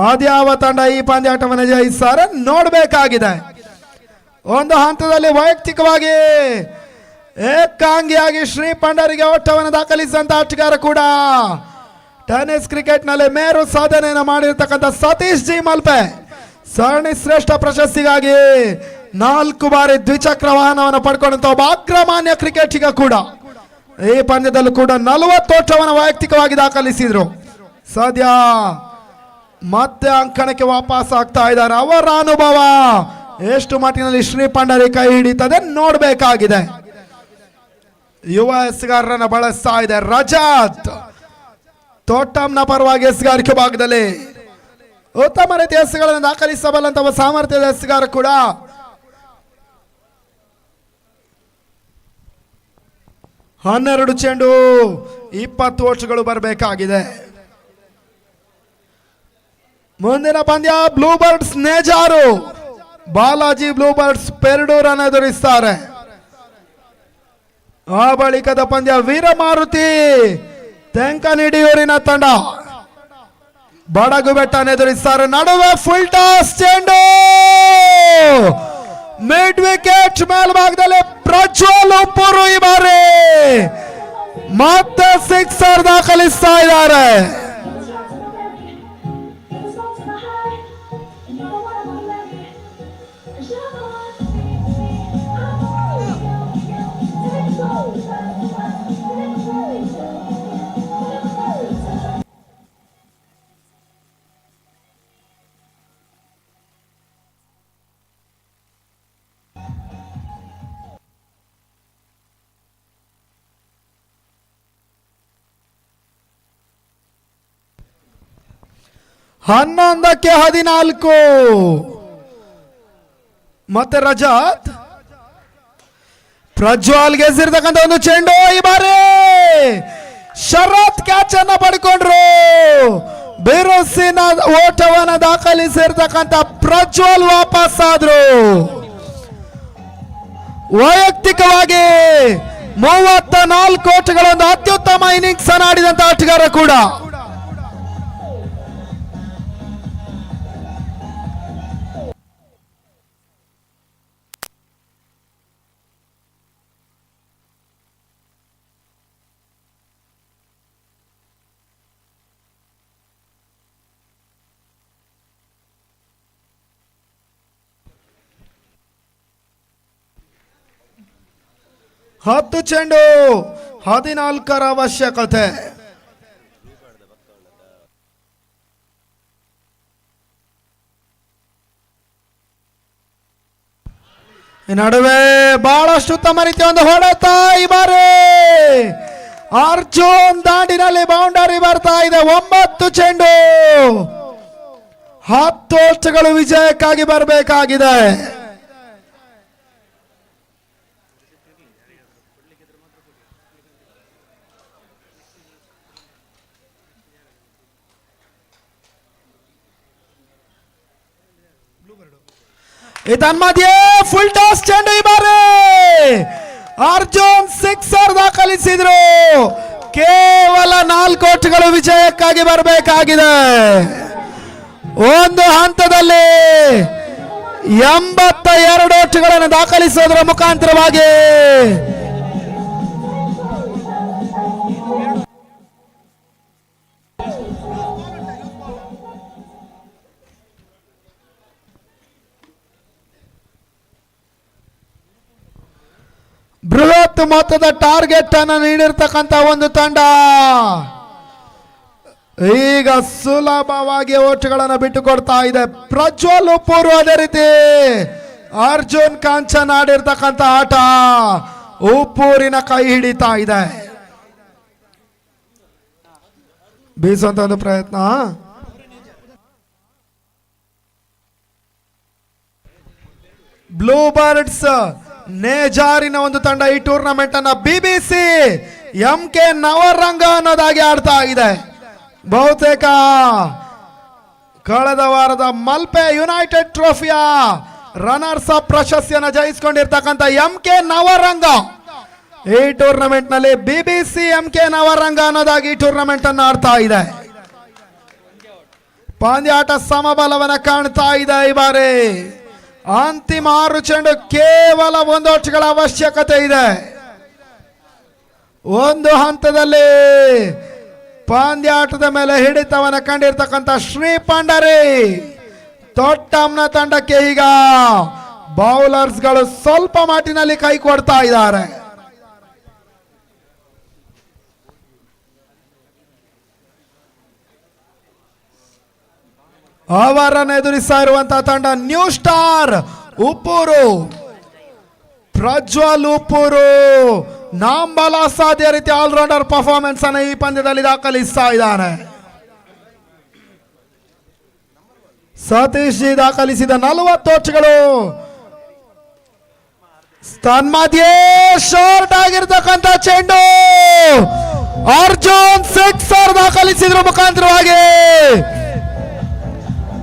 ಆದ್ಯಾವ ತಂಡ ಈ ಪಂದ್ಯಾಟವನ್ನು ಜಯಿಸ್ತಾರೆ ನೋಡಬೇಕಾಗಿದೆ. ಒಂದು ಹಂತದಲ್ಲಿ ವೈಯಕ್ತಿಕವಾಗಿ ಏಕಾಂಗಿಯಾಗಿ ಶ್ರೀ ಪಂಡರಿಗೆ ಓಟವನ್ನು ದಾಖಲಿಸಿದಂತ ಆಟಗಾರ ಕೂಡ ಟೆನ್ನಿಸ್ ಕ್ರಿಕೆಟ್ ನಲ್ಲಿ ಮೇರು ಸಾಧನೆಯನ್ನು ಮಾಡಿರ್ತಕ್ಕಂಥ ಸತೀಶ್ ಜಿ ಮಲ್ಪೆ ಸರಣಿ ಶ್ರೇಷ್ಠ ಪ್ರಶಸ್ತಿಗಾಗಿ 4 ಬಾರಿ ದ್ವಿಚಕ್ರ ವಾಹನವನ್ನು ಪಡ್ಕೊಂಡಂತ ಒಬ್ಬ ಅಗ್ರಮಾನ್ಯ ಕ್ರಿಕೆಟಿಗ ಕೂಡ ಈ ಪಂದ್ಯದಲ್ಲೂ ಕೂಡ 40 ಓಟವನ್ನು ವೈಯಕ್ತಿಕವಾಗಿ ದಾಖಲಿಸಿದ್ರು. ಸದ್ಯ ಮತ್ತೆ ಅಂಕಣಕ್ಕೆ ವಾಪಸ್ ಆಗ್ತಾ ಇದ್ದಾರೆ. ಅವರ ಅನುಭವ ಎಷ್ಟು ಮಟ್ಟಿನಲ್ಲಿ ಶ್ರೀ ಪಂಡರಿ ಕೈ ಹಿಡಿತದೆ ನೋಡಬೇಕಾಗಿದೆ. ಯುವ ಎಸ್ಗಾರರನ್ನ ಬಳಸ್ತಾ ಇದೆ ರಜತ್. ತೋಟಂನ ಪರವಾಗಿ ಎಸ್ಗಾರಿಕೆ ಭಾಗದಲ್ಲಿ ಉತ್ತಮ ರೀತಿಯ ಎಸ್ಗಳನ್ನು ದಾಖಲಿಸಬಲ್ಲಂತ ಸಾಮರ್ಥ್ಯದ ಎಸ್ಗಾರ ಕೂಡ. 12 ಚೆಂಡು 20 ಓಟ್ಗಳು ಬರಬೇಕಾಗಿದೆ. ಮುಂದಿನ ಪಂದ್ಯ blue birds Nejar Balaji blue birds ಪೆರಡೂರನ್ನು ಎದುರಿಸ್ತಾರೆ. ಆ ಬಳಿಕದ ಪಂದ್ಯ ವೀರಮಾರುತಿ ತೆಂಕನಿಡಿಯೂರಿನ ತಂಡ ಬಡಗು ಬೆಟ್ಟನ್ನು ಎದುರಿಸ್ತಾರೆ. ನಡುವೆ ಫುಲ್ ಟಾಸ್ ಚೆಂಡು ಮಿಡ್ ವಿಕೆಟ್ ಮೇಲ್ಭಾಗದಲ್ಲಿ ಪ್ರಜ್ವಲ್ ಉಪ್ಪೂರು ಈ ಬಾರಿ ಮತ್ತೆ ಸಿಕ್ಸರ್ ದಾಖಲಿಸ್ತಾ ಇದ್ದಾರೆ. ಹನ್ನೊಂದಕ್ಕೆ 14 ಮತ್ತೆ ರಜತ್ ಪ್ರಜ್ವಲ್ಗೆ ಎಸೆದಿರ್ತಕ್ಕಂಥ ಒಂದು ಚೆಂಡು ಈ ಬಾರಿ ಶರತ್ ಕ್ಯಾಚ್ ಅನ್ನ ಪಡ್ಕೊಂಡ್ರು. ಬಿರುಸಿನ ಓಟವನ್ನು ದಾಖಲಿಸಿರ್ತಕ್ಕಂಥ ಪ್ರಜ್ವಲ್ ವಾಪಸ್ ಆದ್ರು. ವೈಯಕ್ತಿಕವಾಗಿ 34 ಓಟಗಳ ಒಂದು ಅತ್ಯುತ್ತಮ ಇನ್ನಿಂಗ್ಸ್ ಆಡಿದಂತ ಆಟಗಾರ ಕೂಡ. ಹತ್ತು ಚೆಂಡು 14 ಅವಶ್ಯಕತೆ. ಈ ನಡುವೆ ಬಹಳಷ್ಟು ಉತ್ತಮ ರೀತಿಯ ಒಂದು ಹೊಡೆತ ಈ ಬಾರಿ ಅರ್ಜುನ್ ದಾಂಡಿನಲ್ಲಿ ಬೌಂಡರಿ ಬರ್ತಾ ಇದೆ. 9 ಚೆಂಡು 10 ಓಟಗಳು ವಿಜಯಕ್ಕಾಗಿ ಬರಬೇಕಾಗಿದೆ. ಇದನ್ಮಧ್ಯೆ ಫುಲ್ ಟಾಸ್ ಚೆಂಡು ಈ ಬಾರಿ ಅರ್ಜುನ್ ಸಿಕ್ಸರ್ ದಾಖಲಿಸಿದ್ರು. ಕೇವಲ 4 ಓಟಗಳು ವಿಜಯಕ್ಕಾಗಿ ಬರಬೇಕಾಗಿದೆ. ಒಂದು ಹಂತದಲ್ಲಿ 82 ಓಟಗಳನ್ನು ದಾಖಲಿಸೋದರ ಮುಖಾಂತರವಾಗಿ ಬೃಹತ್ ಮೊತ್ತದ ಟಾರ್ಗೆಟ್ ಅನ್ನು ನೀಡಿರ್ತಕ್ಕಂಥ ಒಂದು ತಂಡ ಈಗ ಸುಲಭವಾಗಿ ಓಟುಗಳನ್ನು ಬಿಟ್ಟುಕೊಡ್ತಾ ಇದೆ. ಪ್ರಜ್ವಲ್ ಉಪ್ಪೂರು ಅದೇ ರೀತಿ ಅರ್ಜುನ್ ಕಾಂಚನ್ ಆಡಿರ್ತಕ್ಕಂಥ ಆಟ ಉಪ್ಪೂರಿನ ಕೈ ಹಿಡಿತಾ ಇದೆ. ಬೀಸುವಂತ ಒಂದು ಪ್ರಯತ್ನ. ಬ್ಲೂ ಬರ್ಡ್ಸ್ ನೇಜಾರಿನ ಒಂದು ತಂಡ ಈ ಟೂರ್ನಮೆಂಟ್ ಅನ್ನ BBC MK ನವರಂಗ ಅನ್ನೋದಾಗಿ ಆಡ್ತಾ ಇದೆ. ಬಹುತೇಕ ಕಳೆದ ವಾರದ ಮಲ್ಪೆ ಯುನೈಟೆಡ್ ಟ್ರೋಫಿಯ ರನ್ನರ್ಸ್ ಅಪ್ ಪ್ರಶಸ್ತಿಯನ್ನು ಜಯಿಸಿಕೊಂಡಿರ್ತಕ್ಕಂಥ MK ನವರಂಗ ಈ ಟೂರ್ನಮೆಂಟ್ ನಲ್ಲಿ BBC MK ನವರಂಗ ಅನ್ನೋದಾಗಿ ಈ ಟೂರ್ನಮೆಂಟ್ ಅನ್ನು ಆಡ್ತಾ ಇದೆ. ಪಂದ್ಯಾಟ ಸಮಬಲವನ್ನ ಕಾಣ್ತಾ ಇದೆ. ಈ ಬಾರಿ ಅಂತಿಮ 6 ಚೆಂಡು ಕೇವಲ 1 ಓಟಗಳ ಅವಶ್ಯಕತೆ ಇದೆ. ಒಂದು ಹಂತದಲ್ಲಿ ಪಂದ್ಯಾಟದ ಮೇಲೆ ಹಿಡಿತವನ್ನ ಕಂಡಿರ್ತಕ್ಕಂಥ ಶ್ರೀ ಪಂಡರಿ ತೊಟ್ಟಂನ ತಂಡಕ್ಕೆ ಈಗ ಬೌಲರ್ಸ್ಗಳು ಸ್ವಲ್ಪ ಮಾಟಿನಲ್ಲಿ ಕೈ ಕೊಡ್ತಾ ಇದ್ದಾರೆ. ಅವರನ್ನು ಎದುರಿಸ್ತಾ ಇರುವಂತಹ ತಂಡ ನ್ಯೂ ಸ್ಟಾರ್ ಉಪ್ಪೂರು. ಪ್ರಜ್ವಲ್ ಉಪ್ಪೂರು ನಾಂಬಲ ಸಾಧ್ಯ ರೀತಿ ಆಲ್ರೌಂಡರ್ ಪರ್ಫಾರ್ಮೆನ್ಸ್ ಅನ್ನು ಈ ಪಂದ್ಯದಲ್ಲಿ ದಾಖಲಿಸ್ತಾ ಇದ್ದಾನೆ. ಸತೀಶ್ ಜಿ ದಾಖಲಿಸಿದ 40 ಓಟಗಳು. ತನ್ಮಧ್ಯೆ ಶಾರ್ಟ್ ಆಗಿರ್ತಕ್ಕಂಥ ಚೆಂಡು ಅರ್ಜುನ್ ಸಿಕ್ಸರ್ ದಾಖಲಿಸಿದ್ರ ಮುಖಾಂತರವಾಗಿ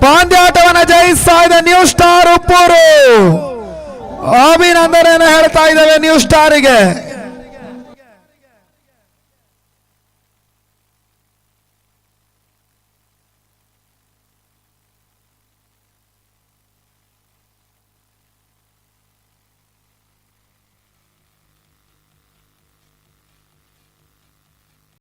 ಪಂದ್ಯಾಟವನ್ನು ಜಯಿಸ್ತಾ ಇದೆ ನ್ಯೂ ಸ್ಟಾರ್ ಉಪ್ಪೂರು. ಅಭಿನಂದನೆಯನ್ನು ಹೇಳ್ತಾ ಇದ್ದೇವೆ ನ್ಯೂ ಸ್ಟಾರಿಗೆ.